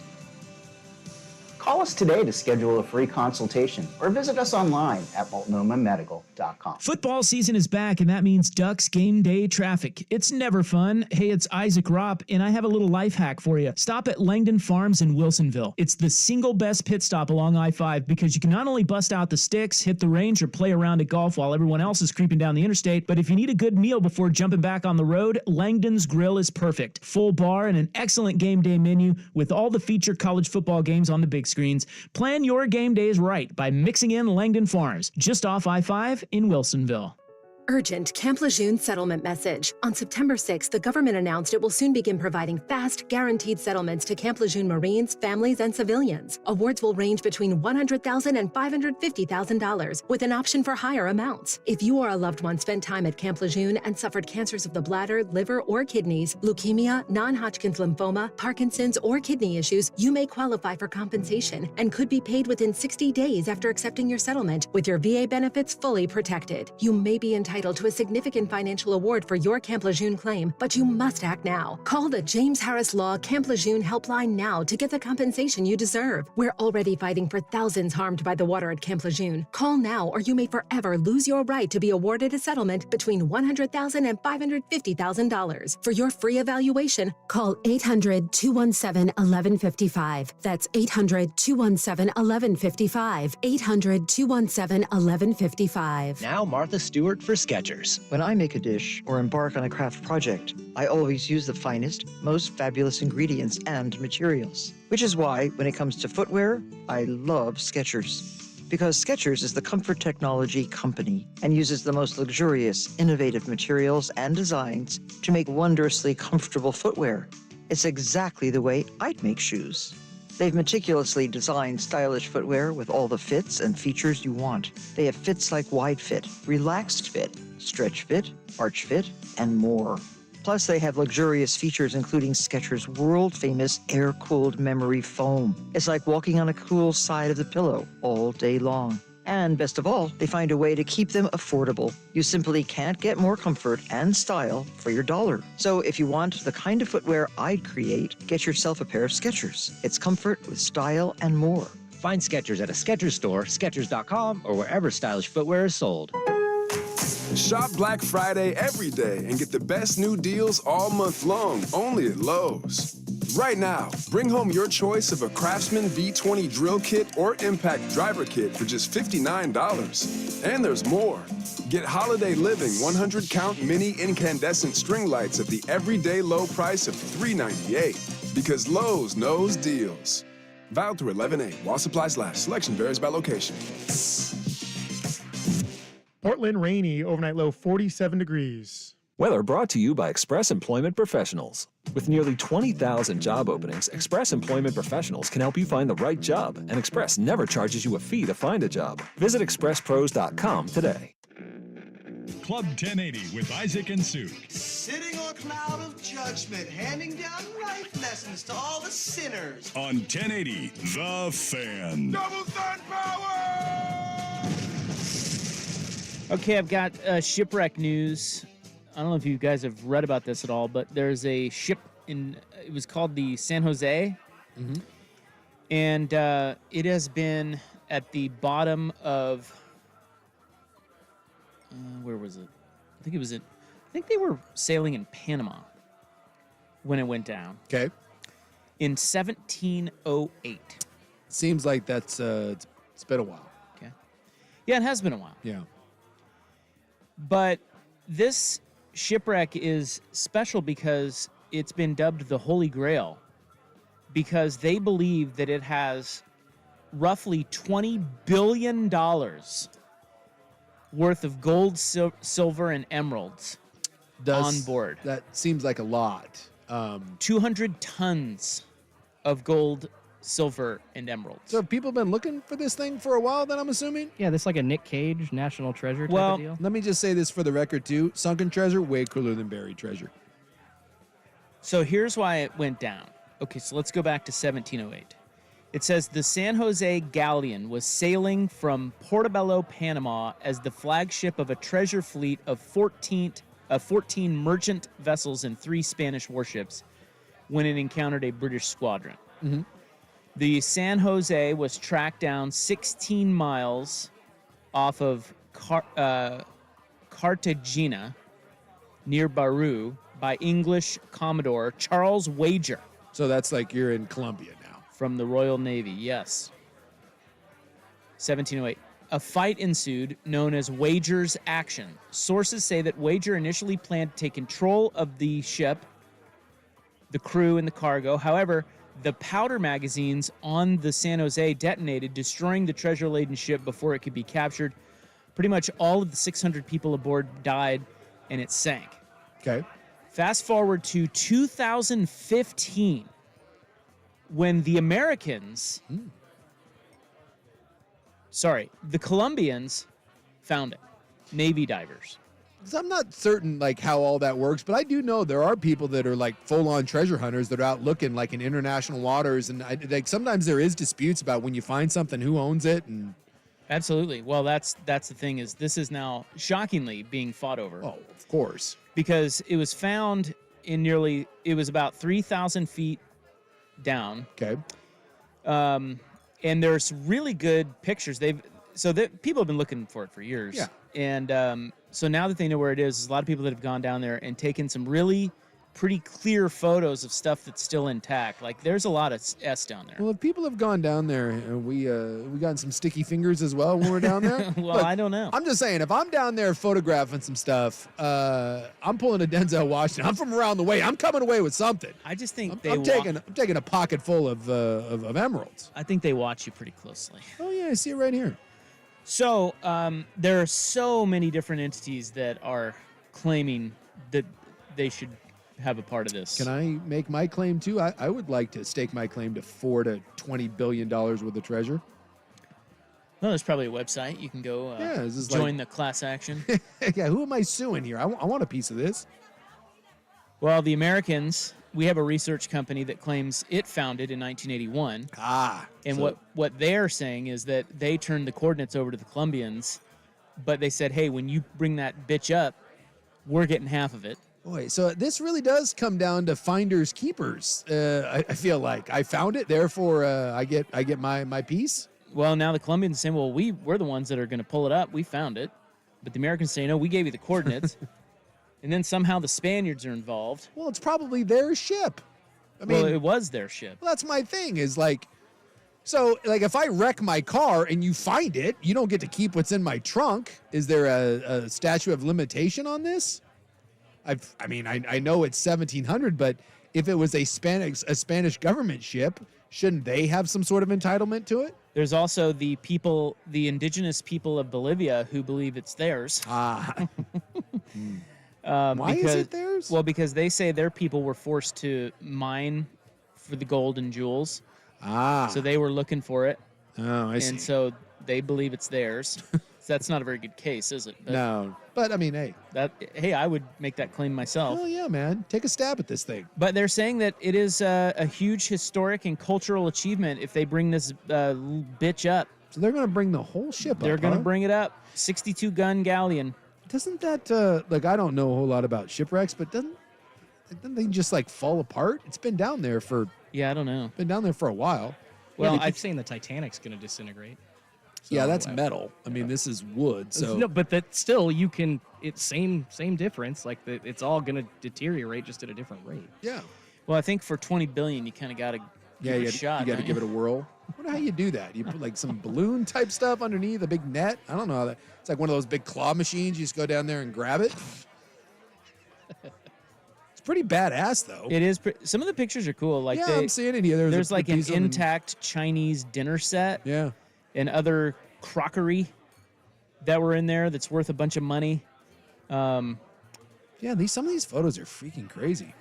[SPEAKER 18] Call us today to schedule a free consultation or visit us online at multnomahmedical.com.
[SPEAKER 20] Football season is back, and that means Ducks game day traffic. It's never fun. Hey, it's Isaac Ropp, and I have a little life hack for you. Stop at Langdon Farms in Wilsonville. It's the single best pit stop along I-5 because you can not only bust out the sticks, hit the range, or play around at golf while everyone else is creeping down the interstate, but if you need a good meal before jumping back on the road, Langdon's Grill is perfect. Full bar and an excellent game day menu with all the featured college football games on the big screens. Plan your game days right by mixing in Langdon Farms, just off I-5 in Wilsonville.
[SPEAKER 21] Urgent Camp Lejeune settlement message. On September 6th, the government announced it will soon begin providing fast, guaranteed settlements to Camp Lejeune Marines, families, and civilians. Awards will range between $100,000 and $550,000, with an option for higher amounts. If you or a loved one spent time at Camp Lejeune and suffered cancers of the bladder, liver, or kidneys, leukemia, non-Hodgkin's lymphoma, Parkinson's, or kidney issues, you may qualify for compensation and could be paid within 60 days after accepting your settlement, with your VA benefits fully protected. You may be entitled to a significant financial award for your Camp Lejeune claim, but you must act now. Call the James Harris Law Camp Lejeune helpline now to get the compensation you deserve. We're already fighting for thousands harmed by the water at Camp Lejeune. Call now or you may forever lose your right to be awarded a settlement between $100,000 and $550,000. For your free evaluation, call 800-217-1155. That's 800-217-1155. 800-217-1155.
[SPEAKER 22] Now Martha Stewart for Skechers.
[SPEAKER 23] When I make a dish or embark on a craft project, I always use the finest, most fabulous ingredients and materials. Which is why, when it comes to footwear, I love Skechers. Because Skechers is the comfort technology company and uses the most luxurious, innovative materials and designs to make wondrously comfortable footwear. It's exactly the way I'd make shoes. They've meticulously designed stylish footwear with all the fits and features you want. They have fits like wide fit, relaxed fit, stretch fit, arch fit, and more. Plus, they have luxurious features including Skechers' world-famous air-cooled memory foam. It's like walking on a cool side of the pillow all day long. And best of all, they find a way to keep them affordable. You simply can't get more comfort and style for your dollar. So if you want the kind of footwear I'd create, get yourself a pair of Skechers. It's comfort with style and more.
[SPEAKER 22] Find Skechers at a Skechers store, Skechers.com, or wherever stylish footwear is sold.
[SPEAKER 24] Shop Black Friday every day and get the best new deals all month long, only at Lowe's. Right now, bring home your choice of a Craftsman V20 drill kit or Impact driver kit for just $59. And there's more. Get Holiday Living 100-count mini incandescent string lights at the everyday low price of $398. Because Lowe's knows deals. Valid through 11/8 while supplies last. Selection varies by location.
[SPEAKER 25] Portland rainy, overnight low 47 degrees.
[SPEAKER 26] Weather brought to you by Express Employment Professionals. With nearly 20,000 job openings, Express Employment Professionals can help you find the right job, and Express never charges you a fee to find a job. Visit expresspros.com today.
[SPEAKER 4] Club 1080 with Isaac and Sue.
[SPEAKER 27] Sitting on a cloud of judgment, handing down life lessons to all the sinners.
[SPEAKER 4] On 1080 The Fan.
[SPEAKER 27] Double sun power!
[SPEAKER 2] Okay, I've got shipwreck news. I don't know if you guys have read about this at all, but there's a ship it was called the San Jose.
[SPEAKER 1] Mm-hmm.
[SPEAKER 2] And it has been at the bottom of, where was it? I think they were sailing in Panama when it went down.
[SPEAKER 1] Okay.
[SPEAKER 2] In 1708.
[SPEAKER 1] Seems like that's, it's been a while.
[SPEAKER 2] Okay. Yeah, it has been a while.
[SPEAKER 1] Yeah.
[SPEAKER 2] But this shipwreck is special because it's been dubbed the Holy Grail, because they believe that it has roughly $20 billion worth of gold, silver, and emeralds on board.
[SPEAKER 1] That seems like a lot.
[SPEAKER 2] 200 tons of gold, silver, and emeralds.
[SPEAKER 1] So have people been looking for this thing for a while, then I'm assuming?
[SPEAKER 3] Yeah, this like a Nick Cage National Treasure type
[SPEAKER 2] Well,
[SPEAKER 3] of deal.
[SPEAKER 1] Let me just say this for the record, too. Sunken treasure, way cooler than buried treasure.
[SPEAKER 2] So here's why it went down. Okay, so let's go back to 1708. It says the San Jose galleon was sailing from Portobello, Panama as the flagship of a treasure fleet of 14 merchant vessels and 3 Spanish warships when it encountered a British squadron.
[SPEAKER 1] Mm-hmm.
[SPEAKER 2] The San Jose was tracked down 16 miles off of Cartagena near Baru by English Commodore Charles Wager.
[SPEAKER 1] So that's like you're in Colombia now.
[SPEAKER 2] From the Royal Navy, yes. 1708. A fight ensued known as Wager's Action. Sources say that Wager initially planned to take control of the ship, the crew, and the cargo. However, the powder magazines on the San Jose detonated, destroying the treasure-laden ship before it could be captured. Pretty much all of the 600 people aboard died, and it sank.
[SPEAKER 1] Okay.
[SPEAKER 2] Fast forward to 2015, when the Americans, the Colombians found it. Navy divers.
[SPEAKER 1] 'Cause I'm not certain like how all that works, but I do know there are people that are like full-on treasure hunters that are out looking like in international waters, and like sometimes there is disputes about when you find something, who owns it, and
[SPEAKER 2] Absolutely. Well, that's the thing is this is now shockingly being fought over.
[SPEAKER 1] Oh, of course.
[SPEAKER 2] Because it was found in it was about 3,000 feet down.
[SPEAKER 1] Okay.
[SPEAKER 2] And there's really good pictures. People have been looking for it for years.
[SPEAKER 1] Yeah.
[SPEAKER 2] And so now that they know where it is, there's a lot of people that have gone down there and taken some really pretty clear photos of stuff that's still intact. Like there's a lot of S down there.
[SPEAKER 1] Well, if people have gone down there, we got some sticky fingers as well when we're down there.
[SPEAKER 2] Well,
[SPEAKER 1] Look,
[SPEAKER 2] I don't know.
[SPEAKER 1] I'm just saying, if I'm down there photographing some stuff, I'm pulling a Denzel Washington. I'm from around the way. I'm coming away with something.
[SPEAKER 2] I just think
[SPEAKER 1] I'm taking a pocket full of emeralds.
[SPEAKER 2] I think they watch you pretty closely.
[SPEAKER 1] Oh yeah, I see it right here.
[SPEAKER 2] So there are so many different entities that are claiming that they should have a part of this.
[SPEAKER 1] Can I make my claim too? I would like to stake my claim to $4 to $20 billion worth of treasure.
[SPEAKER 2] Well, there's probably a website you can go join the class action.
[SPEAKER 1] Yeah, who am I suing here? I want a piece of this.
[SPEAKER 2] Well, the Americans, we have a research company that claims it founded in 1981. And what they're saying is that they turned the coordinates over to the Colombians, but they said, hey, when you bring that bitch up, we're getting half of it.
[SPEAKER 1] Boy, so this really does come down to finders keepers. I feel like I found it, therefore I get my piece.
[SPEAKER 2] Well, now the Colombians are saying, well, we're the ones that are going to pull it up. We found it. But the Americans say, no, we gave you the coordinates. And then somehow the Spaniards are involved.
[SPEAKER 1] Well, it's probably their ship. I mean,
[SPEAKER 2] well, it was their ship.
[SPEAKER 1] Well, that's my thing is like, so like if I wreck my car and you find it, you don't get to keep what's in my trunk. Is there a statute of limitation on this? I know it's 1700, but if it was a Spanish government ship, shouldn't they have some sort of entitlement to it?
[SPEAKER 2] There's also the indigenous people of Bolivia who believe it's theirs.
[SPEAKER 1] Why
[SPEAKER 2] because,
[SPEAKER 1] is it theirs?
[SPEAKER 2] Well, because they say their people were forced to mine for the gold and jewels. So they were looking for it.
[SPEAKER 1] Oh, I see.
[SPEAKER 2] And so they believe it's theirs. So that's not a very good case, is it? But
[SPEAKER 1] no. But I mean, hey.
[SPEAKER 2] I would make that claim myself.
[SPEAKER 1] Oh yeah, man. Take a stab at this thing.
[SPEAKER 2] But they're saying that it is a huge historic and cultural achievement if they bring this bitch up.
[SPEAKER 1] So they're going to bring the whole ship up.
[SPEAKER 2] They're going to bring it up. 62-gun galleon.
[SPEAKER 1] Doesn't that like I don't know a whole lot about shipwrecks, but doesn't they just like fall apart? It's been down there for
[SPEAKER 2] I don't know.
[SPEAKER 1] Been down there for a while.
[SPEAKER 3] Well, I've seen the Titanic's going to disintegrate.
[SPEAKER 1] So, yeah, that's metal. I mean, this is wood. So
[SPEAKER 3] no, but that still you can. It's same difference. Like it's all going to deteriorate just at a different rate.
[SPEAKER 1] Yeah.
[SPEAKER 2] Well, I think for $20 billion, you kind of got to give it a shot.
[SPEAKER 1] You got to give it a whirl. I wonder how you do that. You put like some balloon type stuff underneath a big net. I don't know how that. It's like one of those big claw machines. You just go down there and grab it. It's pretty badass, though.
[SPEAKER 2] It is. Some of the pictures are cool. Like
[SPEAKER 1] I'm seeing it here.
[SPEAKER 2] There's like an intact Chinese dinner set.
[SPEAKER 1] Yeah.
[SPEAKER 2] And other crockery that were in there that's worth a bunch of money.
[SPEAKER 1] Yeah, some of these photos are freaking crazy.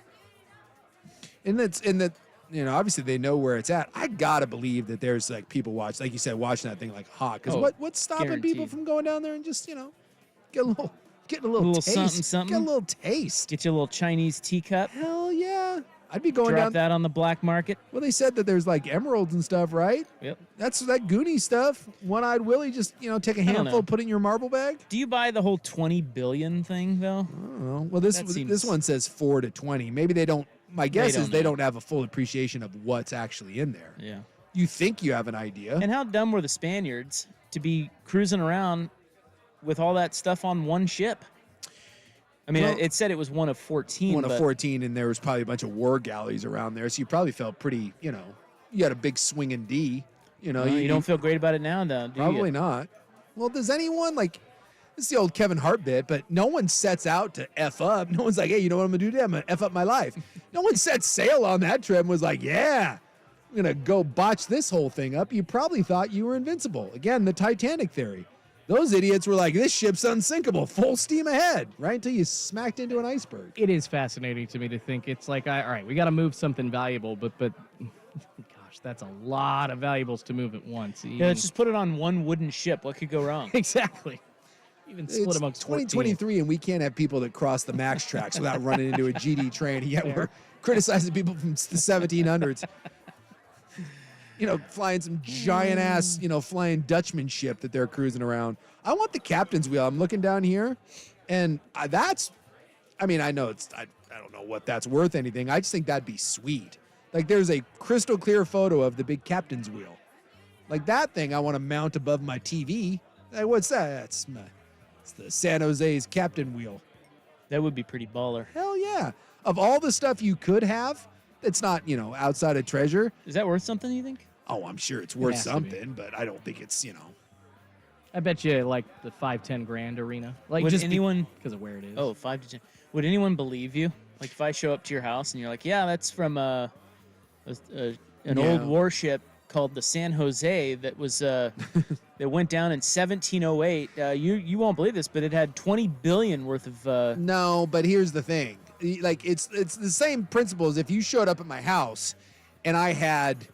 [SPEAKER 1] And that obviously they know where it's at. I gotta believe that there's like people like you said, watching that thing like hot. Because what's stopping people from going down there and just get a little taste,
[SPEAKER 2] something.
[SPEAKER 1] Get a little taste.
[SPEAKER 2] Get you a little Chinese teacup.
[SPEAKER 1] Hell yeah. I'd be going
[SPEAKER 2] Drop
[SPEAKER 1] down
[SPEAKER 2] that on the black market.
[SPEAKER 1] Well, they said that there's like emeralds and stuff, right?
[SPEAKER 2] Yep.
[SPEAKER 1] That's that Goonie stuff. One-eyed Willie, just take a handful, put it in your marble bag.
[SPEAKER 2] Do you buy the whole 20 billion thing though?
[SPEAKER 1] I don't know. Well, this one says 4 to 20. Maybe they don't. My guess is they don't have a full appreciation of what's actually in there.
[SPEAKER 2] Yeah.
[SPEAKER 1] You think you have an idea.
[SPEAKER 2] And how dumb were the Spaniards to be cruising around with all that stuff on one ship? I mean, it said it was one of 14.
[SPEAKER 1] One of 14, and there was probably a bunch of war galleys around there, so you probably felt pretty, you had a big swinging D. You
[SPEAKER 2] don't feel great about it now, though, do you?
[SPEAKER 1] Probably not. Well, does anyone, this is the old Kevin Hart bit, but no one sets out to F up. No one's like, hey, you know what I'm going to do today? I'm going to F up my life. No one set sail on that trip and was like, yeah, I'm going to go botch this whole thing up. You probably thought you were invincible. Again, the Titanic theory. Those idiots were like, this ship's unsinkable, full steam ahead, right until you smacked into an iceberg.
[SPEAKER 3] It is fascinating to me to think it's like, all right, we got to move something valuable, but gosh, that's a lot of valuables to move at once.
[SPEAKER 2] Yeah, let's just put it on one wooden ship. What could go wrong?
[SPEAKER 3] Exactly. Even split amongst
[SPEAKER 1] 2023, and we can't have people that cross the Max tracks without running into a GD train. And yet we're criticizing people from the 1700s. Flying some giant ass, flying Dutchman ship that they're cruising around. I want the captain's wheel. I'm looking down here, and I know I don't know what that's worth anything. I just think that'd be sweet. Like there's a crystal clear photo of the big captain's wheel. Like that thing I want to mount above my TV. Hey, what's that? It's the San Jose's captain wheel.
[SPEAKER 2] That would be pretty baller.
[SPEAKER 1] Hell yeah. Of all the stuff you could have, it's not, outside of treasure.
[SPEAKER 2] Is that worth something, you think?
[SPEAKER 1] Oh, I'm sure it's worth something, but I don't think it's,
[SPEAKER 3] I bet you like the 5-10 grand arena. Like
[SPEAKER 2] would
[SPEAKER 3] just
[SPEAKER 2] anyone
[SPEAKER 3] because of where it is.
[SPEAKER 2] Oh, 5 to 10. Would anyone believe you? Like if I show up to your house and you're like, yeah, that's from an old warship called the San Jose that was that went down in 1708. You won't believe this, but it had 20 billion worth of.
[SPEAKER 1] No, but here's the thing. Like it's the same principle as if you showed up at my house and I had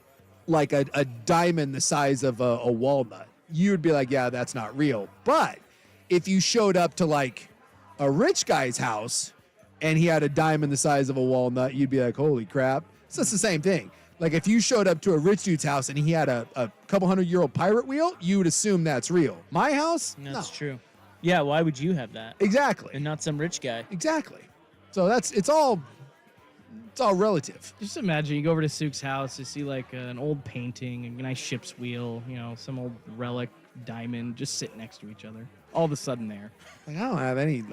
[SPEAKER 1] like a diamond the size of a walnut. You would be like, yeah, that's not real. But if you showed up to like a rich guy's house and he had a diamond the size of a walnut, you'd be like, holy crap. So it's the same thing. Like if you showed up to a rich dude's house and he had a couple $100 pirate wheel, you would assume that's real. My house?
[SPEAKER 2] That's true. Yeah, why would you have that?
[SPEAKER 1] Exactly.
[SPEAKER 2] And not some rich guy.
[SPEAKER 1] Exactly. So it's all relative.
[SPEAKER 3] Just imagine you go over to Sook's house, you see like an old painting, a nice ship's wheel, some old relic diamond just sitting next to each other. All of a sudden there.
[SPEAKER 1] Like I don't have any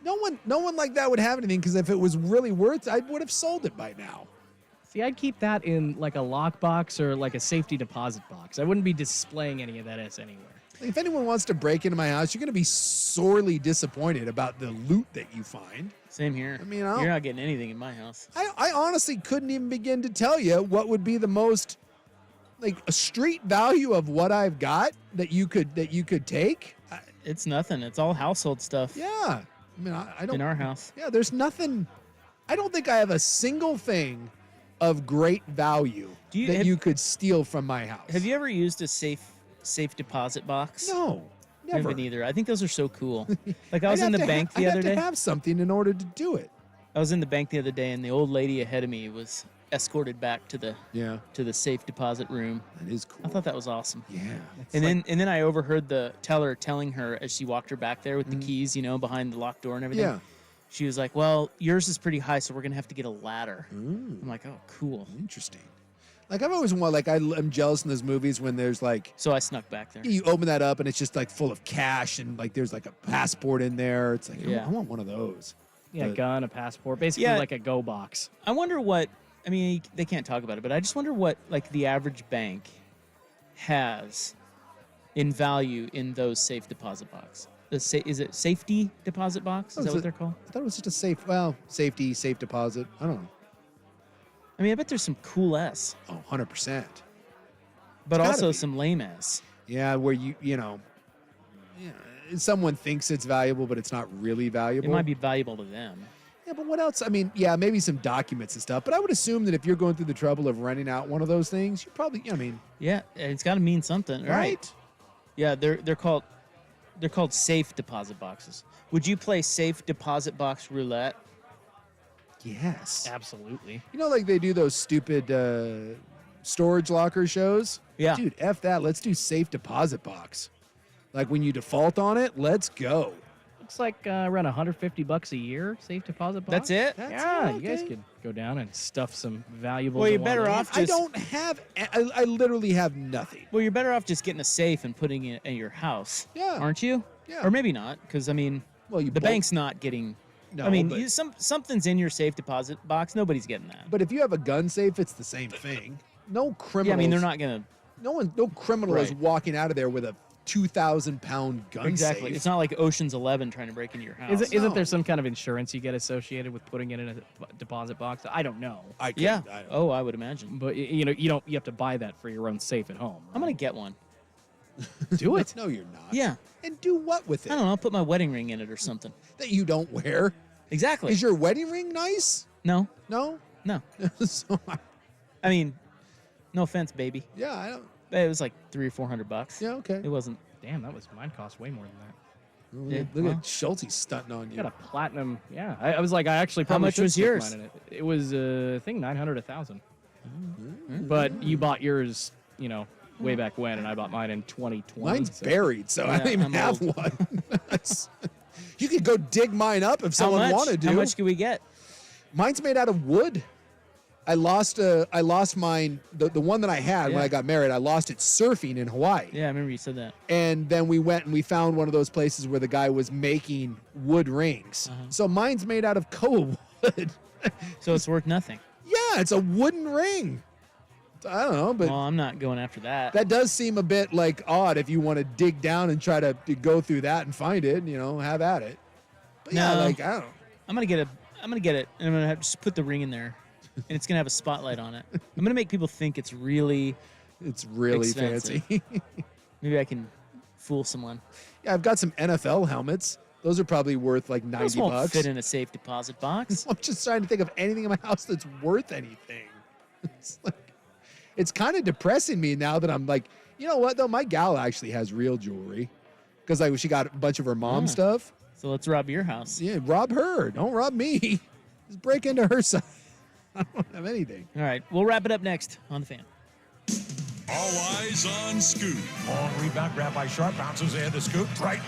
[SPEAKER 1] no one like that would have anything because if it was really worth, I would have sold it by now.
[SPEAKER 3] See, I'd keep that in like a lockbox or like a safety deposit box. I wouldn't be displaying any of that anywhere.
[SPEAKER 1] If anyone wants to break into my house, you're going to be sorely disappointed about the loot that you find.
[SPEAKER 2] Same here.
[SPEAKER 1] I mean,
[SPEAKER 2] you're not getting anything in my house.
[SPEAKER 1] I honestly couldn't even begin to tell you what would be the most like a street value of what I've got that you could take.
[SPEAKER 2] It's nothing. It's all household stuff.
[SPEAKER 1] Yeah. I mean, I don't.
[SPEAKER 2] In our house.
[SPEAKER 1] Yeah, there's nothing. I don't think I have a single thing of great value you could steal from my house.
[SPEAKER 2] Have you ever used a safe deposit box?
[SPEAKER 1] No, never.
[SPEAKER 2] I haven't either. I think those are so cool. Like I was in the bank the other day.
[SPEAKER 1] I'd have to have something in order to do it.
[SPEAKER 2] I was in the bank the other day, and the old lady ahead of me was escorted back to the safe deposit room.
[SPEAKER 1] That is cool.
[SPEAKER 2] I thought that was awesome.
[SPEAKER 1] Yeah.
[SPEAKER 2] And then I overheard the teller telling her as she walked her back there with the keys, behind the locked door and everything.
[SPEAKER 1] Yeah.
[SPEAKER 2] She was like, well, yours is pretty high, so we're going to have to get a ladder. I'm like, oh, cool.
[SPEAKER 1] Interesting. Like, I've always wanted, I'm jealous in those movies when there's,
[SPEAKER 2] So I snuck back there.
[SPEAKER 1] You open that up, and it's just, full of cash, and, there's, a passport in there. It's like, I want one of those.
[SPEAKER 3] Yeah, gun, a passport. Basically, like a go box.
[SPEAKER 2] I wonder what, they can't talk about it, but I just wonder what, the average bank has in value in those safe deposit boxes. Is it safety deposit box? Is that what they're called?
[SPEAKER 1] I thought it was just a safe deposit. I don't know.
[SPEAKER 2] I bet there's some cool S.
[SPEAKER 1] Oh, 100%.
[SPEAKER 2] But also some lame S.
[SPEAKER 1] Yeah, where someone thinks it's valuable, but it's not really valuable.
[SPEAKER 2] It might be valuable to them.
[SPEAKER 1] Yeah, but what else? I mean, yeah, maybe some documents and stuff, but I would assume that if you're going through the trouble of renting out one of those things, you probably, I mean,
[SPEAKER 2] Yeah, it's got to mean something,
[SPEAKER 1] right?
[SPEAKER 2] Yeah, they're called safe deposit boxes. Would you play safe deposit box roulette?
[SPEAKER 1] Yes.
[SPEAKER 3] Absolutely.
[SPEAKER 1] You know, like they do those stupid storage locker shows?
[SPEAKER 2] Yeah.
[SPEAKER 1] Dude, F that. Let's do safe deposit box. Like when you default on it, let's go.
[SPEAKER 3] Looks like around $150 a year safe deposit box.
[SPEAKER 2] That's it?
[SPEAKER 3] Yeah,
[SPEAKER 1] it?
[SPEAKER 3] you guys
[SPEAKER 1] Okay.
[SPEAKER 3] could go down and stuff some valuables.
[SPEAKER 2] Well, you're
[SPEAKER 3] along
[SPEAKER 2] better
[SPEAKER 3] the way.
[SPEAKER 2] off
[SPEAKER 1] I
[SPEAKER 2] just.
[SPEAKER 1] don't have, I literally have nothing.
[SPEAKER 2] Well, you're better off just getting a safe and putting it in your house.
[SPEAKER 1] Yeah.
[SPEAKER 2] Aren't you?
[SPEAKER 1] Yeah.
[SPEAKER 2] Or maybe not, because I mean,
[SPEAKER 1] Well, you
[SPEAKER 2] the
[SPEAKER 1] bolt-
[SPEAKER 2] bank's not getting.
[SPEAKER 1] No,
[SPEAKER 2] I mean,
[SPEAKER 1] but-
[SPEAKER 2] something's in your safe deposit box. Nobody's getting that.
[SPEAKER 1] But if you have a gun safe, it's the same thing. No criminals.
[SPEAKER 2] Yeah, I mean, they're not gonna.
[SPEAKER 1] No criminal is
[SPEAKER 2] Right.
[SPEAKER 1] walking out of there with a 2,000-pound gun
[SPEAKER 2] Exactly.
[SPEAKER 1] safe.
[SPEAKER 2] It's not like Ocean's 11 trying to break into your house.
[SPEAKER 3] Isn't there some kind of insurance you get associated with putting it in a deposit box? I don't know.
[SPEAKER 2] Yeah. Oh, I would imagine.
[SPEAKER 3] But you have to buy that for your own safe at home.
[SPEAKER 2] I'm gonna get one.
[SPEAKER 3] Do it.
[SPEAKER 1] No, you're not.
[SPEAKER 2] Yeah.
[SPEAKER 1] And do what with it?
[SPEAKER 2] I don't know. I'll put my wedding ring in it or something.
[SPEAKER 1] That you don't wear?
[SPEAKER 2] Exactly.
[SPEAKER 1] Is your wedding ring nice?
[SPEAKER 2] No.
[SPEAKER 1] No?
[SPEAKER 2] No.
[SPEAKER 1] So,
[SPEAKER 2] I mean, no offense, baby.
[SPEAKER 1] yeah, I don't.
[SPEAKER 2] It was like $300 or $400.
[SPEAKER 1] Yeah, okay.
[SPEAKER 2] It wasn't.
[SPEAKER 3] Damn, mine cost way more than that.
[SPEAKER 1] Look,
[SPEAKER 2] Yeah, well.
[SPEAKER 1] at Schulte stunting on
[SPEAKER 3] I
[SPEAKER 1] you.
[SPEAKER 3] got a platinum. Yeah, I was like, I actually
[SPEAKER 2] How
[SPEAKER 3] probably
[SPEAKER 2] much
[SPEAKER 3] should
[SPEAKER 2] was
[SPEAKER 3] stick
[SPEAKER 2] yours?
[SPEAKER 3] mine in it. It was, I think 900, 1,000. But you bought yours, way back when, and I bought mine in 2020.
[SPEAKER 1] Mine's
[SPEAKER 3] so-
[SPEAKER 1] buried, so I
[SPEAKER 2] Yeah,
[SPEAKER 1] don't even
[SPEAKER 2] I'm
[SPEAKER 1] have
[SPEAKER 2] old.
[SPEAKER 1] one. You could go dig mine up if
[SPEAKER 2] How
[SPEAKER 1] someone
[SPEAKER 2] much?
[SPEAKER 1] wanted to.
[SPEAKER 2] How much can we get?
[SPEAKER 1] Mine's made out of wood. I lost mine, the one that I had when
[SPEAKER 2] Yeah.
[SPEAKER 1] I got married. I lost it surfing in Hawaii.
[SPEAKER 2] Yeah, I remember you said that.
[SPEAKER 1] And then we went and we found one of those places where the guy was making wood rings. So mine's made out of koa wood.
[SPEAKER 2] So it's worth nothing.
[SPEAKER 1] Yeah, it's a wooden ring. I don't know, but
[SPEAKER 2] Well, I'm not going after that.
[SPEAKER 1] that does seem a bit like odd if you want to dig down and try to go through that and find it, have at it. But yeah,
[SPEAKER 2] No.
[SPEAKER 1] like I don't.
[SPEAKER 2] I'm gonna get it, and I'm gonna have to just put the ring in there, and it's gonna have a spotlight on it. I'm gonna make people think it's really
[SPEAKER 1] fancy.
[SPEAKER 2] expensive. Maybe I can fool someone.
[SPEAKER 1] Yeah, I've got some NFL helmets. Those are probably worth like
[SPEAKER 2] Those
[SPEAKER 1] $90.
[SPEAKER 2] won't fit in a safe deposit box.
[SPEAKER 1] I'm just trying to think of anything in my house that's worth anything. It's kind of depressing me now that I'm like, you know what though? My gal actually has real jewelry because she got a bunch of her mom stuff.
[SPEAKER 2] So let's rob your house.
[SPEAKER 1] Yeah, rob her. Don't rob me. Just break into her side. I don't have anything.
[SPEAKER 2] All right, we'll wrap it up next on the Fan.
[SPEAKER 4] All eyes on Scoot.
[SPEAKER 16] Long rebound grabbed by Sharp, bounces ahead the scoop. Right.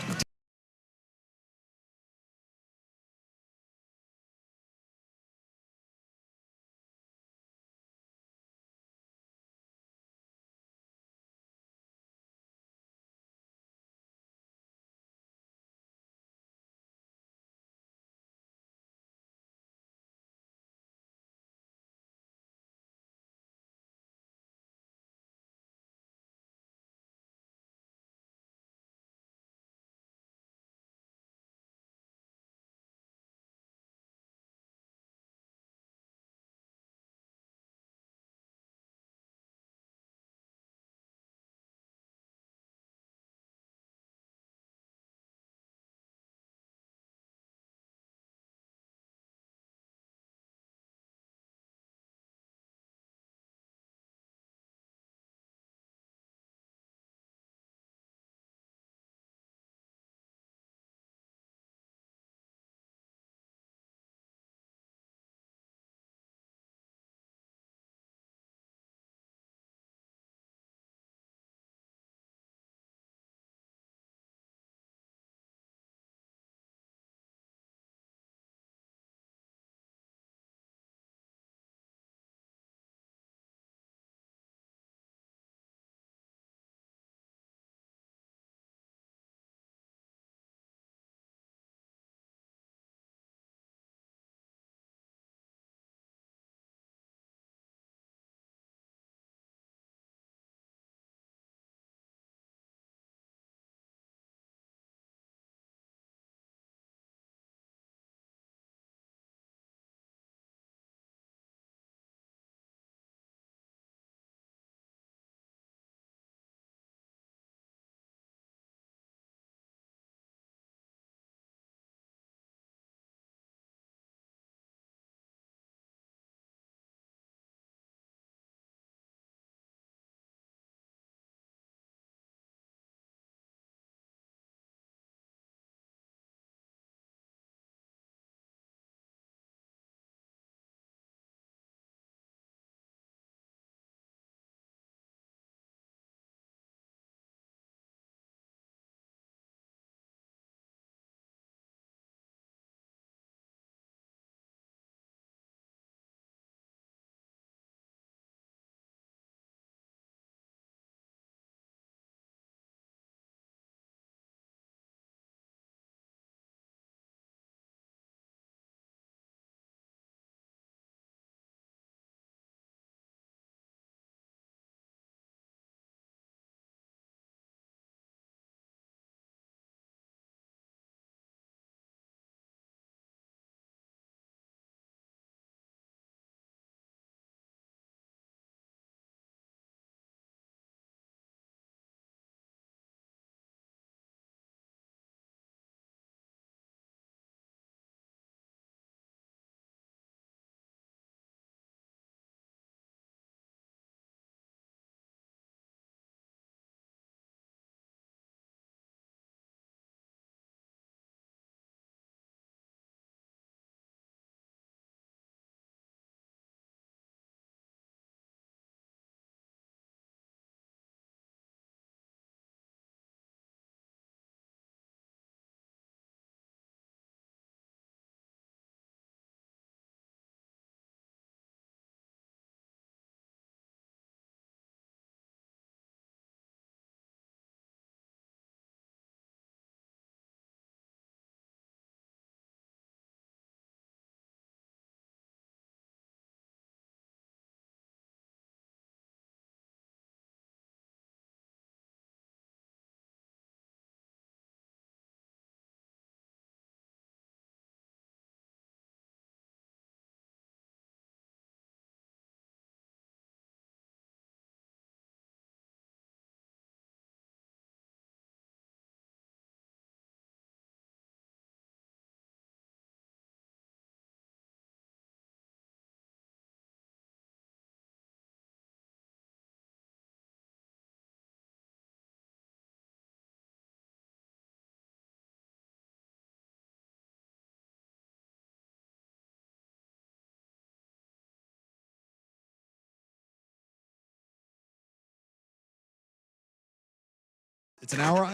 [SPEAKER 1] It's an hour.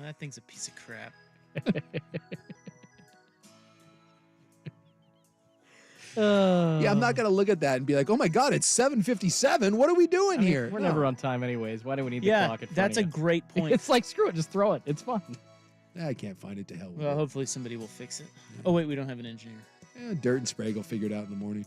[SPEAKER 2] That thing's a piece of crap.
[SPEAKER 1] Yeah, I'm not gonna look at that and be like, "Oh my God, it's 7:57. What are we doing here?"
[SPEAKER 3] We're never on time anyways. Why do we need the
[SPEAKER 2] Yeah,
[SPEAKER 3] clock in front
[SPEAKER 2] that's
[SPEAKER 3] of
[SPEAKER 2] a
[SPEAKER 3] you?
[SPEAKER 2] great point.
[SPEAKER 3] It's like, screw it, just throw it. It's fun.
[SPEAKER 1] I can't find it to hell with
[SPEAKER 2] Well,
[SPEAKER 1] it.
[SPEAKER 2] hopefully somebody will fix it. Oh wait, we don't have an engineer.
[SPEAKER 1] Yeah, Dirt and Sprague will figure it out in the morning.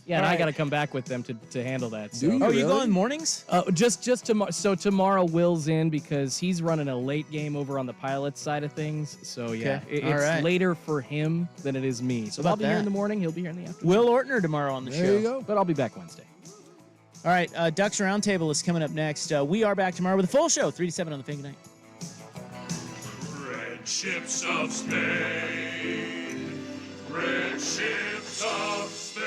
[SPEAKER 3] Yeah, and
[SPEAKER 2] All
[SPEAKER 3] I
[SPEAKER 2] right.
[SPEAKER 3] got to come back with them to handle that.
[SPEAKER 1] Do
[SPEAKER 3] So.
[SPEAKER 1] you
[SPEAKER 2] Oh, you
[SPEAKER 1] really?
[SPEAKER 2] going mornings?
[SPEAKER 3] Just tomorrow. So tomorrow Will's in because he's running a late game over on the pilot side of things. So yeah,
[SPEAKER 2] Okay.
[SPEAKER 3] it's
[SPEAKER 2] All right.
[SPEAKER 3] later for him than it is me. So
[SPEAKER 2] How
[SPEAKER 3] I'll
[SPEAKER 2] about
[SPEAKER 3] be here in
[SPEAKER 2] that?
[SPEAKER 3] the morning. He'll be here in the afternoon.
[SPEAKER 2] Will Ortner tomorrow on the
[SPEAKER 1] There
[SPEAKER 2] show.
[SPEAKER 1] you go.
[SPEAKER 3] But I'll be back Wednesday.
[SPEAKER 2] All right, Ducks Roundtable is coming up next. We are back tomorrow with a full show, 3 to 7 on the Fan. Good night.
[SPEAKER 4] Red ships of Spain. Red ships of Spain.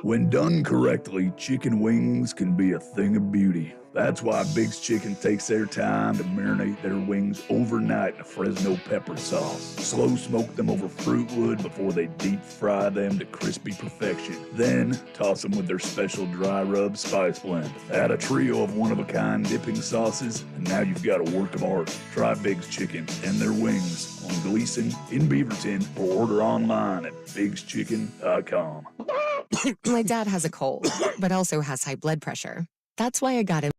[SPEAKER 5] When done correctly, chicken wings can be a thing of beauty. That's why Big's Chicken takes their time to marinate their wings overnight in a Fresno pepper sauce. Slow smoke them over fruit wood before they deep fry them to crispy perfection. Then toss them with their special dry rub spice blend. Add a trio of one-of-a-kind dipping sauces, and now you've got a work of art. Try Big's Chicken and their wings on Gleason in Beaverton or order online at bigschicken.com.
[SPEAKER 6] My dad has a cold, but also has high blood pressure. That's why I got him